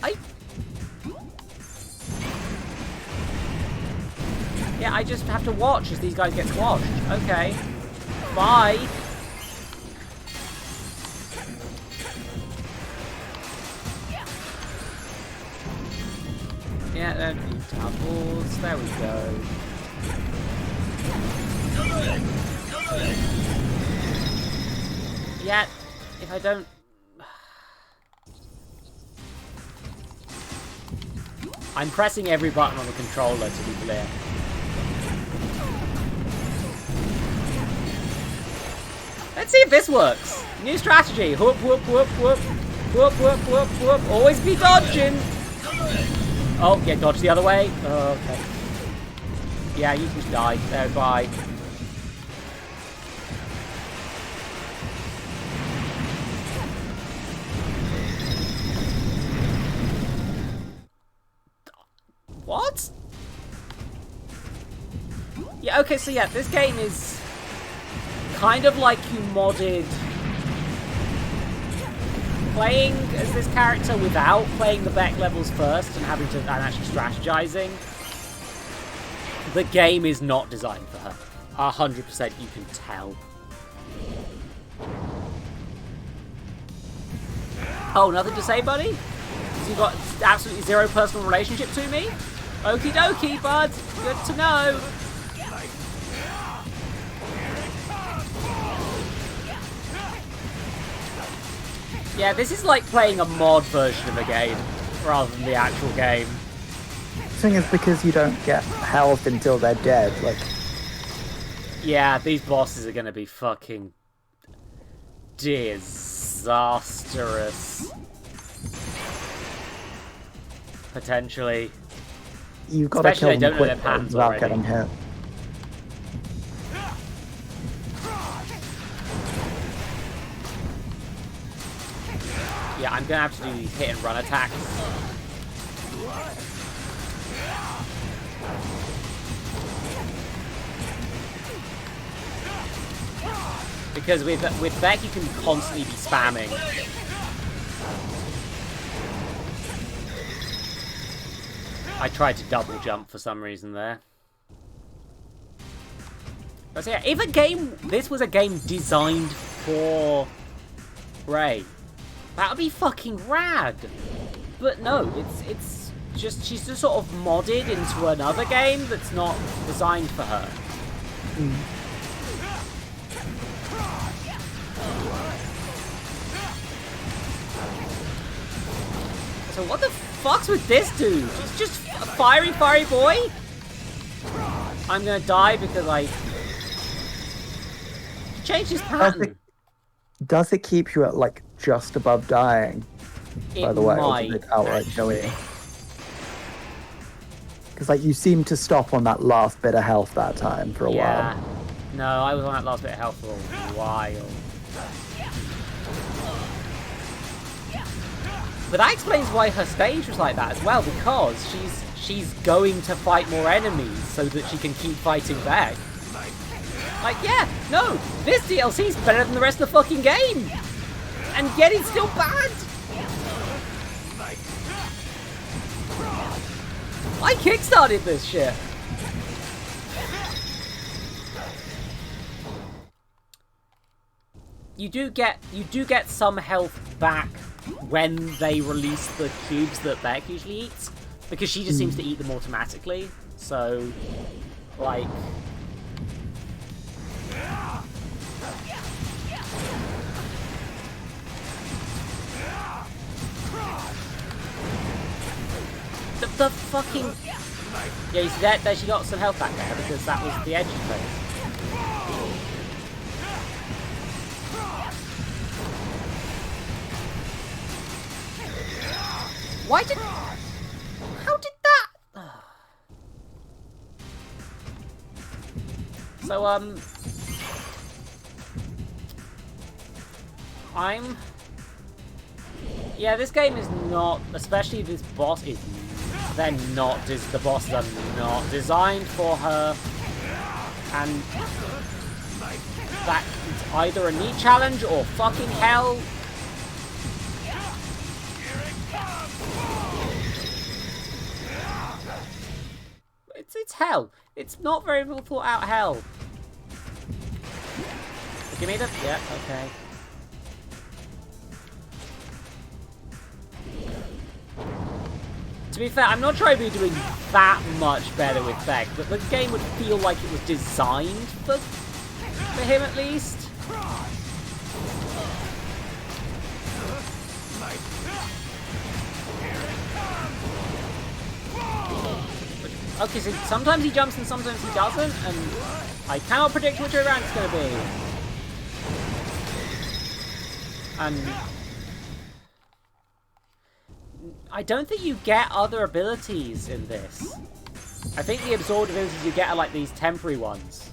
Yeah, I just have to watch as these guys get squashed. Okay. Bye. Yeah, there are a few towels. There we go. Yeah, if I don't... I'm pressing every button on the controller, to be clear. Let's see if this works. New strategy. Whoop, whoop, whoop, whoop. Whoop, whoop, whoop, whoop. Always be dodging. Oh, yeah, dodge the other way. Oh, okay. Yeah, you just died. There, bye. What? Yeah, okay, so yeah, this game is kind of like you modded playing as this character without playing the Beck levels first and having to and actually strategizing. The game is not designed for her. 100% you can tell. Oh, nothing to say, buddy? You got absolutely zero personal relationship to me? Okie dokie, bud. Good to know. Yeah, this is like playing a mod version of a game rather than the actual game. The thing is, because you don't get health until they're dead, like... Yeah, these bosses are gonna be fucking disastrous. Potentially. You've got to kill them quick without already. getting hit. Yeah, I'm gonna have to do these hit and run attacks. Because with Beck you can constantly be spamming. I tried to double jump for some reason there. But so yeah, if this was a game designed for Ray, that would be fucking rad. But no, it's just, she's just sort of modded into another game that's not designed for her. So what the fuck's with this dude? He's just a fiery boy? I'm gonna die because I changed his pattern. Does it keep you at, like, just above dying? By the way, or is it outright killing? Because, like, you seem to stop on that last bit of health that time for a while. No, I was on that last bit of health for a while. But that explains why her stage was like that as well, because she's going to fight more enemies so that she can keep fighting back. Like, yeah, no, this DLC's better than the rest of the fucking game! And yet it's still bad! I kickstarted this shit! You do get some health back when they release the cubes that Beck usually eats, because she just seems to eat them automatically. So, like, the fucking... Yeah, you see that she got some health back there because that was the edge phase. Why did... How did that... So, yeah, this game is not... Especially this boss is... They're not... The bosses are not designed for her. And... That's either a neat challenge or fucking hell. It's hell. It's not very well thought out hell. Give me the... Yeah, okay. To be fair, I'm not sure I'd be doing that much better with Beck, but the game would feel like it was designed for him at least. Okay, so sometimes he jumps and sometimes he doesn't, and I cannot predict which way around it's going to be. And I don't think you get other abilities in this. I think the absorbed abilities you get are like these temporary ones.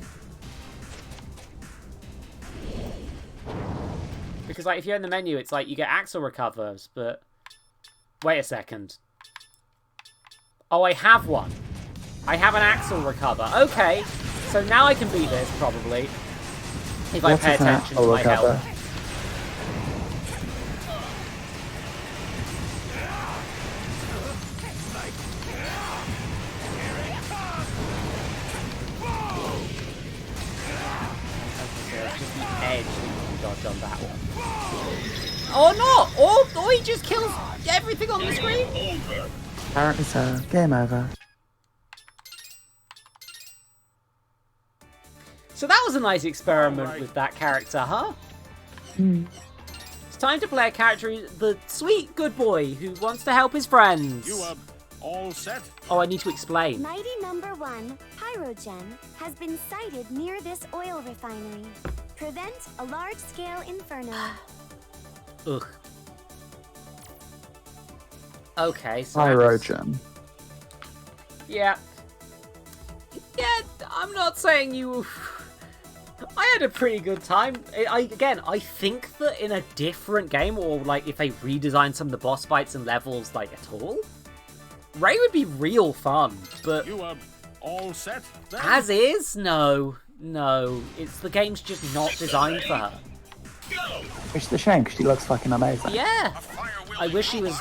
Because like if you're in the menu, it's like you get axle recovers, but wait a second. Oh, I have one. I have an axle recover. Okay, so now I can beat this, probably. If I pay attention to my health. On that one. Or not! Or he just kills everything on the screen! Apparently so. Game over. So that was a nice experiment with that character, huh? It's time to play a character, the sweet good boy who wants to help his friends. You all set? Oh, I need to explain. Mighty number 1, Pyrogen, has been sighted near this oil refinery. Prevent a large-scale inferno. Ugh. Okay, so... Pyrogen. Yeah. Yeah, I'm not saying you... I had a pretty good time. I think that in a different game, or like if they redesigned some of the boss fights and levels like at all, Ray would be real fun, but... You all set? Then? As is? No. No. It's the game's just not designed for her. Which is a shame, because she looks fucking amazing. Yeah. I wish she was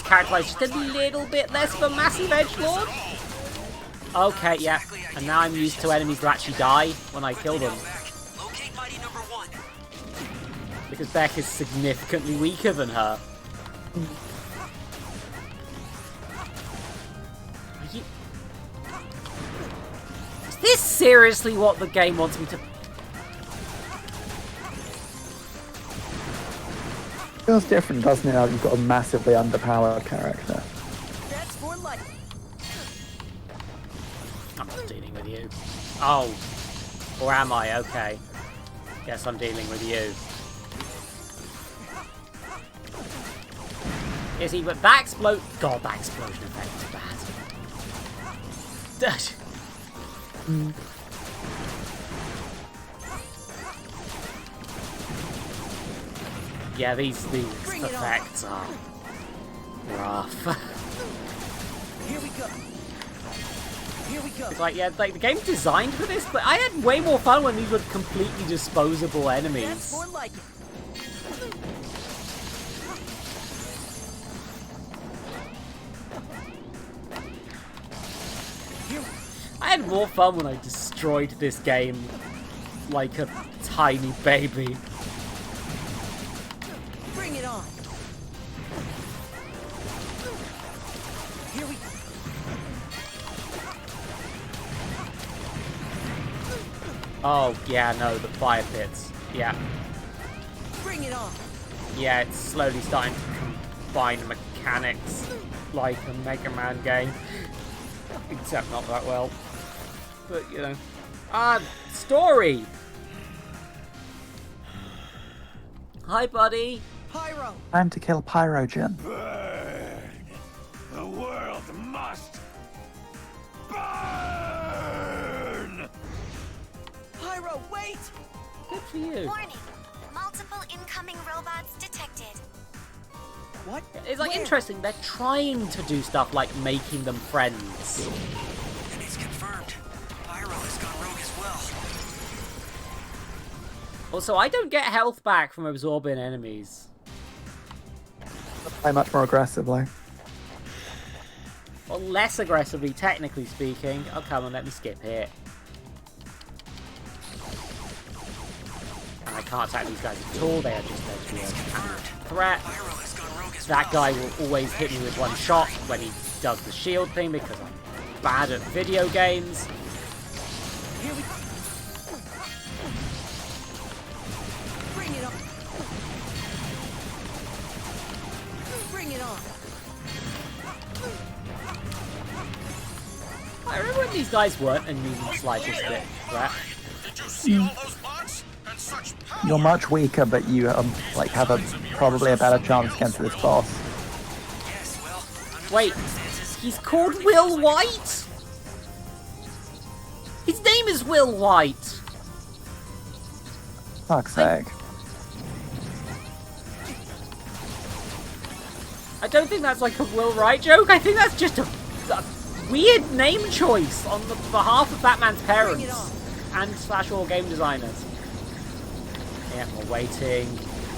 characterized just a little bit less of a massive edgelord. Okay, yeah. And now I'm used to enemies who actually die when I kill them. Because Beck is significantly weaker than her. Is this seriously what the game wants me to... Feels different, doesn't it, now that you've got a massively underpowered character. That's for life. I'm not dealing with you. Oh. Or am I? Okay. Guess I'm dealing with you. Is he? But that explode... God, that explosion effect is bad. Yeah, these effects are rough. Here we go. Here we go. It's like, yeah, like the game's designed for this, but I had way more fun when these were completely disposable enemies. That's more like it. I had more fun when I destroyed this game like a tiny baby. Bring it on. Here we go. Oh, yeah, no, the fire pits. Yeah. Bring it on. Yeah, it's slowly starting to combine mechanics like a Mega Man game. Except not that well. But, you know. Story! Hi, buddy. Pyro. Time to kill Pyrogen. Burn. The world must burn. Pyro, wait! Good for you. Warning. Multiple incoming robots detected. What? It's like Where? interesting, they're trying to do stuff like making them friends. And it's confirmed. Pyro has gone rogue as well. Also, I don't get health back from absorbing enemies. Play much more aggressively. Or less aggressively, technically speaking. Oh, come on, let me skip here. And I can't attack these guys at all, they are just there to be a threat. That guy will always hit me with one shot when he does the shield thing because I'm bad at video games. Here we go. Bring it on. Bring it on. I remember when these guys weren't an even slightest bit threat. Did you see all those bots? And such power? You're much weaker, but you like have probably a better chance against this boss. Yes, well, Wait, he's called Will White? His name is Will White. Fuck's sake. I don't think that's like a Will Wright joke. I think that's just a weird name choice on the behalf of Batman's parents and / all game designers. Yeah, more waiting.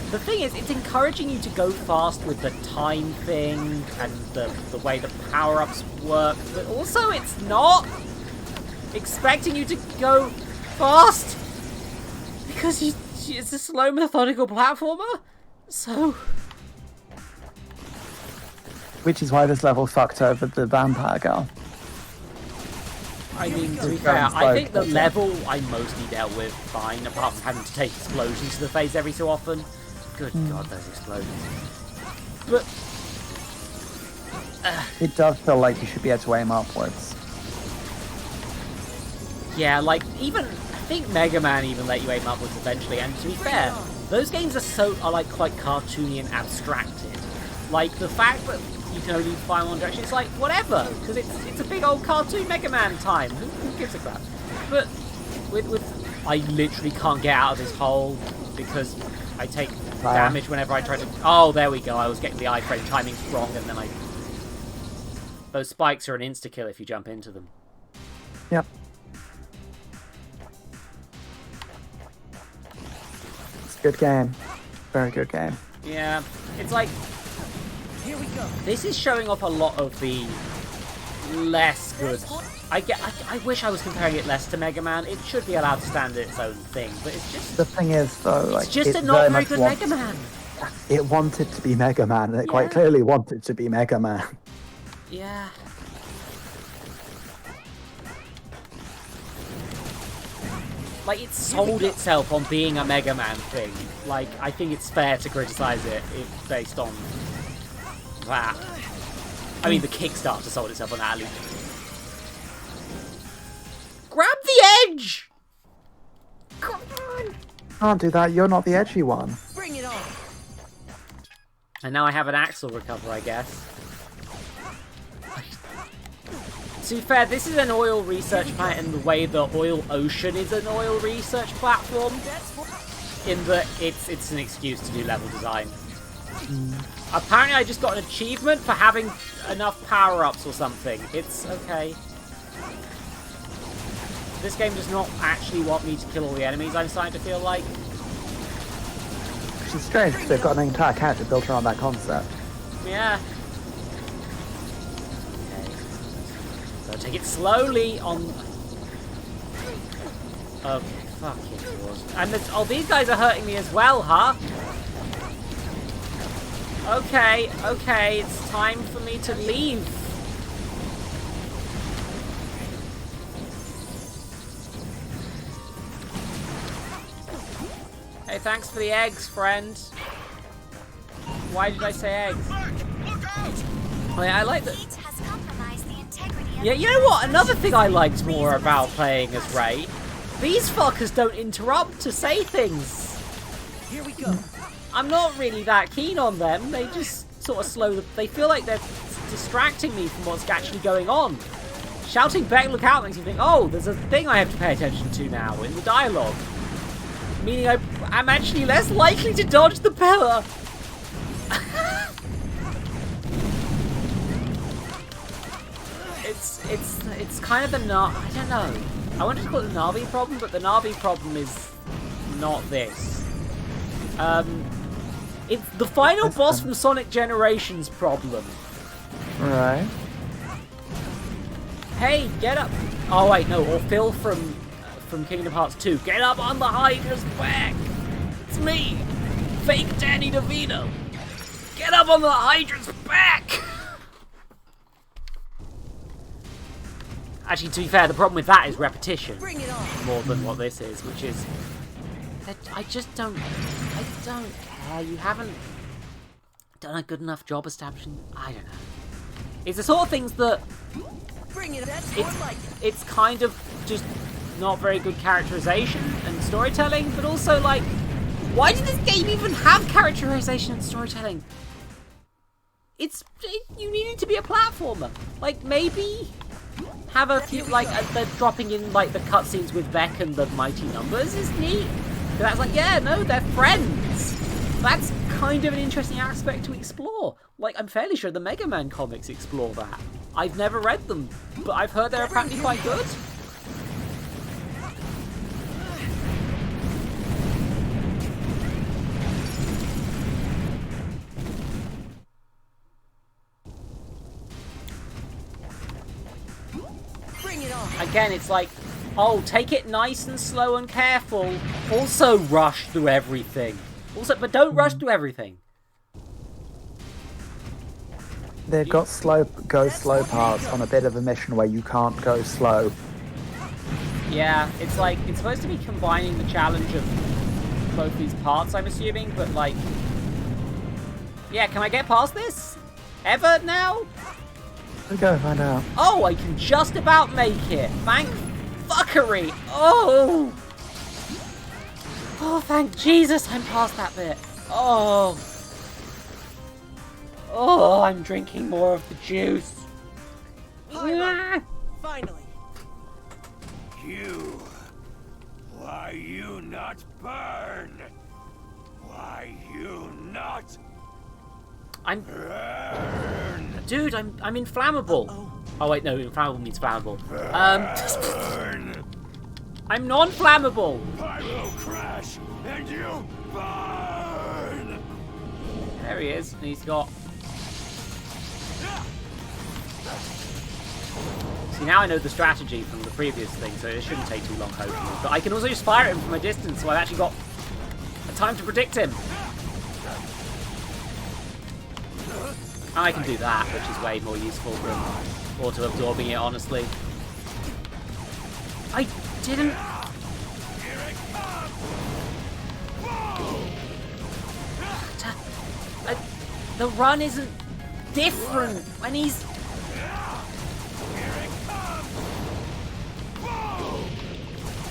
The thing is, it's encouraging you to go fast with the time thing and the way the power-ups work, but also it's not expecting you to go fast because it's a slow, methodical platformer. So, which is why this level fucked over the vampire girl. I mean, to be fair, I think the level I mostly dealt with fine, apart from having to take explosions to the face every so often. Good God, those explosions. But it does feel like you should be able to aim upwards. Yeah, like, even, I think Mega Man even let you aim upwards eventually, and to be fair, those games are like quite cartoony and abstracted. Like, the fact that you can only fire one direction, it's like, whatever, because it's a big old cartoon Mega Man time. Who gives a crap? But with I literally can't get out of this hole because I take damage whenever I try to... Oh, there we go, I was getting the iframe timing wrong, and then those spikes are an insta-kill if you jump into them. Yep. It's a good game. Very good game. Yeah, it's like... Here we go. This is showing off a lot of the less good... I wish I was comparing it less to Mega Man. It should be allowed to stand its own thing, but it's just... The thing is, though, like... It's just a not very good Mega Man. It wanted to be Mega Man, and it quite clearly wanted to be Mega Man. Yeah. Like, it sold itself on being a Mega Man thing. Like, I think it's fair to criticize it based on that. I mean, the Kickstarter sold itself on that at least. Grab the edge! Come on! Can't do that, you're not the edgy one. Bring it on! And now I have an axle recover, I guess. To be fair, this is an oil research planet in the way the Oil Ocean is an oil research platform. In that it's an excuse to do level design. Apparently I just got an achievement for having enough power-ups or something. It's okay. This game does not actually want me to kill all the enemies, I'm starting to feel like. Which is strange, because they've got an entire character built around that concept. Yeah. So take it slowly on... Okay, fuck it was. And these guys are hurting me as well, huh? Okay, it's time for me to leave. Hey, thanks for the eggs, friend. Why did I say eggs? I like that. Yeah, you know what? Another thing I liked more about playing as Ray, these fuckers don't interrupt to say things. Here we go. I'm not really that keen on them. They just sort of they feel like they're distracting me from what's actually going on. Shouting back, look out, makes you think, oh, there's a thing I have to pay attention to now in the dialogue. Meaning I'm actually less likely to dodge the pillar. It's kind of the I don't know. I wanted to call it the Navi problem, but the Navi problem is not this. It's the final boss from Sonic Generations problem. Right. Hey, get up! Oh wait, no, or Phil from Kingdom Hearts 2. Get up on the Hydra's back! It's me, fake Danny DeVito. Get up on the Hydra's back! Actually, to be fair, the problem with that is repetition more than what this is, which is that I don't care. You haven't done a good enough job establishing. I don't know. It's the sort of things that it's kind of just not very good characterization and storytelling, but also like, why did this game even have characterization and storytelling? You need it to be a platformer. Like, maybe have a few, like, they're dropping in, like, the cutscenes with Vec and the Mighty Numbers is neat. But that's like, yeah, no, they're friends. That's kind of an interesting aspect to explore. Like, I'm fairly sure the Mega Man comics explore that. I've never read them, but I've heard they're apparently quite good. again, it's like, oh, take it nice and slow and careful. Also rush through everything. But don't rush through everything. They've got go slow parts on a bit of a mission where you can't go slow. Yeah, it's like, it's supposed to be combining the challenge of both these parts, I'm assuming, but like... Yeah, can I get past this? Ever now? Go find out. Oh, I can just about make it. Thank fuckery. Oh! Oh, thank Jesus I'm past that bit. Oh. Oh, I'm drinking more of the juice. Finally. Finally. You. Why you not burn? Why you not burn? Dude, I'm inflammable. Oh wait, no, inflammable means flammable. I'm non-flammable. I will crash and you burn. There he is, and he's got... See, now I know the strategy from the previous thing, so it shouldn't take too long, hopefully. But I can also just fire at him from a distance, so I've actually got a time to predict him. And I can do that, which is way more useful than auto-absorbing it, honestly. I didn't... The run isn't different when he's...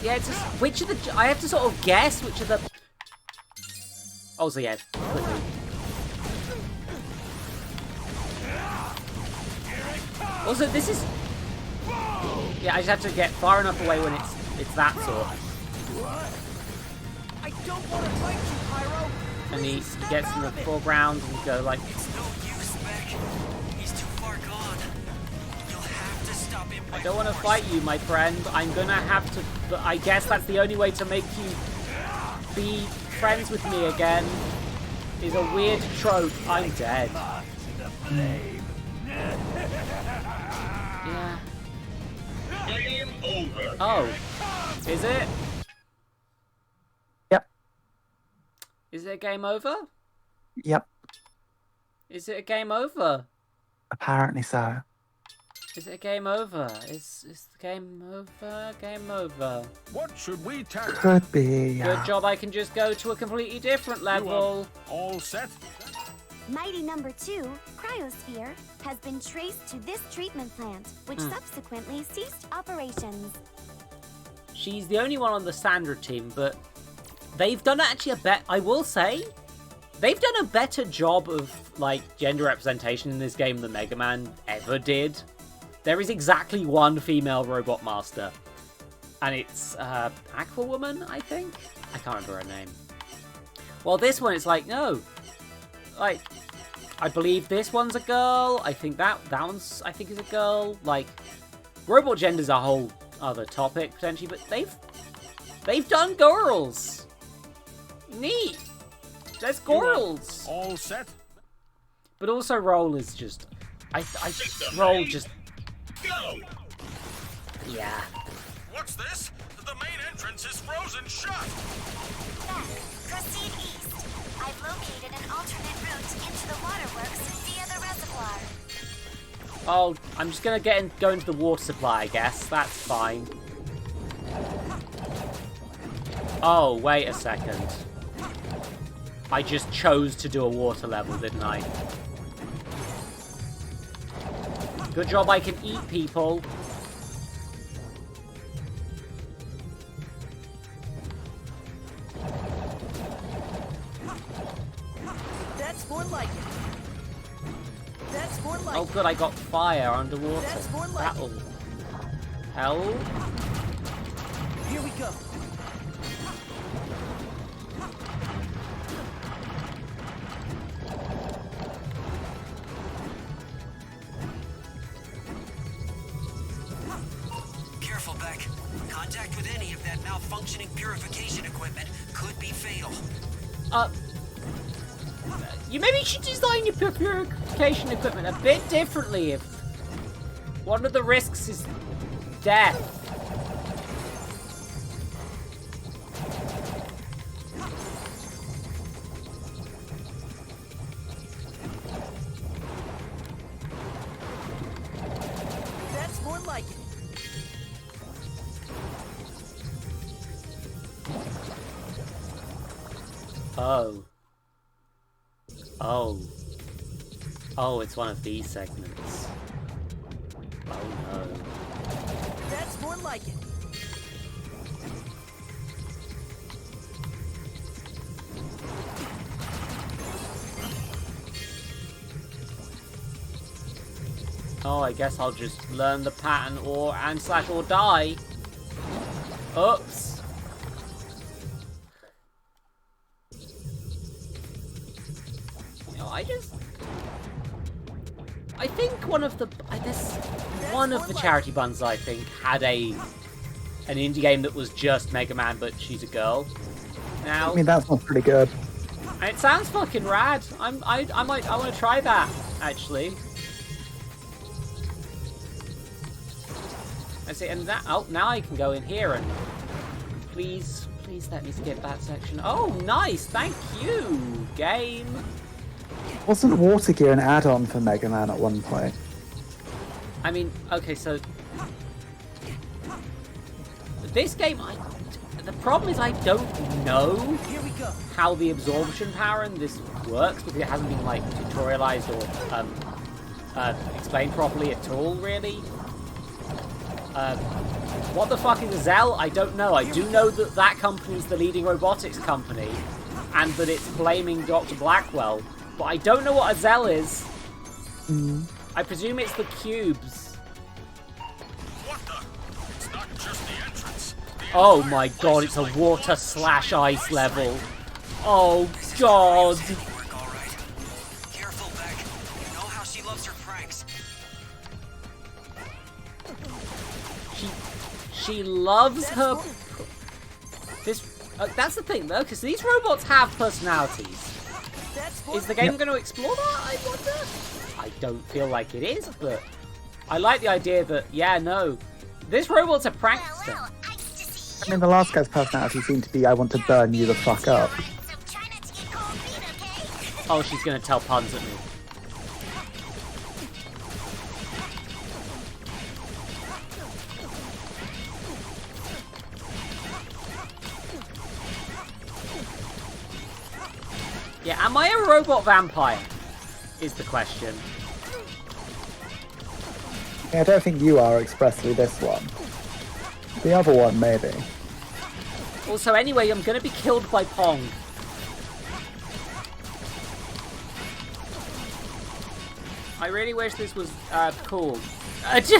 Yeah, it's just... Which of the... I have to sort of guess which of the... Oh, so yeah, quickly. Also, this is... Yeah, I just have to get far enough away when it's that sort. I don't want to fight you, Pyro. And he gets in the foreground and go like... It's no use, Beck. He's too far gone. You'll have to stop him. I don't want to fight you, my friend. I'm gonna have to... But I guess that's the only way to make you be friends with me again. Is a weird trope. I'm dead. Yeah. Game over. Oh. Is it? Yep. Is it a game over? Yep. Is it a game over? Apparently so. Is it a game over? Is the game over? Game over. What should we tackle? Could be. Good job, I can just go to a completely different level. All set? Mighty number 2, Cryosphere, has been traced to this treatment plant, which subsequently ceased operations. She's the only one on the standard team, but they've done actually I will say, they've done a better job of, like, gender representation in this game than Mega Man ever did. There is exactly one female robot master. And it's, Aquawoman, I think? I can't remember her name. Well, this one, it's like, no. Like, I believe this one's a girl. I think that one's, I think, is a girl. Like, robot gender's a whole other topic, potentially, but they've done girls. Neat. There's girls. All set? But also Roll is just... Roll just... Go. Yeah. What's this? The main entrance is frozen shut. Proceed east. I've located an alternate route into the waterworks via the reservoir. Oh, I'm just gonna go into the water supply, I guess. That's fine. Oh, wait a second. I just chose to do a water level, didn't I? Good job I can eat people. That's more like it. That's more like Oh good, I got fire underwater. That's more like That'll help. Here we go. Careful, Beck. Contact with any of that malfunctioning purification equipment could be fatal. You maybe should design your purification equipment a bit differently if one of the risks is death. Oh. Oh. Oh, it's one of these segments. Oh no. That's more like it. Oh, I guess I'll just learn the pattern or die. Oops. You know, I think one of the charity buns I think had an indie game that was just Mega Man, but she's a girl. Now, I mean, that sounds pretty good. And it sounds fucking rad. I want to try that actually. I see, and that. Oh, now I can go in here and please let me skip that section. Oh, nice, thank you, game. Wasn't Water Gear an add-on for Mega Man at one point? I mean, okay, so this game, the problem is I don't know how the absorption power in this works because it hasn't been like tutorialized or explained properly at all, really. What the fuck is a Zell? I don't know. I do know that that company is the leading robotics company, and that it's blaming Dr. Blackwell, but I don't know what a Zell is. I presume it's the cubes. What the? It's not just the entrance. Oh my god, it's a water/ice level. Oh god. Careful, Beck. You know how she loves her pranks. She loves her. That's the thing, though, because these robots have personalities. Is the game going to explore that? I wonder. I don't feel like it is, but I like the idea that this robot's a prankster. I mean, the last guy's personality seemed to be, "I want to burn you the fuck up." Oh, she's going to tell puns at me. Yeah, am I a robot vampire? Is the question. Yeah, I don't think you are expressly this one. The other one, maybe. Also, anyway, I'm gonna be killed by Pong. I really wish this was cool. Okay,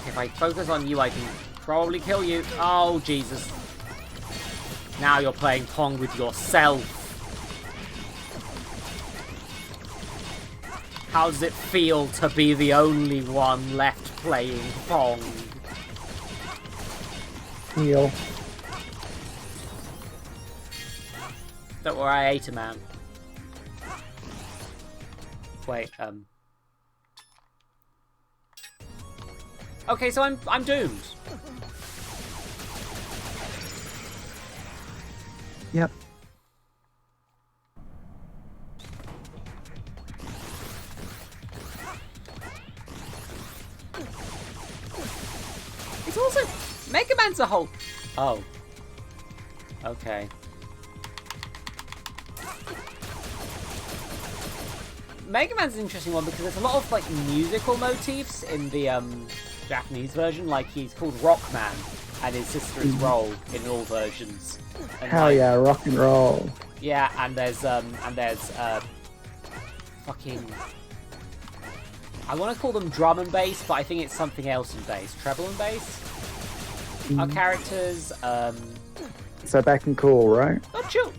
if I focus on you, I can probably kill you. Oh, Jesus. Now you're playing Pong with yourself. How does it feel to be the only one left playing Pong? Heal. Don't worry, I ate a man. Wait, okay, so I'm doomed. Yep. It's also Mega Man's a whole. Oh. Okay. Mega Man's an interesting one because there's a lot of like musical motifs in the Japanese version. Like he's called Rockman, and his sister is Roll in all versions. And Hell yeah, rock and roll. Yeah, and there's fucking. I want to call them drum and bass, but I think it's something else in bass. Treble and bass are characters. So Beck and Cool, right? Oh, chill.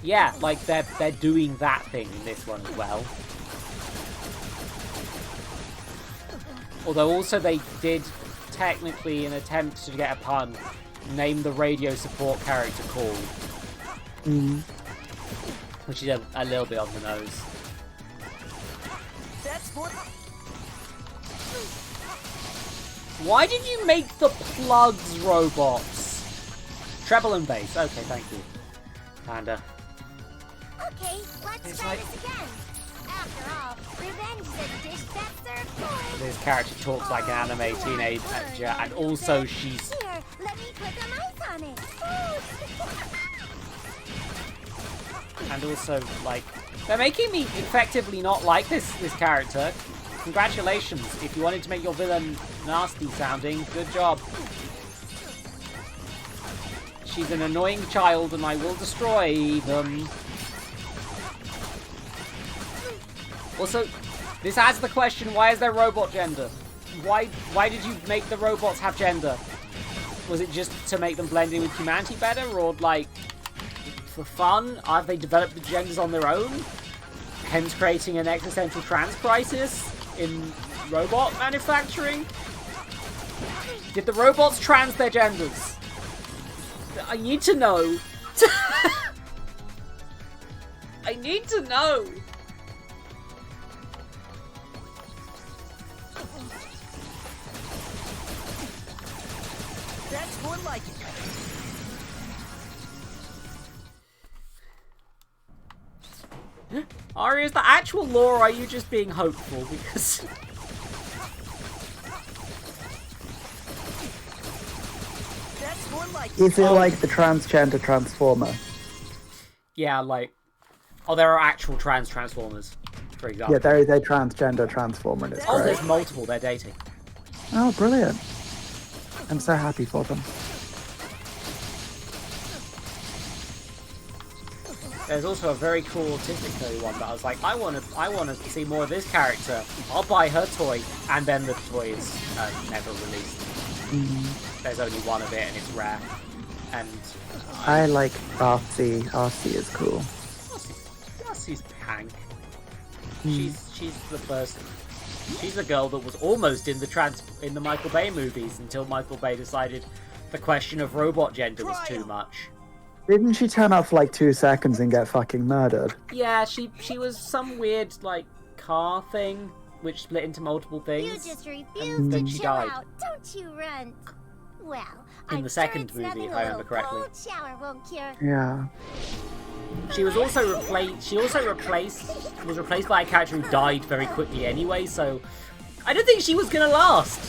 Yeah, like they're doing that thing in this one as well. Although also they did technically, in attempt to get a pun, name the radio support character Cool. Which is a little bit on the nose. That's what. Why did you make the plugs robots? Treble and bass. Okay, thank you. Panda. Okay, let's It's try like- this again. After all, revenge is a dish that's served cold. This character talks like an anime teenager, and also she's... Here, let me put some ice on it. Ooh. And also, like, they're making me effectively not like this character. Congratulations. If you wanted to make your villain nasty sounding, good job. She's an annoying child and I will destroy them. Also, this adds the question, why is there robot gender? Why did you make the robots have gender? Was it just to make them blend in with humanity better, or like for fun? Have they developed the genders on their own? Hence creating an existential trans crisis in robot manufacturing? Did the robots trans their genders? I need to know. I need to know. That's more like it. Ari, is the actual lore, or are you just being hopeful? Because... That's more like it. Is it like the transgender transformer? Yeah, like... Oh, there are actual trans Transformers, for example. Yeah, there is a transgender transformer and it's Oh, great. there's multiple. They're dating. Oh, brilliant. I'm so happy for them. There's also a very cool autistic fairy one that I was like, I want to see more of this character. I'll buy her toy, and then the toy is never released. There's only one of it, and it's rare. And I like Arcee. Arcee is cool. She's Hank. She's the person. She's the girl that was almost in the Michael Bay movies until Michael Bay decided the question of robot gender was too much. Didn't she turn up for like 2 seconds and get fucking murdered? Yeah, she was some weird like car thing which split into multiple things. You just and refuse then to she chill died. out, don't you, Runt? Well, In I'm the second sure it's movie, nothing if I a remember little correctly. cold shower won't cure. Yeah. She was also replaced by a character who died very quickly anyway, so I don't think she was gonna last.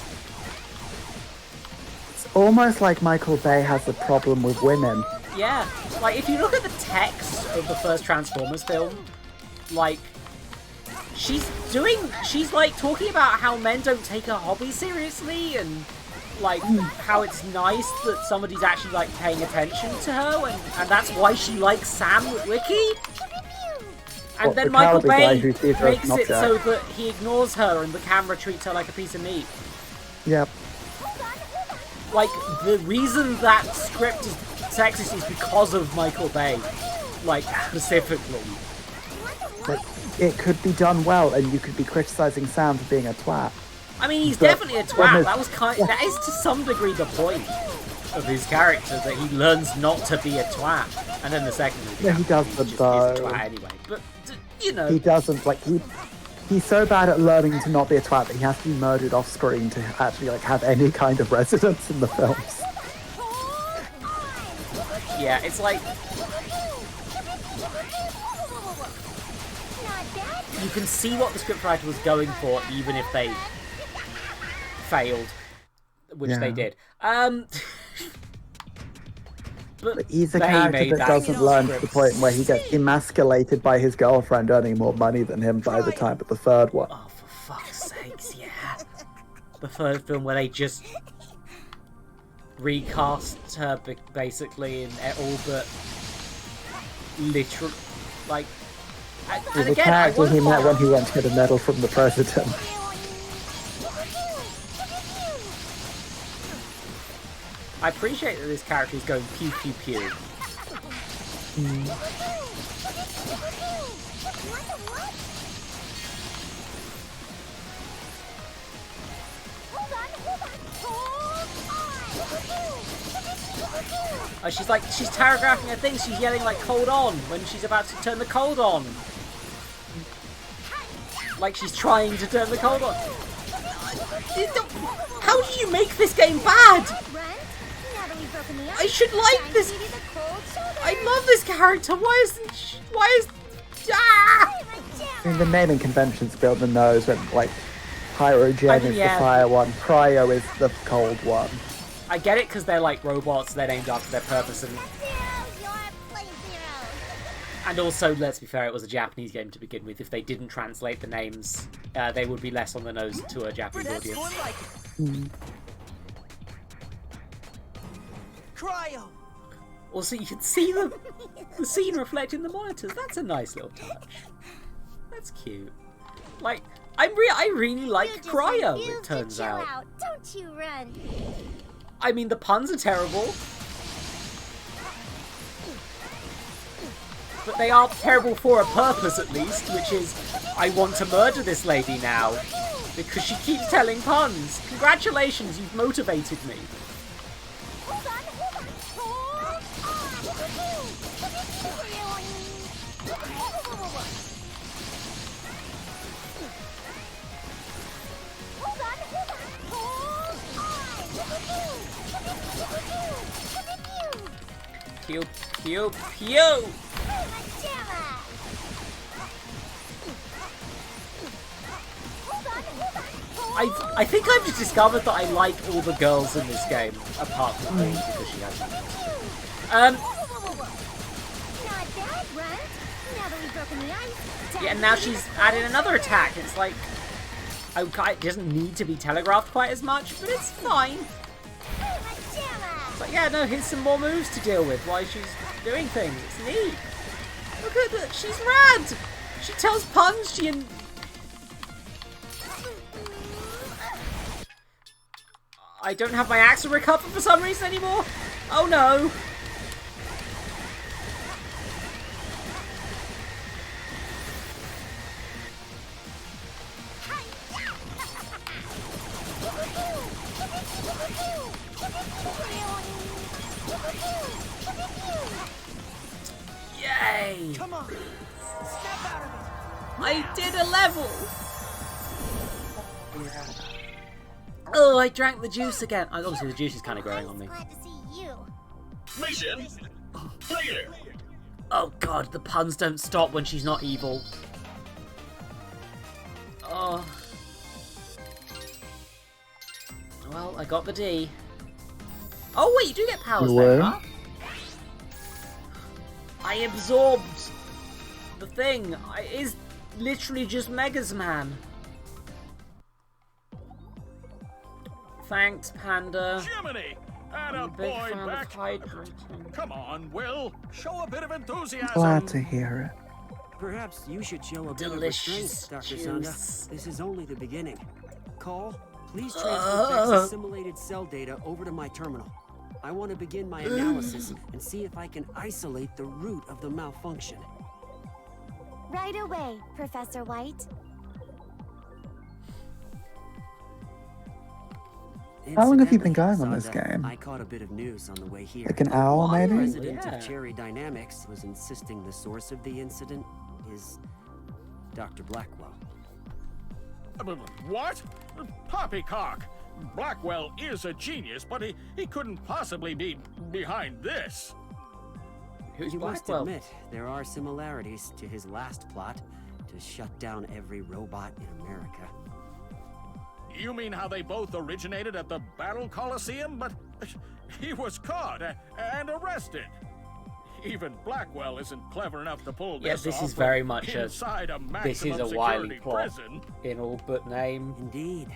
It's almost like Michael Bay has a problem with women. Yeah, like if you look at the text of the first Transformers film, like she's like talking about how men don't take her hobby seriously and like how it's nice that somebody's actually like paying attention to her and that's why she likes Sam Witwicky. And What, then the Michael cowardly guy Bay who sees her as makes an it object? so that he ignores her and the camera treats her like a piece of meat. Yep. Like, the reason that script is sexist is because of Michael Bay. Like, specifically. But it could be done well and you could be criticizing Sam for being a twat. I mean, he's But definitely a when twat. the- That is to some degree the point of his character, that he learns not to be a twat. And then the second movie, Yeah, he doesn't just is though. a twat anyway. But, you know. He doesn't, like, he's so bad at learning to not be a twat that he has to be murdered off screen to actually, like, have any kind of resonance in the films. Yeah, it's like... You can see what the scriptwriter was going for, even if they failed, which they Yeah. did. But He's a they character made that doesn't learn to the point where he gets emasculated by his girlfriend earning more money than him by the time of the third one. Oh, for fuck's sakes, yeah. The third film where they just recast her basically in all but literal, like. He's And a again, I character he wonder met when he went to get a medal from the president. I appreciate that this character is going pew pew pew. Oh, she's telegraphing her thing. She's yelling like "cold on" when she's about to turn the cold on. Like she's trying to turn the cold on. How did you make this game bad? I should like this. I love this character. Why is? Ah! I mean, the naming conventions build the nose when, like, Pyrogen is the fire one, Cryo is the cold one. I get it because they're like robots, they're named after their purpose, and also, let's be fair, it was a Japanese game to begin with. If they didn't translate the names, they would be less on the nose to a Japanese audience. Cryo! Also, you can see the scene reflecting the monitors. That's a nice little touch. That's cute. Like, I really like Cryo, it turns out. Don't you run. I mean, the puns are terrible. But they are terrible for a purpose, at least, which is, I want to murder this lady now. Because she keeps telling puns. Congratulations, you've motivated me. Pew, pew, pew! I think I've just discovered that I like all the girls in this game, apart from Paige, because she has Yeah, and now she's added another attack. It's like, okay, it doesn't need to be telegraphed quite as much, but it's fine. It's like, yeah, no, here's some more moves to deal with while she's doing things. It's neat. Look at that, she's rad! She tells puns, I don't have my axe to recover for some reason anymore? Oh no! Yay! Come on! Step out of it! I did a level! Oh, I drank the juice again. Obviously, the juice is kind of growing on me. Glad to see you. Mission clear. Oh god, the puns don't stop when she's not evil. Oh. Well, I got the D. Oh wait, you do get powers then, huh? I absorbed the thing. It is literally just Mega's Man. Thanks, Panda. Jiminy! And I'm a a big boy fan back. of Come on, Will. Show a bit of enthusiasm. Glad to hear it. Perhaps you should show a bit of Delicious restraint, Dr. juice. Sanda. This is only the beginning. Call, please transfer Beck's assimilated cell data over to my terminal. I want to begin my analysis and see if I can isolate the root of the malfunction. Right away, Professor White. How long have you been going on this Sanda, game? I caught a bit of news on the way here. Like an hour, maybe? The president of Cherry Dynamics was insisting the source of the incident is Dr. Blackwell. What? Poppycock! Blackwell is a genius, but he couldn't possibly be behind this. Who's You must Blackwell? admit, there are similarities to his last plot to shut down every robot in America. You mean how they both originated at the Battle Coliseum? But he was caught and arrested. Even Blackwell isn't clever enough to pull Yeah, this this off is very much inside a this is maximum a wily security plot prison. in all but name. Indeed.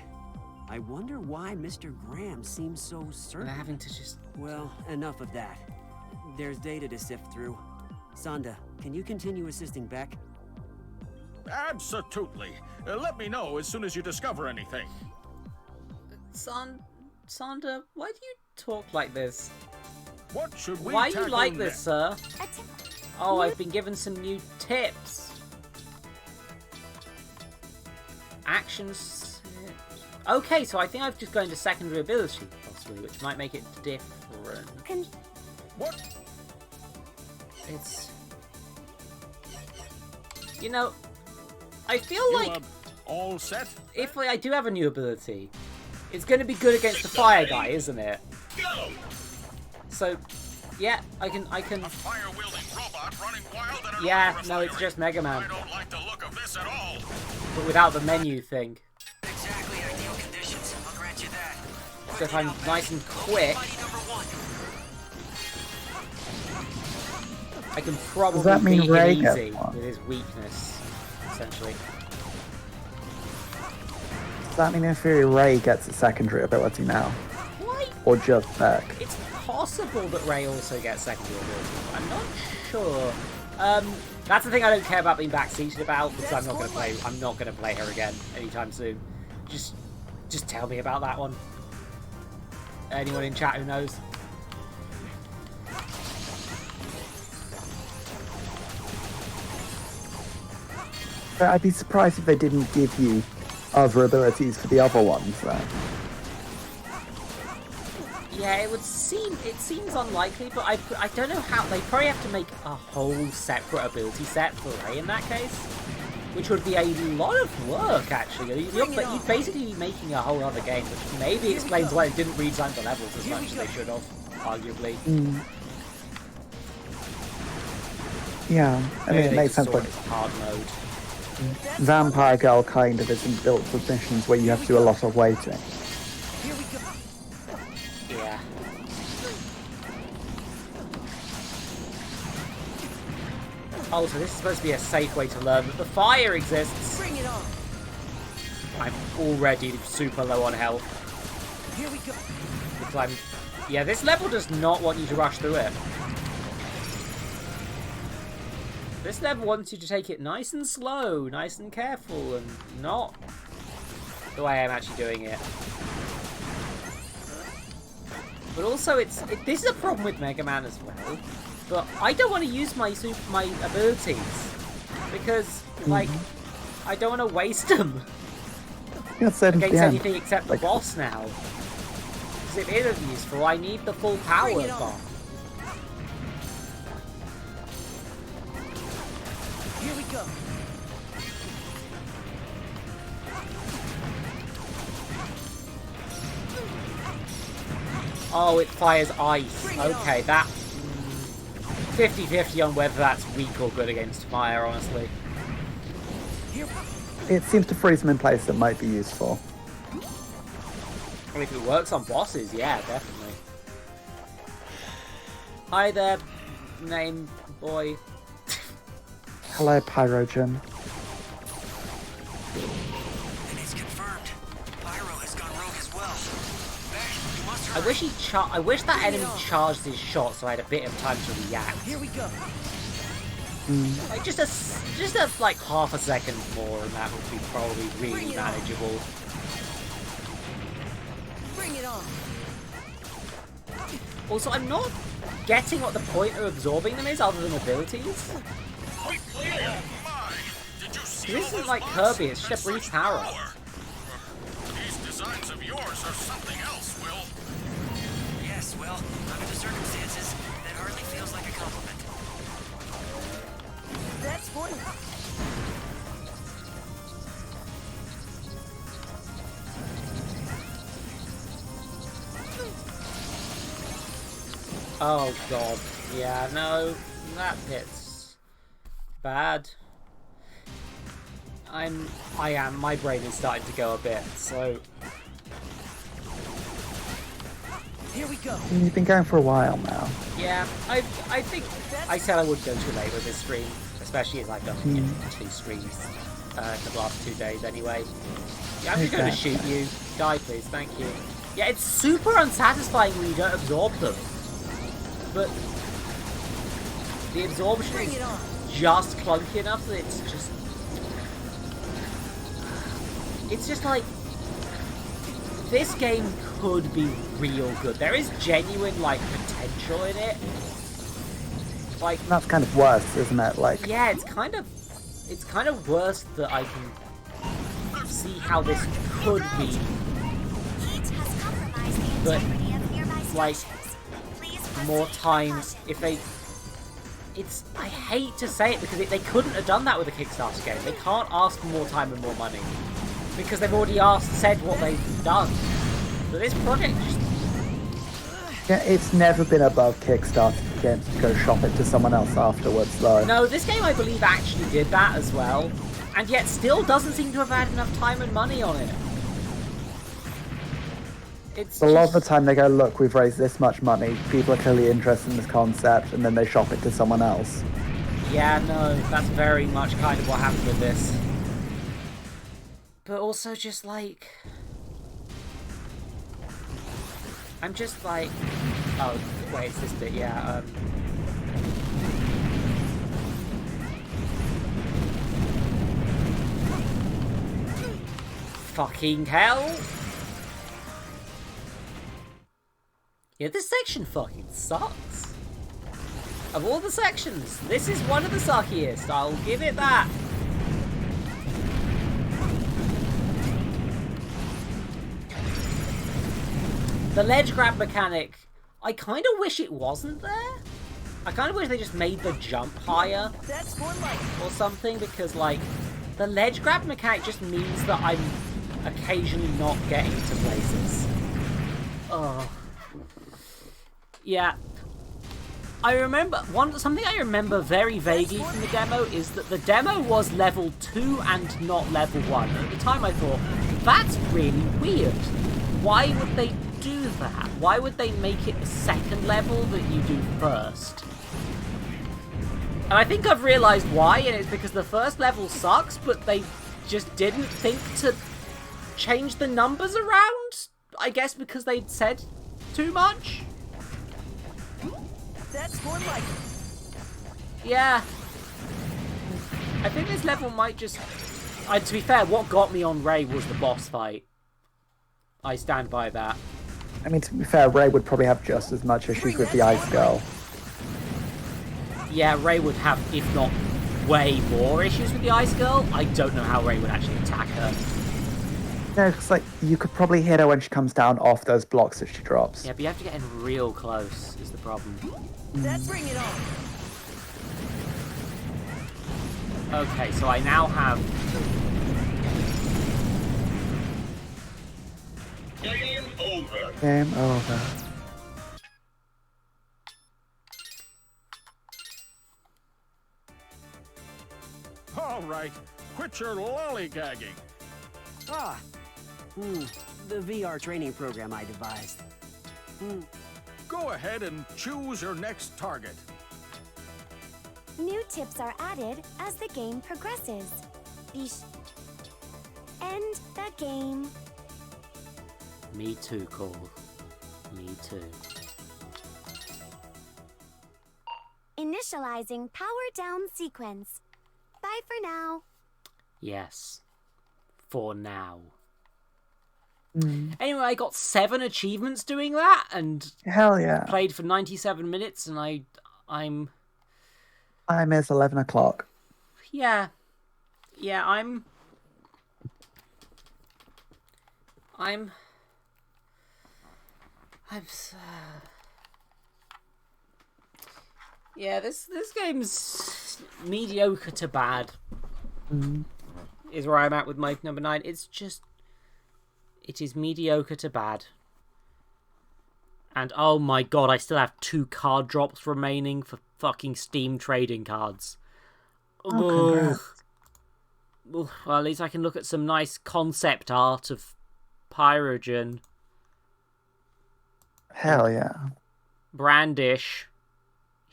I wonder why Mr. Graham seems so certain. They're having to just... Well, enough of that. There's data to sift through. Sanda, can you continue assisting Beck? Absolutely. Let me know as soon as you discover anything. Sanda, why do you talk like this? What should we Why are you tackle like this, next? sir? Oh, I've been given some new tips. Actions. Okay, so I think I've just gone to secondary ability, possibly, which might make it different. What? It's... You know, I feel You, like all set? if I do have a new ability, it's going to be good against the fire guy, isn't it? Go! So, Yeah, I can. A fire-wielding robot running wild and Yeah, no, it's just Mega Man. I don't like the look of this at all. But without the menu thing. Exactly ideal conditions. I'll grant you that. So if I'm nice and quick, I can probably Does that mean beat Ray him gets easy one? with his weakness, essentially. Does that mean in theory Ray gets a secondary ability now? What? Or just Beck? It's possible that Ray also gets secondary ability. I'm not sure. That's the thing I don't care about being backseated about, because I'm not gonna play her again anytime soon. Just tell me about that one. Anyone in chat who knows? But I'd be surprised if they didn't give you other abilities for the other ones then. Yeah, it seems unlikely, but I don't know how. They probably have to make a whole separate ability set for Ray in that case, which would be a lot of work, actually. You'd basically be making a whole other game, which maybe explains why it didn't redesign the levels as much as they should have, arguably. Yeah, I mean, it makes sense. Like, hard mode. Vampire Girl kind of isn't built for missions where you have to do a lot of waiting. Yeah. Oh, so this is supposed to be a safe way to learn that the fire exists. Bring it on. I'm already super low on health. Here we go. Because yeah, this level does not want you to rush through it. This level wants you to take it nice and slow, nice and careful, and not the way I'm actually doing it. But also, this is a problem with Mega Man as well. But I don't want to use my abilities because, like, I don't want to waste them against anything except the boss now. Because if it is useful, I need the full power bar. Here we go. Oh, it fires ice. Okay, that 50-50 on whether that's weak or good against fire, honestly. It seems to freeze them in place that might be useful. Well, if it works on bosses, yeah, definitely. Hi there, name boy. Hello, Pyrogen. And it's confirmed. Pyro has gone rogue as well. You must I wish that enemy charged his shot so I had a bit of time to react. Here we go. Like just a like half a second more, and that would be probably really manageable. Bring it on. Also, I'm not getting what the point of absorbing them is, other than abilities. This isn't like Kirby; it's just a brief power. These designs of yours are something else, Will. Yes, well, under the circumstances, that hardly feels like a compliment. That's funny. Oh god, yeah, no, that bit's bad. My brain is starting to go a bit, so... Here we go. You've been going for a while now. Yeah, I think I said I wouldn't go too late with this stream, especially as I've done 2 streams in the last 2 days anyway. Yeah, I'm just going to shoot you. Die, please, thank you. Yeah, it's super unsatisfying when you don't absorb them. But the absorption is just clunky enough that it's just like, this game could be real good. There is genuine, like, potential in it. Like, that's kind of worse, isn't it? Like, yeah, it's kind of worse that I can see how this could be. But, like, more times, if they... I hate to say it, because they couldn't have done that with a Kickstarter game. They can't ask for more time and more money. Because they've already said what they've done. But this project just... Yeah, it's never been above Kickstarter for games to go shop it to someone else afterwards, though. No, this game, I believe, actually did that as well. And yet still doesn't seem to have had enough time and money on it. It's a lot of the time they go, look, we've raised this much money, people are clearly interested in this concept, and then they shop it to someone else. Yeah, no, that's very much kind of what happened with this. But also just like... I'm just like... Oh, wait, it's this bit, yeah, Fucking hell! Yeah, this section fucking sucks. Of all the sections, this is one of the suckiest, I'll give it that. The ledge grab mechanic, I kind of wish it wasn't there. I kind of wish they just made the jump higher or something, because like the ledge grab mechanic just means that I'm occasionally not getting to places. Oh. Yeah. I remember something I remember very vaguely from the demo is that the demo was level 2 and not level 1. At the time I thought, that's really weird. Why would they do that? Why would they make it the second level that you do first? And I think I've realised why, and it's because the first level sucks, but they just didn't think to change the numbers around? I guess because they'd said too much? That's more like it. Yeah. I think this level might just... to be fair, what got me on Ray was the boss fight. I stand by that. I mean, to be fair, Ray would probably have just as much issues with the Ice Girl. Yeah, Ray would have, if not way more issues with the Ice Girl. I don't know how Ray would actually attack her. No, it's like, you could probably hit her when she comes down off those blocks that she drops. Yeah, but you have to get in real close, is the problem. Let's bring it on. Okay, so I now have... Game over. Game over. All right, quit your lollygagging. Ah, the VR training program I devised. Go ahead and choose your next target. New tips are added as the game progresses. End the game. Me too, Cole. Me too. Initializing power down sequence. Bye for now. Yes. For now. Anyway, I got 7 achievements doing that, and hell yeah, played for 97 minutes, and I'm time is 11 o'clock. Yeah, I'm yeah, this game's mediocre to bad. Is where I'm at with my number 9. It's just, it is mediocre to bad. And oh my god, I still have 2 card drops remaining for fucking Steam trading cards. Oh, well, at least I can look at some nice concept art of Pyrogen. Hell yeah. Brandish.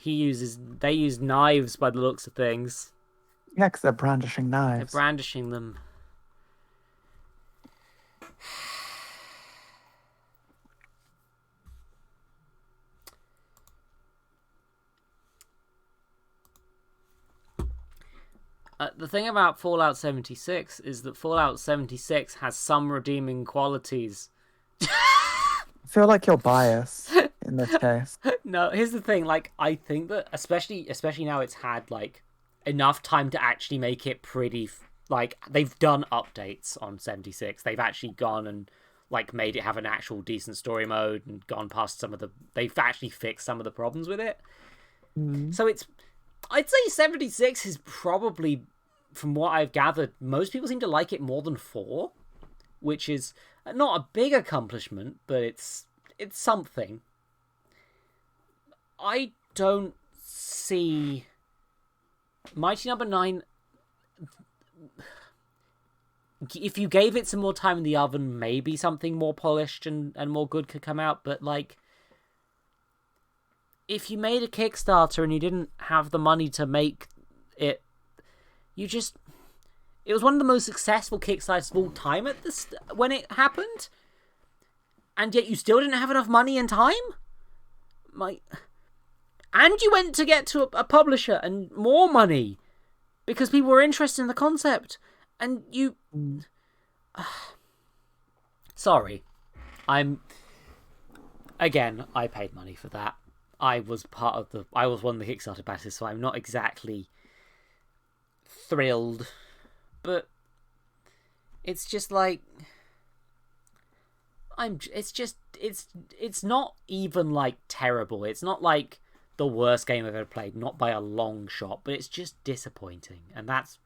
They use knives by the looks of things. Yeah, because they're brandishing knives. They're brandishing them. The thing about Fallout 76 is that Fallout 76 has some redeeming qualities. I feel like you're biased in this case. No, here's the thing. Like, I think that especially now it's had like enough time to actually make it pretty. Like, they've done updates on 76. They've actually gone and like made it have an actual decent story mode and gone past some of the. They've actually fixed some of the problems with it. So it's. I'd say 76 is probably, from what I've gathered, most people seem to like it more than 4, which is not a big accomplishment, but it's something. I don't see Mighty Number 9. If you gave it some more time in the oven, maybe something more polished and more good could come out. But, like, if you made a Kickstarter and you didn't have the money to make it, it was one of the most successful Kickstarters of all time when it happened. And yet you still didn't have enough money and time? And you went to get to a publisher and more money because people were interested in the concept. And you... Sorry. Again, I paid money for that. I was one of the Kickstarter backers, so I'm not exactly thrilled. But it's just like... It's not even, like, terrible. It's not, like, the worst game I've ever played. Not by a long shot. But it's just disappointing. And that's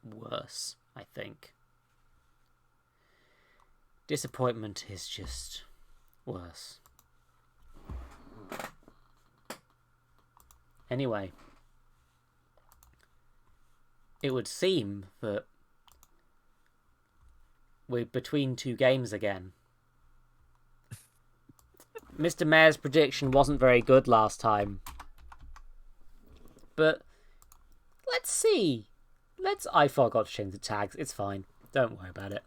worse, I think. Disappointment is just worse. Anyway. It would seem that we're between two games again. Mr. Mayor's prediction wasn't very good last time. But let's see. I forgot to change the tags. It's fine. Don't worry about it.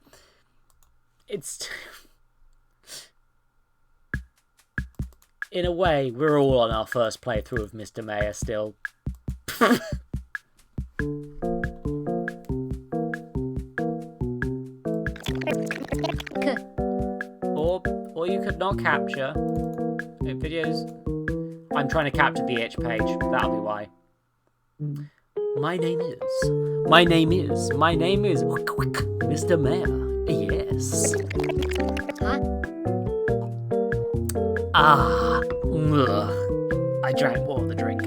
In a way, we're all on our first playthrough of Mr. Mayor still. Or you could not capture videos. I'm trying to capture the itch page. That'll be why. My name is Mr. Mayor. Yes. I drank more of the drink.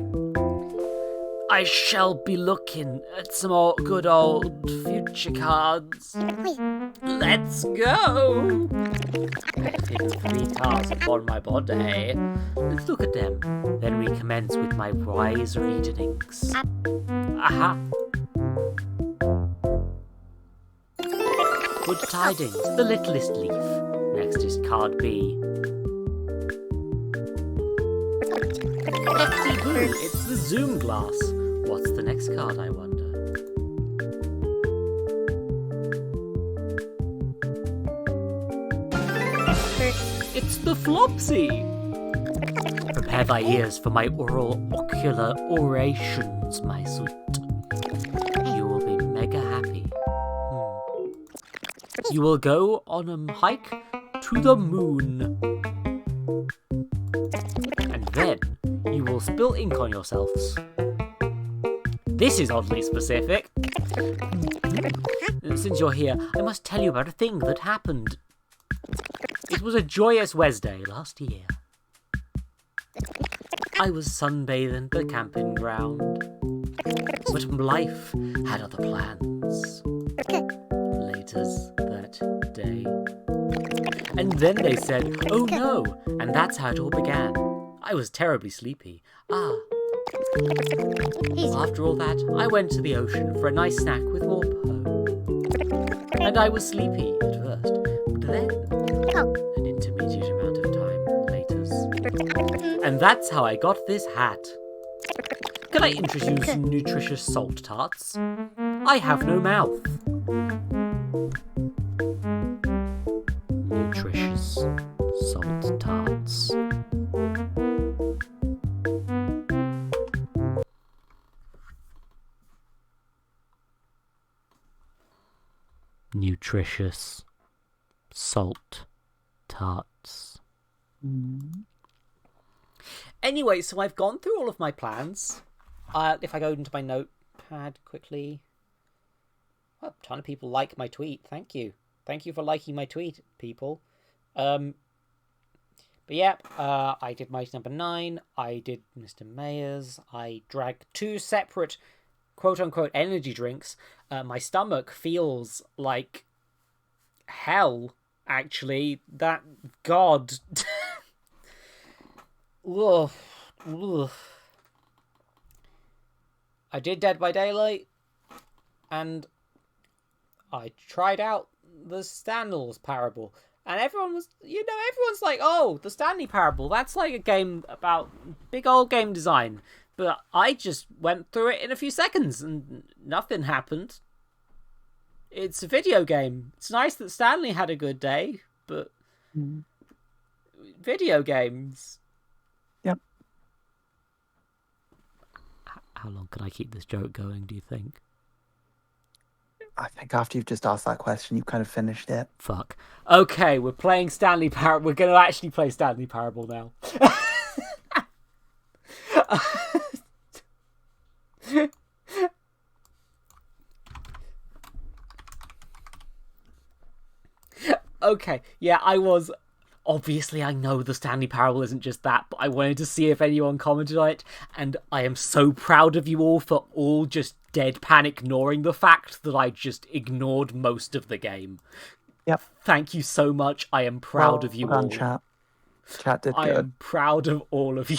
I shall be looking at some more good old future cards. Let's go! I fix 3 cards upon my body. Let's look at them. Then we commence with my wise readings. Aha! Good tidings, the littlest leaf. Next is card B. Hefty boo, it's the zoom glass. What's the next card, I wonder? It's the Flopsy! Prepare thy ears for my ocular orations, my sweet. You will be mega happy. You will go on a hike to the moon. And then you will spill ink on yourselves. This is oddly specific. Since you're here, I must tell you about a thing that happened. It was a joyous Wednesday last year. I was sunbathing at the camping ground, but life had other plans. Later that day. And then they said, oh no, and that's how it all began. I was terribly sleepy. After all that, I went to the ocean for a nice snack with more po. And I was sleepy at first, but then an intermediate amount of time later. And that's how I got this hat. Can I introduce nutritious salt tarts? I have no mouth. Nutritious salt tarts. Nutritious salt tarts. Anyway, so I've gone through all of my plans. If I go into my notepad quickly. Well, a ton of people like my tweet. Thank you. Thank you for liking my tweet, people. But yeah, I did Mighty Number 9. I did Mr. Mayor's. I dragged 2 separate quote-unquote energy drinks. My stomach feels like hell, actually. God. Ugh. Ugh. I did Dead by Daylight, and I tried out the Stanley Parable, and everyone's like, oh, the Stanley Parable, that's like a game about big old game design. But I just went through it in a few seconds, and nothing happened. It's a video game. It's nice that Stanley had a good day, but video games. Yep. How long can I keep this joke going, do you think? I think after you've just asked that question, you've kind of finished it. Fuck. Okay, we're playing Stanley Parable. We're going to actually play Stanley Parable now. Okay, yeah, obviously I know the Stanley Parable isn't just that, but I wanted to see if anyone commented on it, and I am so proud of you all for all just deadpan ignoring the fact that I just ignored most of the game. Yep. Thank you so much. I am proud of you all. Chat. Chat did I good. am proud of all of you.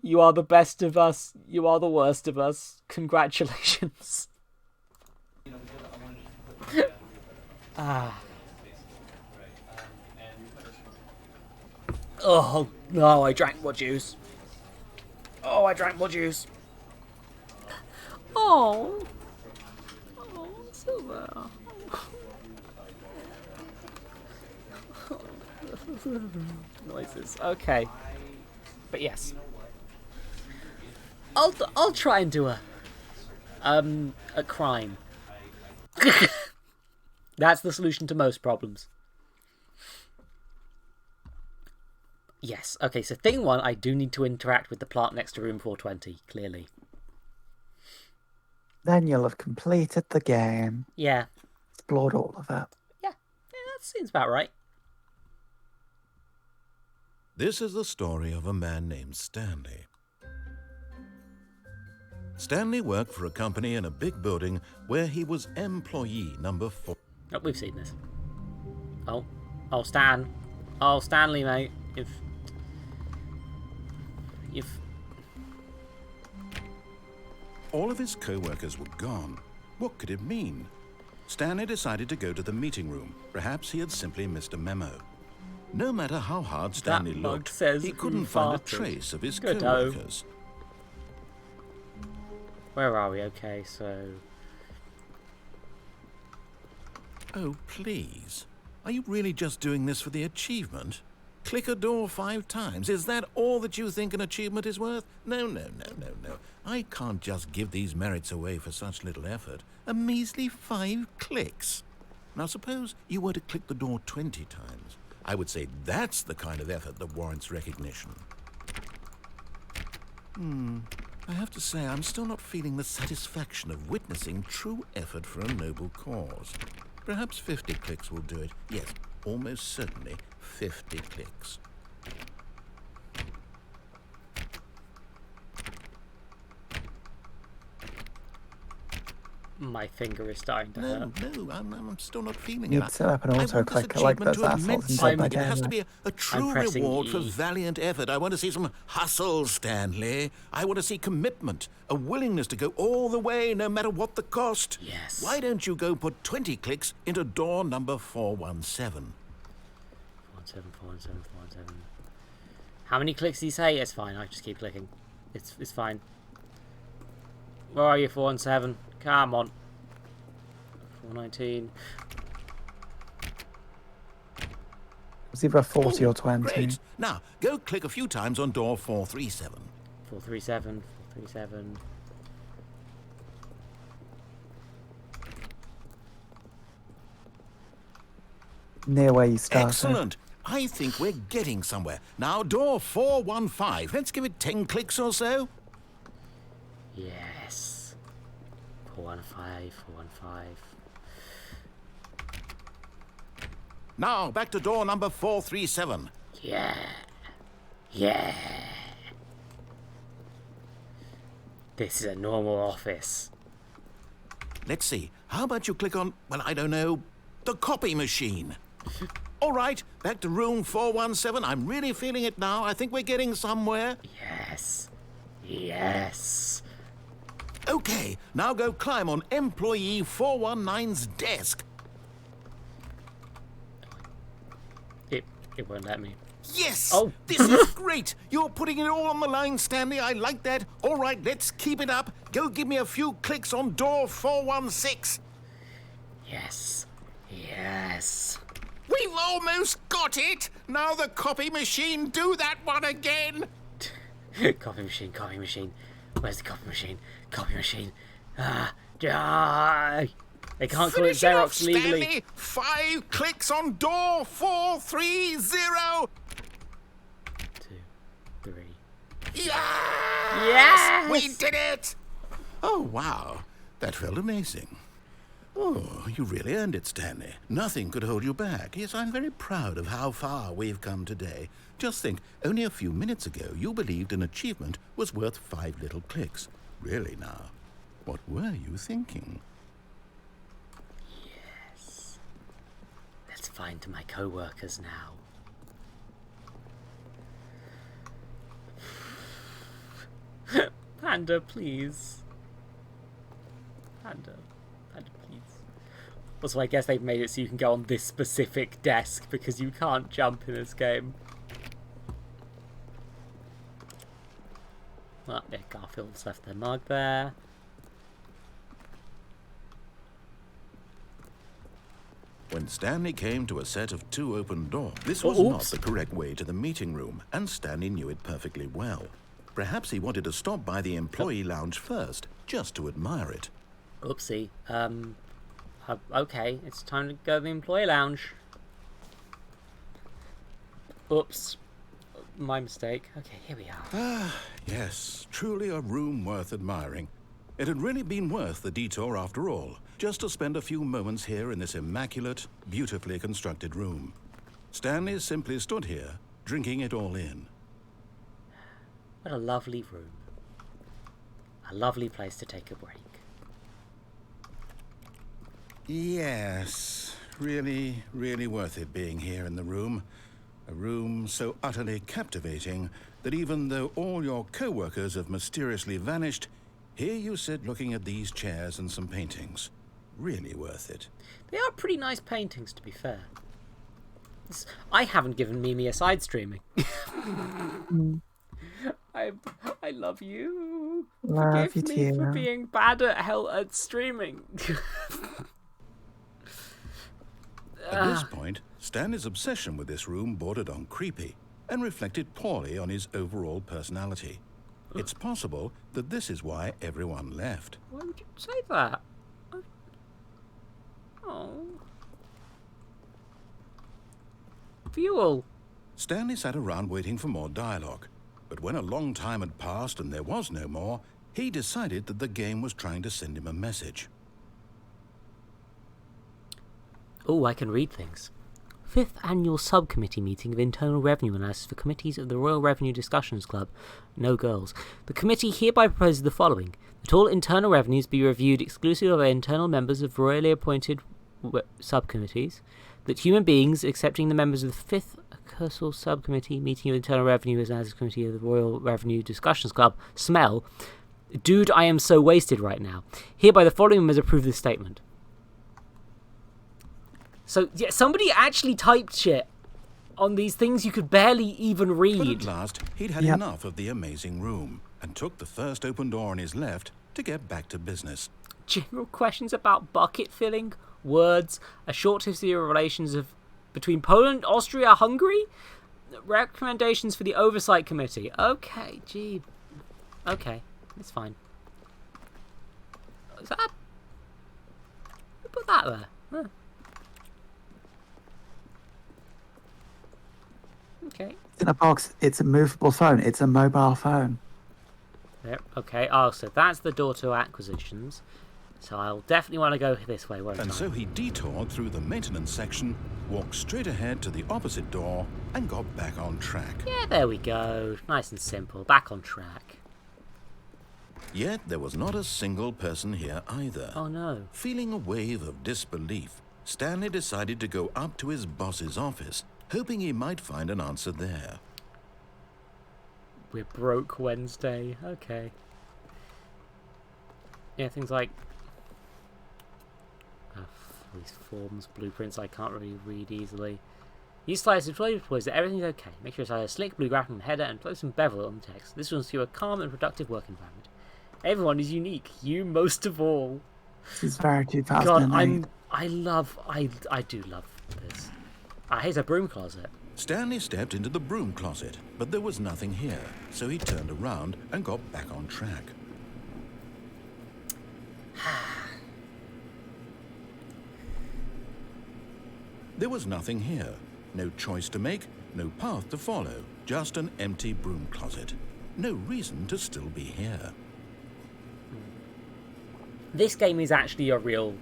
You are the best of us. You are the worst of us. Congratulations. Oh, no, I drank more juice. Oh, I drank more juice. Oh. Oh, Silver. Noises. Okay. But yes. I'll try and do a crime. That's the solution to most problems. Yes. Okay, so thing one, I do need to interact with the plant next to room 420, clearly. Then you'll have completed the game. Yeah. Explored all of it. Yeah, that seems about right. This is the story of a man named Stanley. Stanley worked for a company in a big building where he was employee number 4. Oh, we've seen this. Oh, Stan. Oh, Stanley, mate. All of his co-workers were gone. What could it mean? Stanley decided to go to the meeting room. Perhaps he had simply missed a memo. No matter how hard Stanley looked, he couldn't find a trace of his co-workers. Where are we? Okay, so... Oh, please. Are you really just doing this for the achievement? Click a door 5 times. Is that all that you think an achievement is worth? No. I can't just give these merits away for such little effort. A measly 5 clicks. Now suppose you were to click the door 20 times. I would say that's the kind of effort that warrants recognition. I have to say, I'm still not feeling the satisfaction of witnessing true effort for a noble cause. Perhaps 50 clicks will do it. Yes, almost certainly 50 clicks. My finger is starting to hurt. No, I'm still not feeling You'd it. set up an auto-click like those assholes in Dead by It has to Daylight. be a true reward for valiant effort. I want to see some hustle, Stanley. I want to see commitment, a willingness to go all the way, no matter what the cost. Yes. Why don't you go put 20 clicks into door number 417? 417. How many clicks did he say? It's fine, I just keep clicking. It's fine. Where are you, 417? Come on. 419. It's either 40 or 20. Great. Now, go click a few times on door 437. 437. Near where you started. Excellent. I think we're getting somewhere. Now, door 415. Let's give it 10 clicks or so. Yes. 415. Now, back to door number 437. Yeah. This is a normal office. Let's see. How about you click on, well, I don't know, The copy machine. All right, back to room 417. I'm really feeling it now. I think we're getting somewhere. Yes. Yes. Okay, now go climb on employee 419's desk. It won't let me. Yes! Oh. This is great! You're putting it all on the line, Stanley. I like that. All right, let's keep it up. Go give me a few clicks on door 416. Yes. Yes. We've almost got it! Now the copy machine, do that one again! Copy machine. Where's the copy machine? Copy machine. They can't call it Finish it off, Xerox legally. Stanley. 5 clicks on door 430. 2, 3. Yes! Yes! We did it! Oh, wow. That felt amazing. Oh, you really earned it, Stanley. Nothing could hold you back. Yes, I'm very proud of how far we've come today. Just think, only a few minutes ago, you believed an achievement was worth 5 little clicks. Really now, what were you thinking? Yes. Let's find my co-workers now. Panda, please. Panda, please. Also, I guess they've made it so you can go on this specific desk because you can't jump in this game. Well, yeah, Garfield's left their mug there. When Stanley came to a set of 2 open doors, this was not the correct way to the meeting room, and Stanley knew it perfectly well. Perhaps he wanted to stop by the employee lounge first, just to admire it. Oopsie. Okay, it's time to go to the employee lounge. Oops. My mistake. Okay, here we are. Ah, yes, truly a room worth admiring. It had really been worth the detour after all, just to spend a few moments here in this immaculate, beautifully constructed room. Stanley simply stood here, drinking it all in. What a lovely room. A lovely place to take a break. Yes, really, really worth it being here in the room. A room so utterly captivating that even though all your co-workers have mysteriously vanished, here you sit looking at these chairs and some paintings. Really worth it. They are pretty nice paintings, to be fair. I haven't given Mimi a side streaming. I love you. Love Forgive you me too. for being bad at streaming. At this point, Stanley's obsession with this room bordered on creepy and reflected poorly on his overall personality. It's possible that this is why everyone left. Why would you say that? Oh. Fuel. Stanley sat around waiting for more dialogue, but when a long time had passed and there was no more, he decided that the game was trying to send him a message. Oh, I can read things. 5th Annual Subcommittee Meeting of Internal Revenue Analysis for Committees of the Royal Revenue Discussions Club. No girls. The committee hereby proposes the following. That all internal revenues be reviewed exclusively by internal members of royally appointed subcommittees. That human beings, excepting the members of the 5th Annual Subcommittee Meeting of Internal Revenue Analysis Committee of the Royal Revenue Discussions Club, smell. Dude, I am so wasted right now. Hereby the following members approve this statement. So, yeah, somebody actually typed shit on these things you could barely even read. But at last, he'd had enough of the amazing room and took the first open door on his left to get back to business. General questions about bucket filling, words, a short history of relations between Poland, Austria, Hungary, recommendations for the Oversight Committee. Okay, gee. Okay, it's fine. Is that... Who put that there? Huh. Okay. It's in a box. It's a movable phone. It's a mobile phone. Yep. Okay. Oh, so that's the door to acquisitions. So I'll definitely want to go this way, won't I? And so he detoured through the maintenance section, walked straight ahead to the opposite door, and got back on track. Yeah, there we go. Nice and simple. Back on track. Yet there was not a single person here either. Oh no. Feeling a wave of disbelief, Stanley decided to go up to his boss's office, hoping he might find an answer there. We're broke Wednesday. Okay. Yeah, things like these forms, blueprints I can't really read easily. Use slides to deploys that everything's okay. Make sure it's either slick blue graphic on the header and close some bevel on the text. This will ensure a calm and productive work environment. Everyone is unique. You most of all. This is very 2008. God, I do love this. Here's a broom closet. Stanley stepped into the broom closet, but there was nothing here, so he turned around and got back on track. There was nothing here. No choice to make, no path to follow, just an empty broom closet. No reason to still be here. This game is actually a real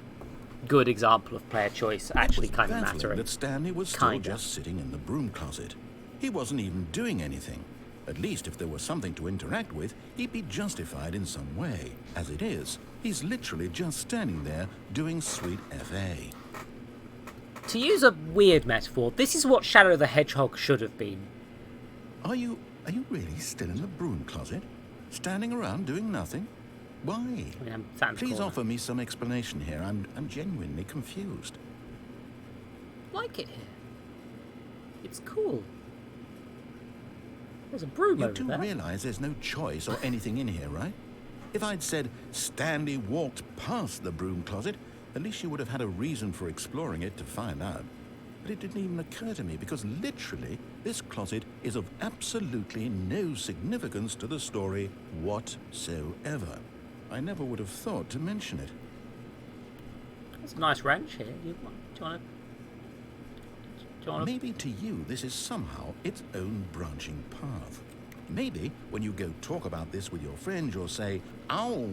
good example of player choice actually kind of mattering. That Stanley was still just sitting in the broom closet. He wasn't even doing anything. At least if there was something to interact with, he'd be justified in some way. As it is, he's literally just standing there doing sweet FA. To use a weird metaphor, this is what Shadow the Hedgehog should have been. Are you really still in the broom closet? Standing around doing nothing? Why? I mean, Please offer me some explanation here. I'm genuinely confused. Like it here. It's cool. There's a broom over there. You do realize there's no choice or anything in here, right? If I'd said Stanley walked past the broom closet, at least you would have had a reason for exploring it to find out. But it didn't even occur to me because literally this closet is of absolutely no significance to the story whatsoever. I never would have thought to mention it. There's a nice wrench here. Do you want to... Maybe to you this is somehow its own branching path. Maybe when you go talk about this with your friends, you'll say, "Oh,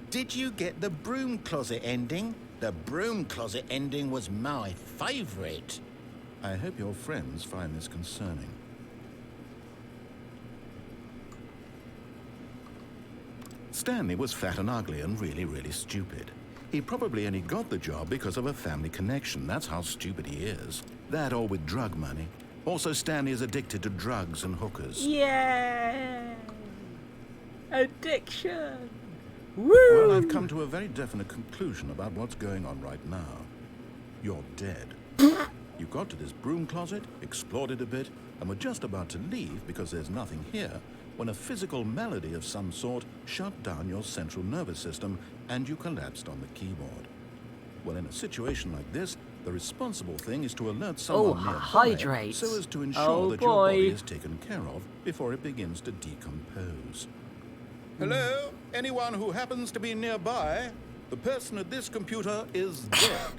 did you get the broom closet ending? The broom closet ending was my favorite." I hope your friends find this concerning. Stanley was fat and ugly and really, really stupid. He probably only got the job because of a family connection. That's how stupid he is. That or with drug money. Also, Stanley is addicted to drugs and hookers. Yeah! Addiction! Woo! Well, I've come to a very definite conclusion about what's going on right now. You're dead. You got to this broom closet, explored it a bit, and were just about to leave because there's nothing here when a physical malady of some sort shut down your central nervous system and you collapsed on the keyboard. Well, in a situation like this, the responsible thing is to alert someone nearby hydrate. so as to ensure that your body is taken care of before it begins to decompose. Hello? Anyone who happens to be nearby? The person at this computer is dead.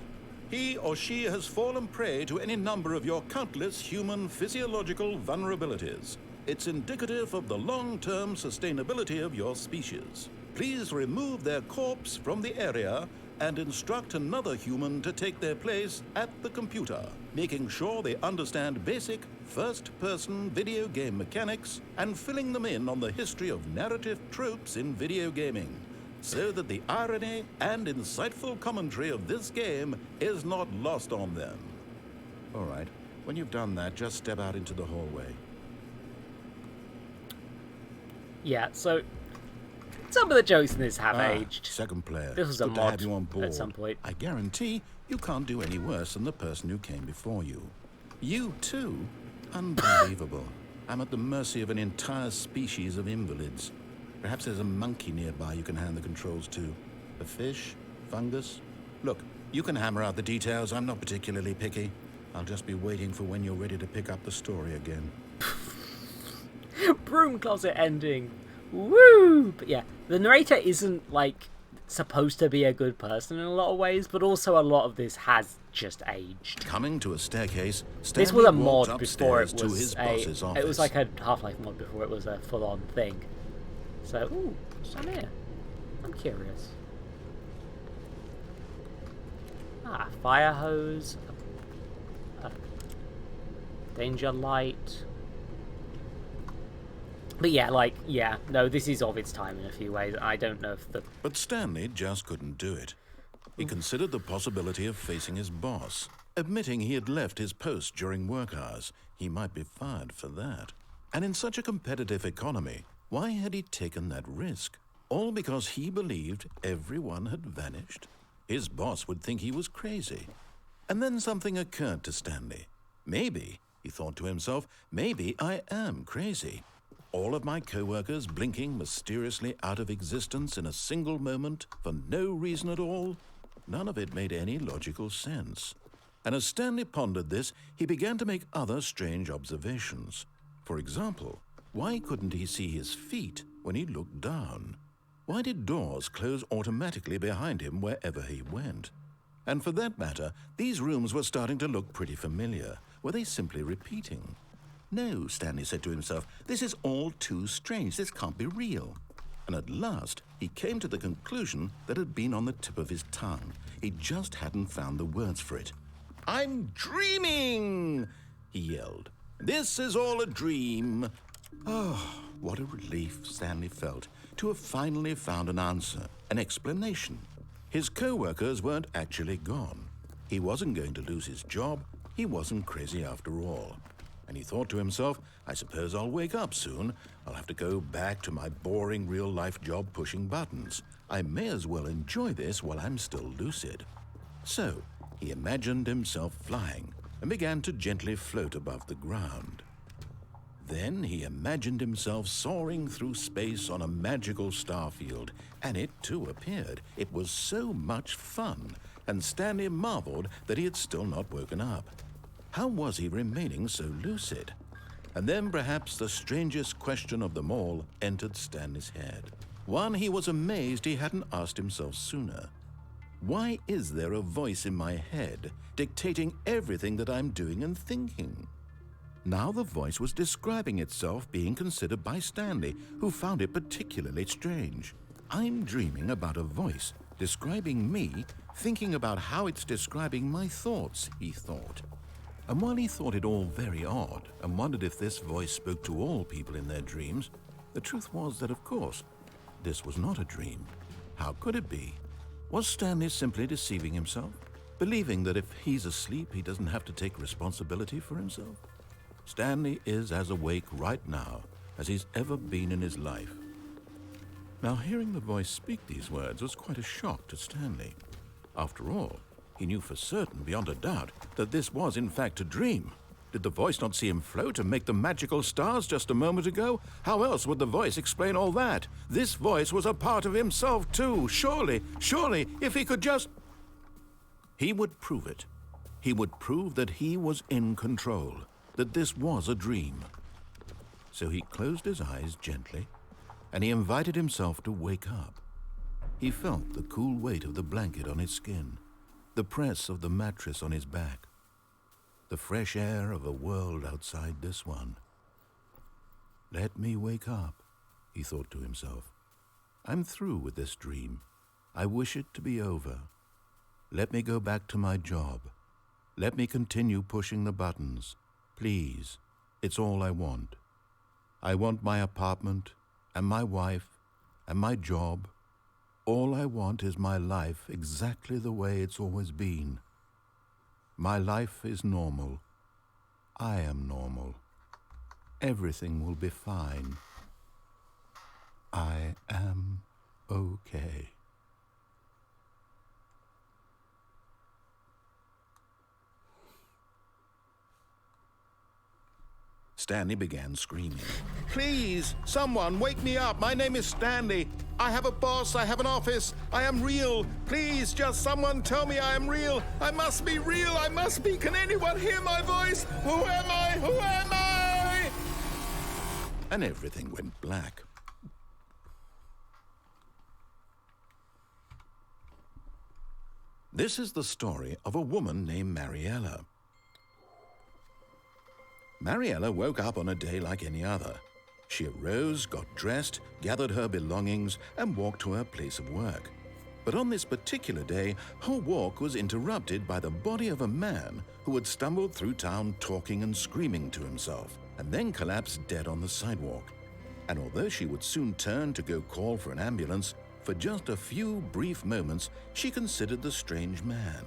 He or she has fallen prey to any number of your countless human physiological vulnerabilities. It's indicative of the long-term sustainability of your species. Please remove their corpse from the area and instruct another human to take their place at the computer, making sure they understand basic first-person video game mechanics and filling them in on the history of narrative tropes in video gaming, so that the irony and insightful commentary of this game is not lost on them. All right, when you've done that, just step out into the hallway. Yeah, so some of the jokes in this have aged. Second player. This was a Good to mod have you on board. at some point. I guarantee you can't do any worse than the person who came before you. You too? Unbelievable. I'm at the mercy of an entire species of invalids. Perhaps there's a monkey nearby you can hand the controls to. A fish? Fungus? Look, you can hammer out the details. I'm not particularly picky. I'll just be waiting for when you're ready to pick up the story again. Broom closet ending. Woo! But yeah, the narrator isn't, like, supposed to be a good person in a lot of ways, but also a lot of this has just aged. Coming to a staircase, This Stanley was a walked mod before it upstairs to was his boss's office. it was like a Half-Life mod before it was a full-on thing. So, ooh, what's down here? I'm curious. Fire hose, a danger light. But yeah, no, this is of its time in a few ways. I don't know if the... But Stanley just couldn't do it. He considered the possibility of facing his boss, admitting he had left his post during work hours. He might be fired for that. And in such a competitive economy, why had he taken that risk? All because he believed everyone had vanished? His boss would think he was crazy. And then something occurred to Stanley. Maybe, he thought to himself, maybe I am crazy. All of my co-workers blinking mysteriously out of existence in a single moment for no reason at all? None of it made any logical sense. And as Stanley pondered this, he began to make other strange observations. For example, why couldn't he see his feet when he looked down? Why did doors close automatically behind him wherever he went? And for that matter, these rooms were starting to look pretty familiar. Were they simply repeating? No, Stanley said to himself, this is all too strange. This can't be real. And at last, he came to the conclusion that had been on the tip of his tongue. He just hadn't found the words for it. I'm dreaming, he yelled. This is all a dream. Oh, what a relief Stanley felt to have finally found an answer, an explanation. His co-workers weren't actually gone. He wasn't going to lose his job. He wasn't crazy after all. And he thought to himself, I suppose I'll wake up soon. I'll have to go back to my boring real-life job pushing buttons. I may as well enjoy this while I'm still lucid. So, he imagined himself flying and began to gently float above the ground. Then he imagined himself soaring through space on a magical starfield, and it too appeared. It was so much fun, and Stanley marveled that he had still not woken up. How was he remaining so lucid? And then perhaps the strangest question of them all entered Stanley's head. One he was amazed he hadn't asked himself sooner. Why is there a voice in my head dictating everything that I'm doing and thinking? Now the voice was describing itself being considered by Stanley, who found it particularly strange. I'm dreaming about a voice describing me, thinking about how it's describing my thoughts, he thought. And while he thought it all very odd and wondered if this voice spoke to all people in their dreams, the truth was that, of course, this was not a dream. How could it be? Was Stanley simply deceiving himself, believing that if he's asleep, he doesn't have to take responsibility for himself? Stanley is as awake right now as he's ever been in his life. Now, hearing the voice speak these words was quite a shock to Stanley. After all, he knew for certain, beyond a doubt, that this was in fact a dream. Did the voice not see him float and make the magical stars just a moment ago? How else would the voice explain all that? This voice was a part of himself too. Surely, if he could just... He would prove it. He would prove that he was in control, that this was a dream. So he closed his eyes gently, and he invited himself to wake up. He felt the cool weight of the blanket on his skin, the press of the mattress on his back, the fresh air of a world outside this one. Let me wake up, he thought to himself. I'm through with this dream. I wish it to be over. Let me go back to my job. Let me continue pushing the buttons. Please, it's all I want. I want my apartment and my wife and my job. All I want is my life exactly the way it's always been. My life is normal. I am normal. Everything will be fine. I am okay. Stanley began screaming. Please, someone, wake me up. My name is Stanley. I have a boss. I have an office. I am real. Please, just someone tell me I am real. I must be real. I must be. Can anyone hear my voice? Who am I? Who am I? And everything went black. This is the story of a woman named Mariella. Mariella woke up on a day like any other. She arose, got dressed, gathered her belongings, and walked to her place of work. But on this particular day, her walk was interrupted by the body of a man who had stumbled through town talking and screaming to himself, and then collapsed dead on the sidewalk. And although she would soon turn to go call for an ambulance, For just a few brief moments, she considered the strange man.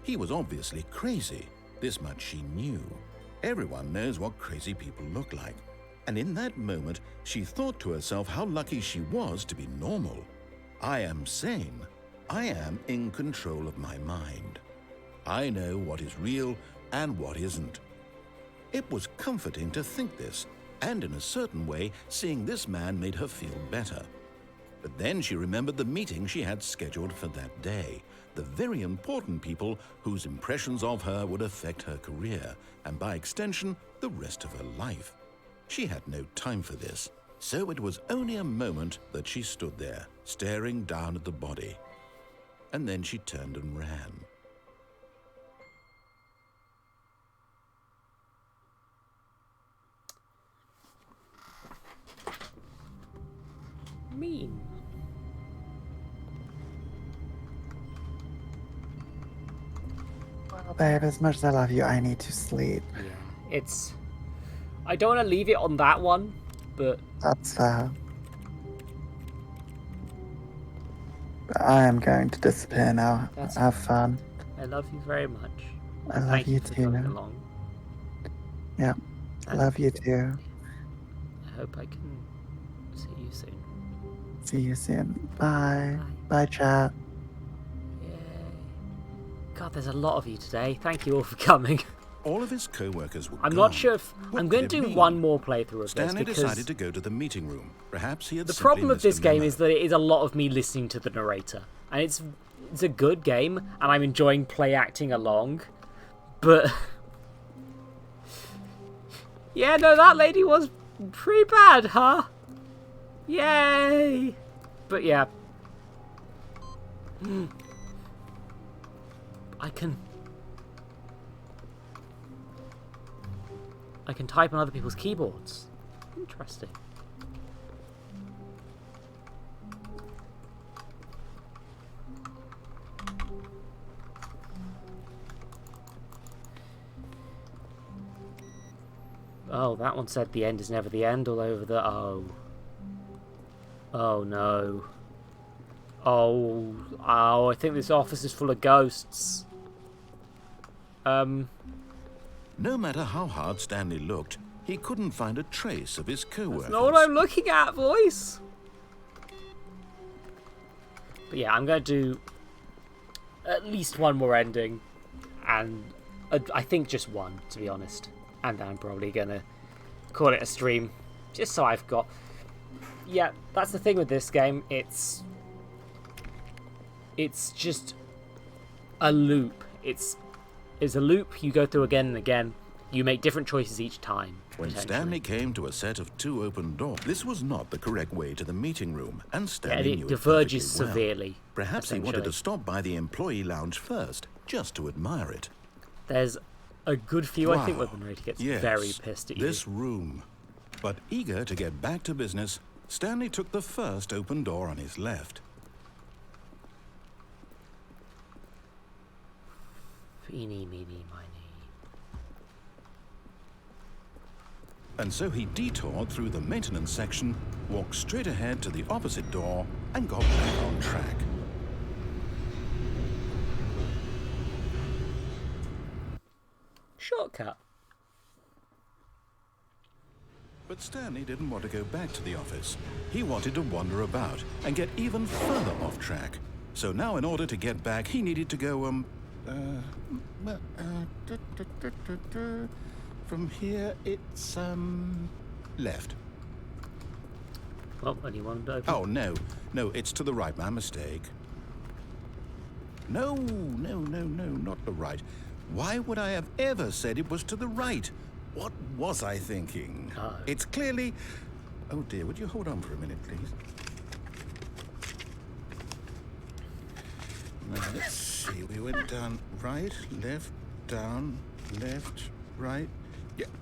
He was obviously crazy. This much she knew. Everyone knows what crazy people look like. And in that moment, she thought to herself how lucky she was to be normal. I am sane. I am in control of my mind. I know what is real and what isn't. It was comforting to think this, and in a certain way, seeing this man made her feel better. But then she remembered the meeting she had scheduled for that day, the very important people whose impressions of her would affect her career, and by extension, the rest of her life. She had no time for this, so it was only a moment that she stood there, staring down at the body. And then she turned and ran. Mean. Well, babe, as much as I love you, I need to sleep. Yeah, it's... I don't want to leave it on that one, but... That's fair. But I am going to disappear now. That's Have fair. fun. I love you very much. I love Thank you for too. coming along. Yeah, And love you too. I hope I can see you soon. See you soon. Bye. Bye, chat. God, there's a lot of you today. Thank you all for coming. All of his co-workers were I'm gone. not sure if... What I'm going could to it do mean? one more playthrough of Stanley this decided because to go to the meeting room. Perhaps he had the simply problem of missed this a game memo. is that it is a lot of me listening to the narrator. And it's a good game, and I'm enjoying play acting along. But... yeah, no, that lady was pretty bad, huh? Yay! But yeah. I can type on other people's keyboards. Interesting. Oh, that one said the end is never the end all over the... Oh. Oh, no. Oh, I think this office is full of ghosts. No matter how hard Stanley looked, he couldn't find a trace of his co-workers. That's not what I'm looking at, voice. But yeah, I'm going to do at least one more ending. And I think just one, to be honest. And then I'm probably going to call it a stream. Just so I've got... Yeah, that's the thing with this game. It's just a loop. It's a loop you go through again and again. You make different choices each time. When Stanley came to a set of 2 open doors, this was not the correct way to the meeting room, and Stanley Yeah, it knew diverges perfectly well. severely. Perhaps he wanted to stop by the employee lounge first, just to admire it. There's a good few, I think, where the narrator gets Yes, very pissed at you. this room. But eager to get back to business, Stanley took the first open door on his left. Eeny, meeny, miny. And so he detoured through the maintenance section, walked straight ahead to the opposite door, and got back on track. Shortcut. But Stanley didn't want to go back to the office. He wanted to wander about and get even further off track. So now in order to get back, he needed to go, from here, it's, left. Well, anyone open? Oh, no, it's to the right, my mistake. No, not the right. Why would I have ever said it was to the right? What was I thinking? Oh. It's clearly... Oh dear, would you hold on for a minute, please? Now, let's see, we went down right, left, down, left, right.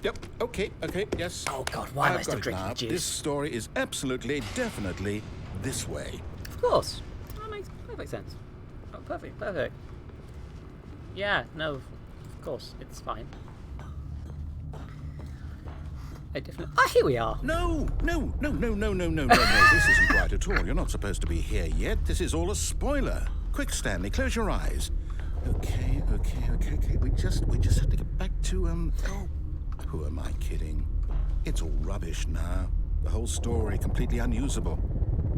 Yep, okay, yes. Oh God, why am I I've still got it drinking now. juice? This story is absolutely, definitely this way. Of course. That makes perfect sense. Oh, perfect. Yeah, no, of course, it's fine. I definitely... Oh, here we are. No. This isn't right at all. You're not supposed to be here yet. This is all a spoiler. Quick, Stanley, close your eyes. Okay. We just have to get back to, Oh, who am I kidding? It's all rubbish now. The whole story completely unusable.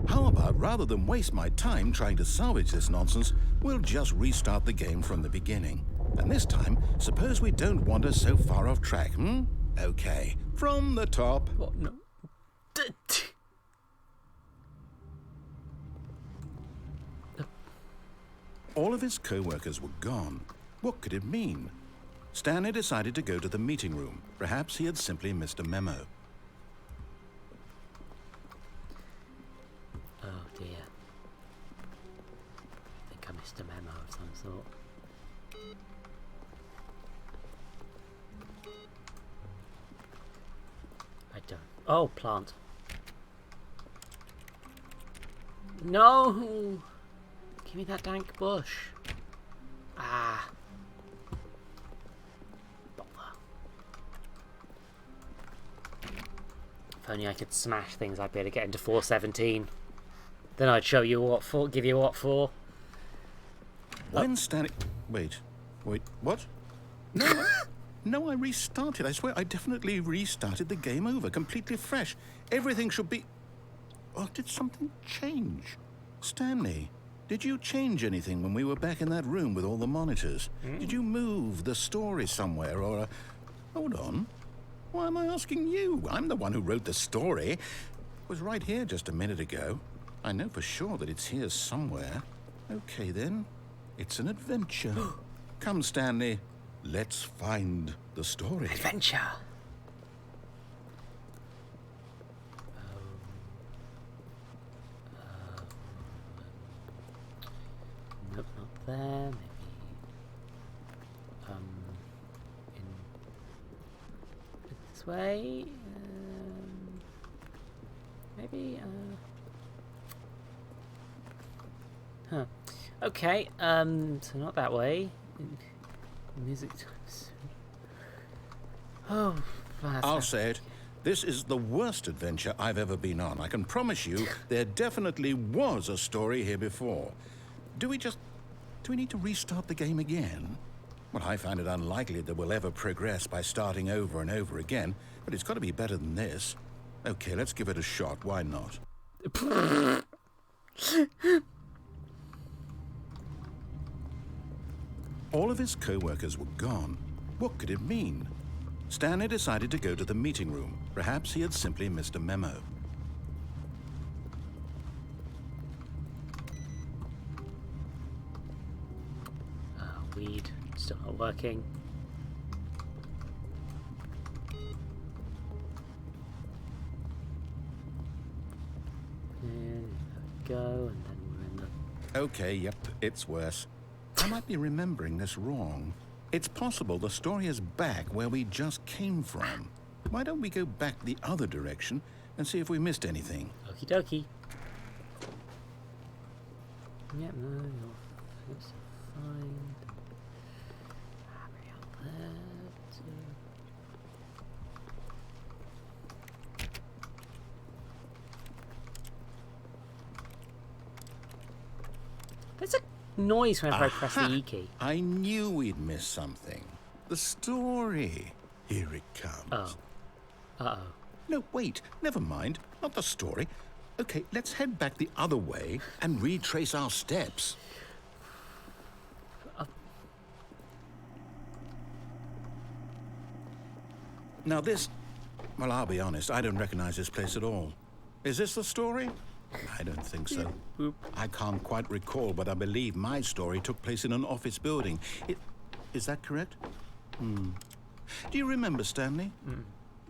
How about, rather than waste my time trying to salvage this nonsense, we'll just restart the game from the beginning. And this time, suppose we don't wander so far off track, Okay, from the top. What? No. All of his co-workers were gone. What could it mean? Stanley decided to go to the meeting room. Perhaps he had simply missed a memo. Oh dear. I think I missed a memo of some sort. I don't. Oh, plant. No! Give me that dank bush. Ah. Bother. If only I could smash things, I'd be able to get into 417. Then I'd show you what for, give you what for. When Stanley... Wait, what? No, I restarted. I swear, I definitely restarted the game over, completely fresh. Everything should be... Or did something change? Stanley, did you change anything when we were back in that room with all the monitors? Did you move the story somewhere, or... Hold on. Why am I asking you? I'm the one who wrote the story. It was right here just a minute ago. I know for sure that it's here somewhere. Okay, then. It's an adventure. Come, Stanley. Let's find the story. Adventure. Nope, not there. Maybe. In this way. Maybe. Huh. Okay. So not that way. Music times. Oh, I'll say it. This is the worst adventure I've ever been on. I can promise you there definitely was a story here before. Do we need to restart the game again? Well, I find it unlikely that we'll ever progress by starting over and over again, but it's got to be better than this. Okay, let's give it a shot. Why not? All of his co-workers were gone. What could it mean? Stanley decided to go to the meeting room. Perhaps he had simply missed a memo. Weed. Still not working. And there we go, and then we're in the... Okay, yep, it's worse. I might be remembering this wrong. It's possible the story is back where we just came from. Why don't we go back the other direction and see if we missed anything? Okie dokie. Yep, no, it's fine. Hurry up there. There's a noise whenever I press the E key. I knew we'd miss something. The story. Here it comes. Oh. Uh-oh. No, wait. Never mind. Not the story. Okay, let's head back the other way and retrace our steps. Now this... Well, I'll be honest. I don't recognize this place at all. Is this the story? I don't think so. I can't quite recall, but I believe my story took place in an office building. Is that correct? Do you remember, Stanley?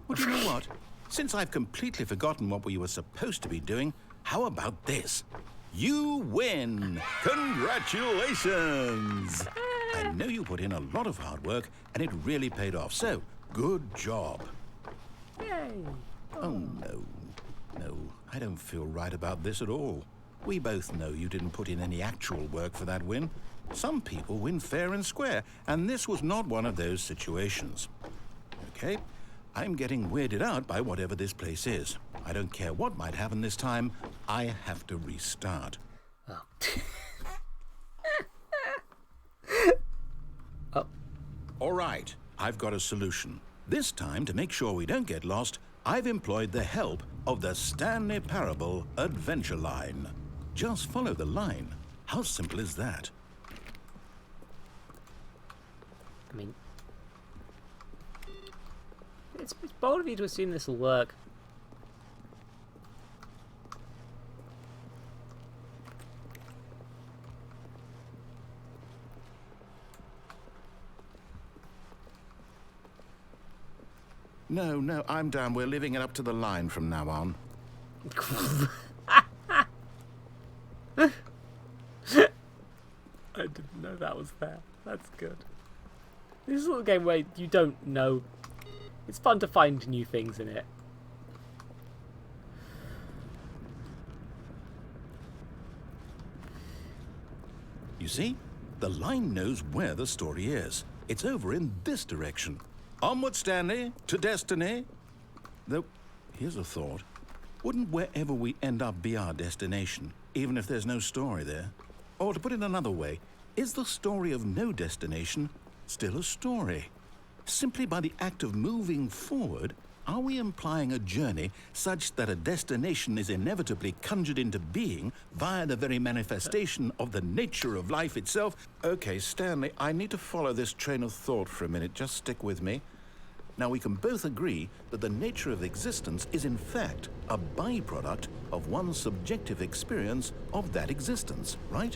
Well, do you know what? Since I've completely forgotten what we were supposed to be doing, how about this? You win! Congratulations! I know you put in a lot of hard work, and it really paid off, so good job. Yay! Oh, no. No, I don't feel right about this at all. We both know you didn't put in any actual work for that win. Some people win fair and square, and this was not one of those situations. Okay, I'm getting weirded out by whatever this place is. I don't care what might happen this time. I have to restart. Oh. Oh. All right, I've got a solution. This time, to make sure we don't get lost, I've employed the help of the Stanley Parable Adventure Line. Just follow the line. How simple is that? I mean, it's bold of you to assume this will work. No, I'm down. We're leaving it up to the line from now on. I didn't know that was there. That's good. This is a little game where you don't know. It's fun to find new things in it. You see? The line knows where the story is. It's over in this direction. Onward, Stanley, to destiny. Though, here's a thought. Wouldn't wherever we end up be our destination, even if there's no story there? Or to put it another way, is the story of no destination still a story? Simply by the act of moving forward, are we implying a journey such that a destination is inevitably conjured into being via the very manifestation of the nature of life itself? Okay, Stanley, I need to follow this train of thought for a minute. Just stick with me. Now, we can both agree that the nature of existence is in fact a byproduct of one's subjective experience of that existence, right?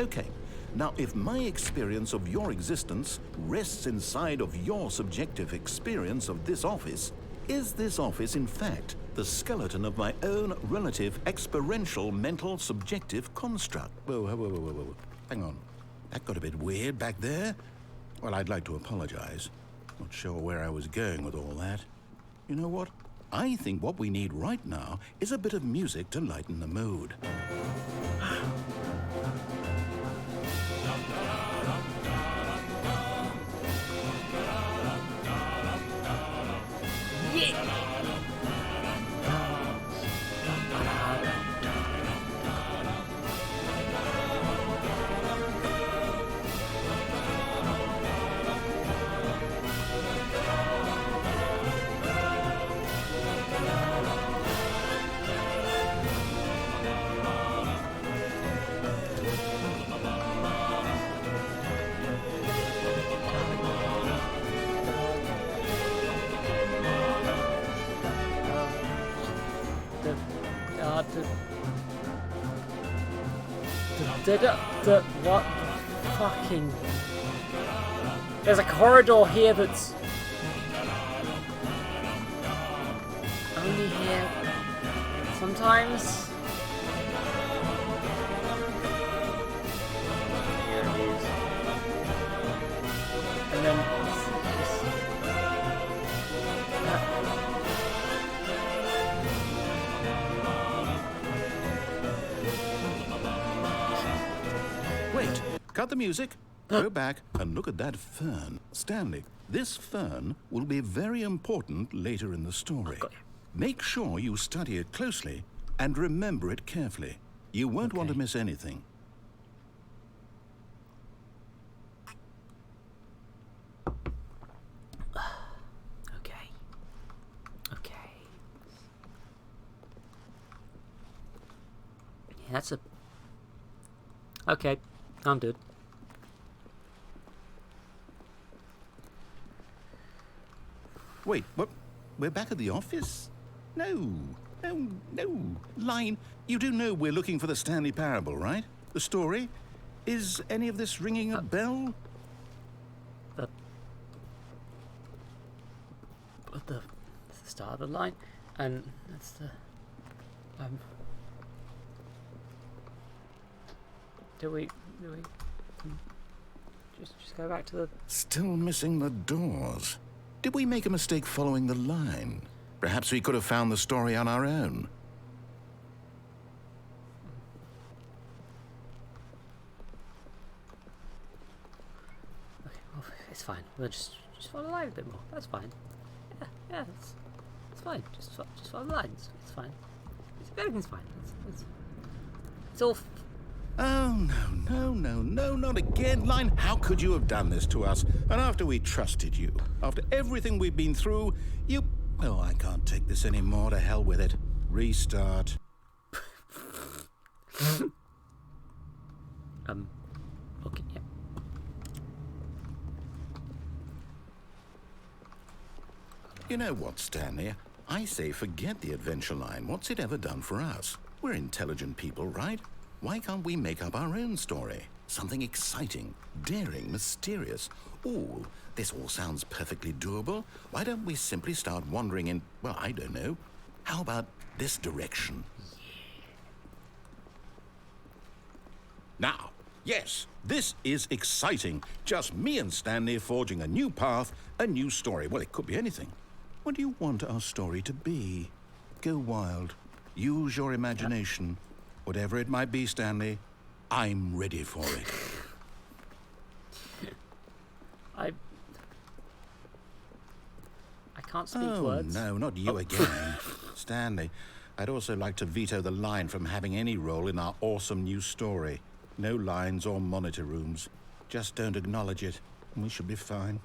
Okay. Now, if my experience of your existence rests inside of your subjective experience of this office, is this office, in fact, the skeleton of my own relative experiential mental subjective construct? Whoa. Hang on. That got a bit weird back there. Well, I'd like to apologize. Not sure where I was going with all that. You know what? I think what we need right now is a bit of music to lighten the mood. What fucking... There's a corridor here that's only here sometimes. Here it is. And then Wait, cut the music. Go back and look at that fern. Stanley, this fern will be very important later in the story. Make sure you study it closely and remember it carefully. You won't want to miss anything. Okay. Yeah, that's a... Okay, I'm good. Wait, what? We're back at the office? No. Line, you do know we're looking for the Stanley Parable, right? The story? Is any of this ringing a bell? The start of the line, and that's the... Do we just go back to the... Still missing the doors. Did we make a mistake following the line? Perhaps we could have found the story on our own. Okay, well, it's fine. We'll just follow the line a bit more. That's fine. Yeah, it's fine. Just follow the lines. It's fine. Everything's fine. It's all. Oh, no, not again, Line. How could you have done this to us? And after we trusted you, after everything we've been through, you... Oh, I can't take this anymore. To hell with it. Restart. Okay, yeah. You know what, Stanley? I say forget the adventure line. What's it ever done for us? We're intelligent people, right? Why can't we make up our own story? Something exciting, daring, mysterious. Ooh, this all sounds perfectly doable. Why don't we simply start wandering in, well, I don't know. How about this direction? Now, yes, this is exciting. Just me and Stanley forging a new path, a new story. Well, it could be anything. What do you want our story to be? Go wild. Use your imagination. Whatever it might be, Stanley, I'm ready for it. I can't speak words. No, not you again. Stanley, I'd also like to veto the line from having any role in our awesome new story. No lines or monitor rooms. Just don't acknowledge it, and we should be fine.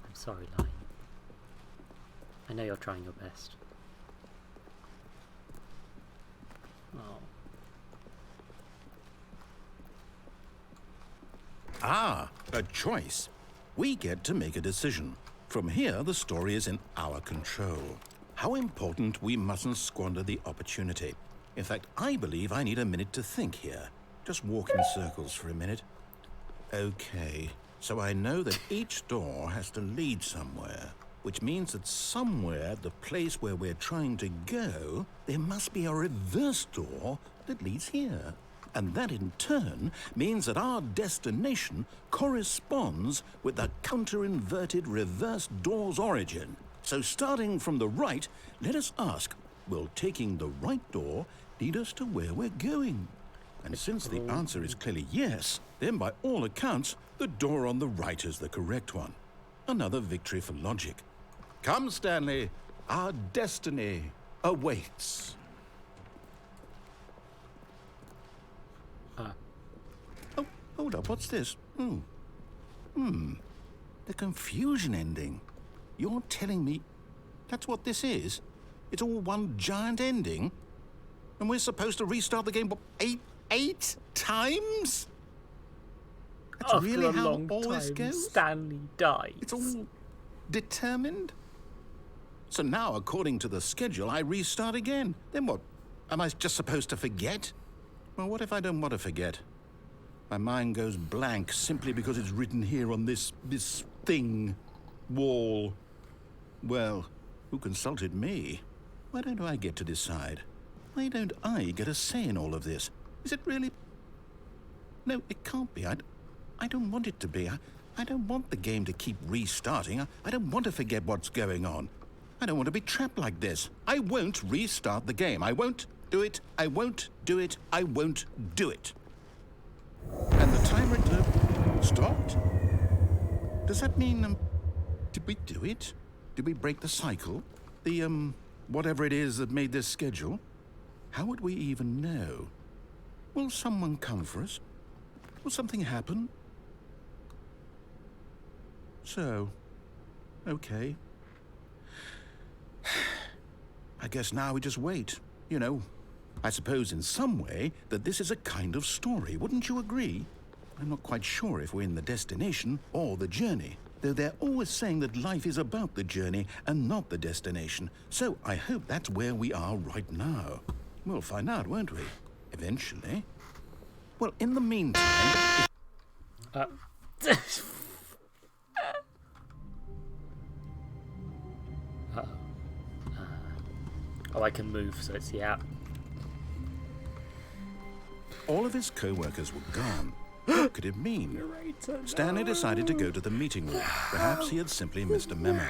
I'm sorry, Line. I know you're trying your best. Oh. Ah, a choice. We get to make a decision. From here, the story is in our control. How important, we mustn't squander the opportunity. In fact, I believe I need a minute to think here. Just walk in circles for a minute. Okay, so I know that each door has to lead somewhere, which means that somewhere, the place where we're trying to go, there must be a reverse door that leads here. And that in turn means that our destination corresponds with the counter-inverted reverse door's origin. So starting from the right, let us ask, will taking the right door lead us to where we're going? And since the answer is clearly yes, then by all accounts, the door on the right is the correct one. Another victory for logic. Come, Stanley, our destiny awaits. Oh, hold up, what's this? The confusion ending. You're telling me that's what this is? It's all one giant ending? And we're supposed to restart the game, what, eight times? That's After really a how long all this time, goes? Stanley dies. It's all determined? So now, according to the schedule, I restart again. Then what? Am I just supposed to forget? Well, what if I don't want to forget? My mind goes blank simply because it's written here on this thing, wall. Well, who consulted me? Why don't I get to decide? Why don't I get a say in all of this? Is it really? No, it can't be. I don't want it to be. I don't want the game to keep restarting. I don't want to forget what's going on. I don't want to be trapped like this. I won't restart the game. I won't do it. I won't do it. I won't do it. And the timer stopped? Does that mean, did we do it? Did we break the cycle? The, whatever it is that made this schedule? How would we even know? Will someone come for us? Will something happen? So, okay. I guess now we just wait, you know. I suppose in some way that this is a kind of story, wouldn't you agree? I'm not quite sure if we're in the destination or the journey, though they're always saying that life is about the journey and not the destination. So I hope that's where we are right now. We'll find out, won't we? Eventually. Well, in the meantime... Oh, I can move, so it's the app. All of his co-workers were gone. What could it mean? Stanley decided to go to the meeting room. Perhaps he had simply missed a memo.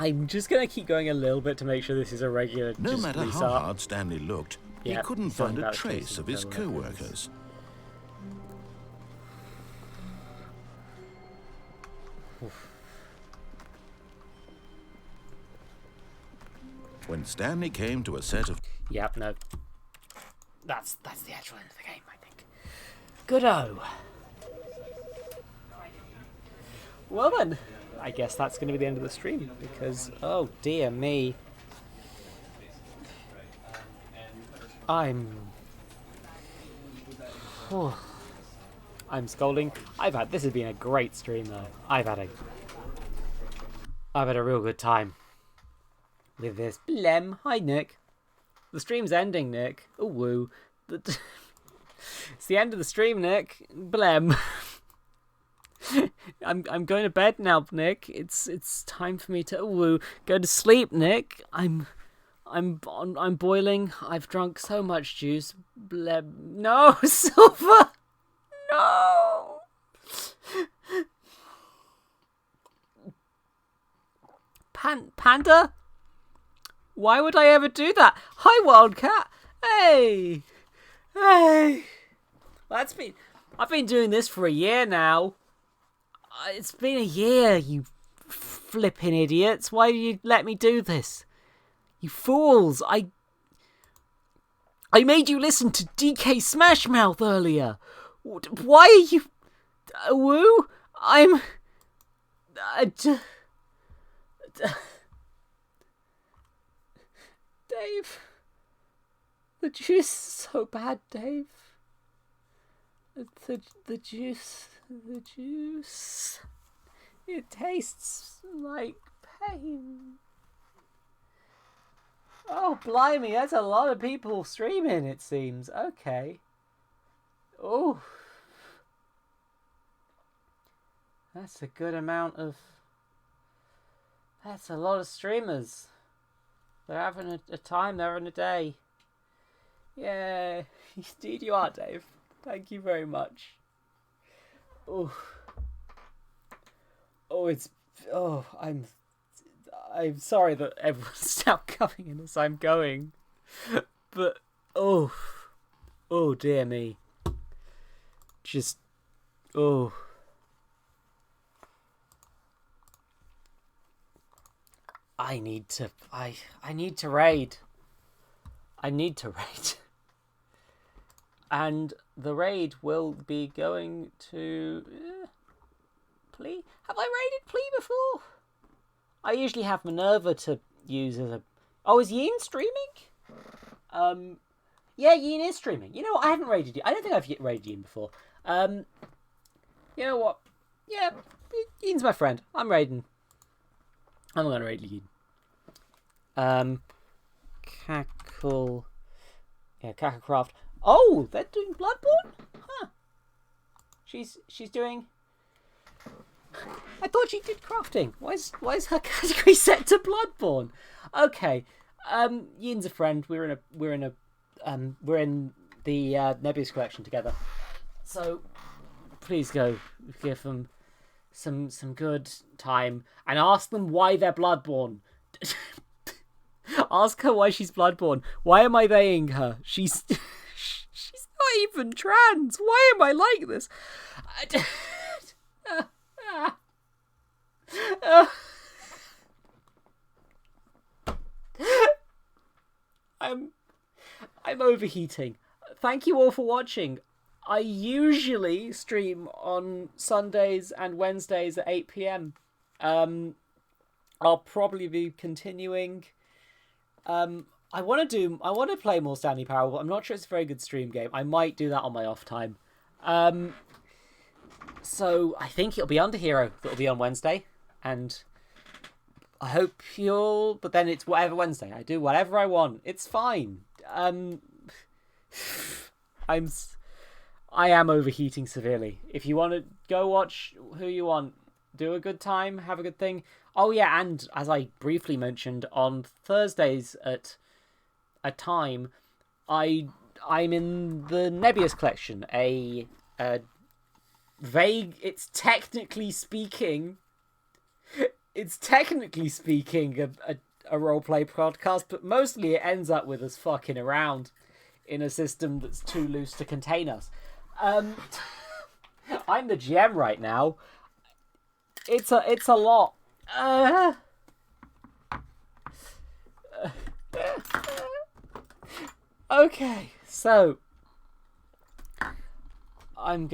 I'm just going to keep going a little bit to make sure this is a regular No matter how restart. hard Stanley looked, he Yeah, couldn't still find a about trace of his co-workers. co-workers. When Stanley came to a set of... Yep, no. That's the actual end of the game, I think. Good-o. Well then, I guess that's going to be the end of the stream, because, oh dear me. I'm scolding. This has been a great stream though. I've had a real good time with this. Blem. Hi Nick. The stream's ending, Nick. Oh woo. It's the end of the stream, Nick. Blem. I'm going to bed now, Nick. It's time for me to go to sleep, Nick. I'm boiling. I've drunk so much juice. Bleb. No, Silver. No. Panda? Why would I ever do that? Hi, Wildcat. Hey. Well, I've been doing this for a year now. It's been a year, you flipping idiots. Why did you let me do this? You fools! I made you listen to DK Smashmouth earlier. Why are you... Woo? Dave. The juice is so bad, Dave. The juice... It tastes like pain. Oh, blimey, that's a lot of people streaming, it seems. Okay. Oh. That's a good amount of... That's a lot of streamers. They're having a time, they're having a day. Yeah, indeed you are, Dave. Thank you very much. Oh. I'm sorry that everyone's stopped coming in as I'm going. But, oh dear me. Just, I need to raid. I need to raid. And the raid will be going to... Plea? Have I raided Plea before? I usually have Minerva to use as a... Oh, is Yin streaming? Yeah, Yin is streaming. You know what? I haven't raided Yin. I don't think I've raided Yin before. You know what? Yeah, Yin's my friend. I'm raiding. I'm going to raid Yin. Cackle... Yeah, Cacklecraft. Oh, they're doing Bloodborne? Huh. She's doing... I thought she did crafting. Why is her category set to Bloodborne? Okay. Yin's a friend. We're in the Nebius collection together. So please go give them some good time and ask them why they're Bloodborne. Ask her why she's Bloodborne. Why am I theying her? She's not even trans. Why am I like this? I'm overheating. Thank you all for watching. I usually stream on Sundays and Wednesdays at 8 p.m. I'll probably be continuing. I want to play more Stanley Parable. I'm not sure it's a very good stream game. I might do that on my off time. So I think it'll be Under Hero that'll be on Wednesday, and I hope you'll... But then it's whatever Wednesday. I do whatever I want. It's fine. I am overheating severely. If you want to go watch who you want, do a good time, have a good thing. Oh yeah, and as I briefly mentioned, on Thursdays at a time, I'm in the Nebius collection, a vague, it's technically speaking, it's technically speaking a roleplay podcast, but mostly it ends up with us fucking around in a system that's too loose to contain us. I'm the GM right now. It's a lot. Okay, so I'm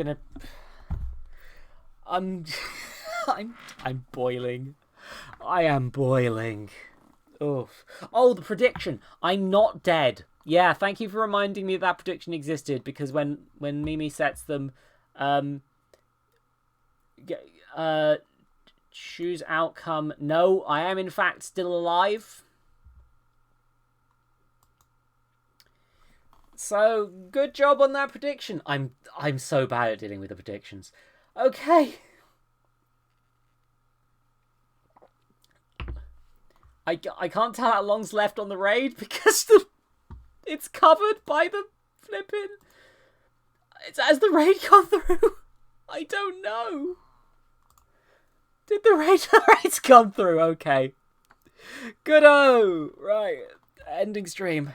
boiling. I am boiling. Oof. Oh, the prediction. I'm not dead. Yeah, thank you for reminding me that prediction existed, because when Mimi sets them, choose outcome. No, I am in fact still alive. So, good job on that prediction. I'm so bad at dealing with the predictions. Okay. I can't tell how long's left on the raid because it's covered by the flipping... Has the raid gone through? I don't know. Did the raid's gone through? Okay. Good-o. Right. Ending stream.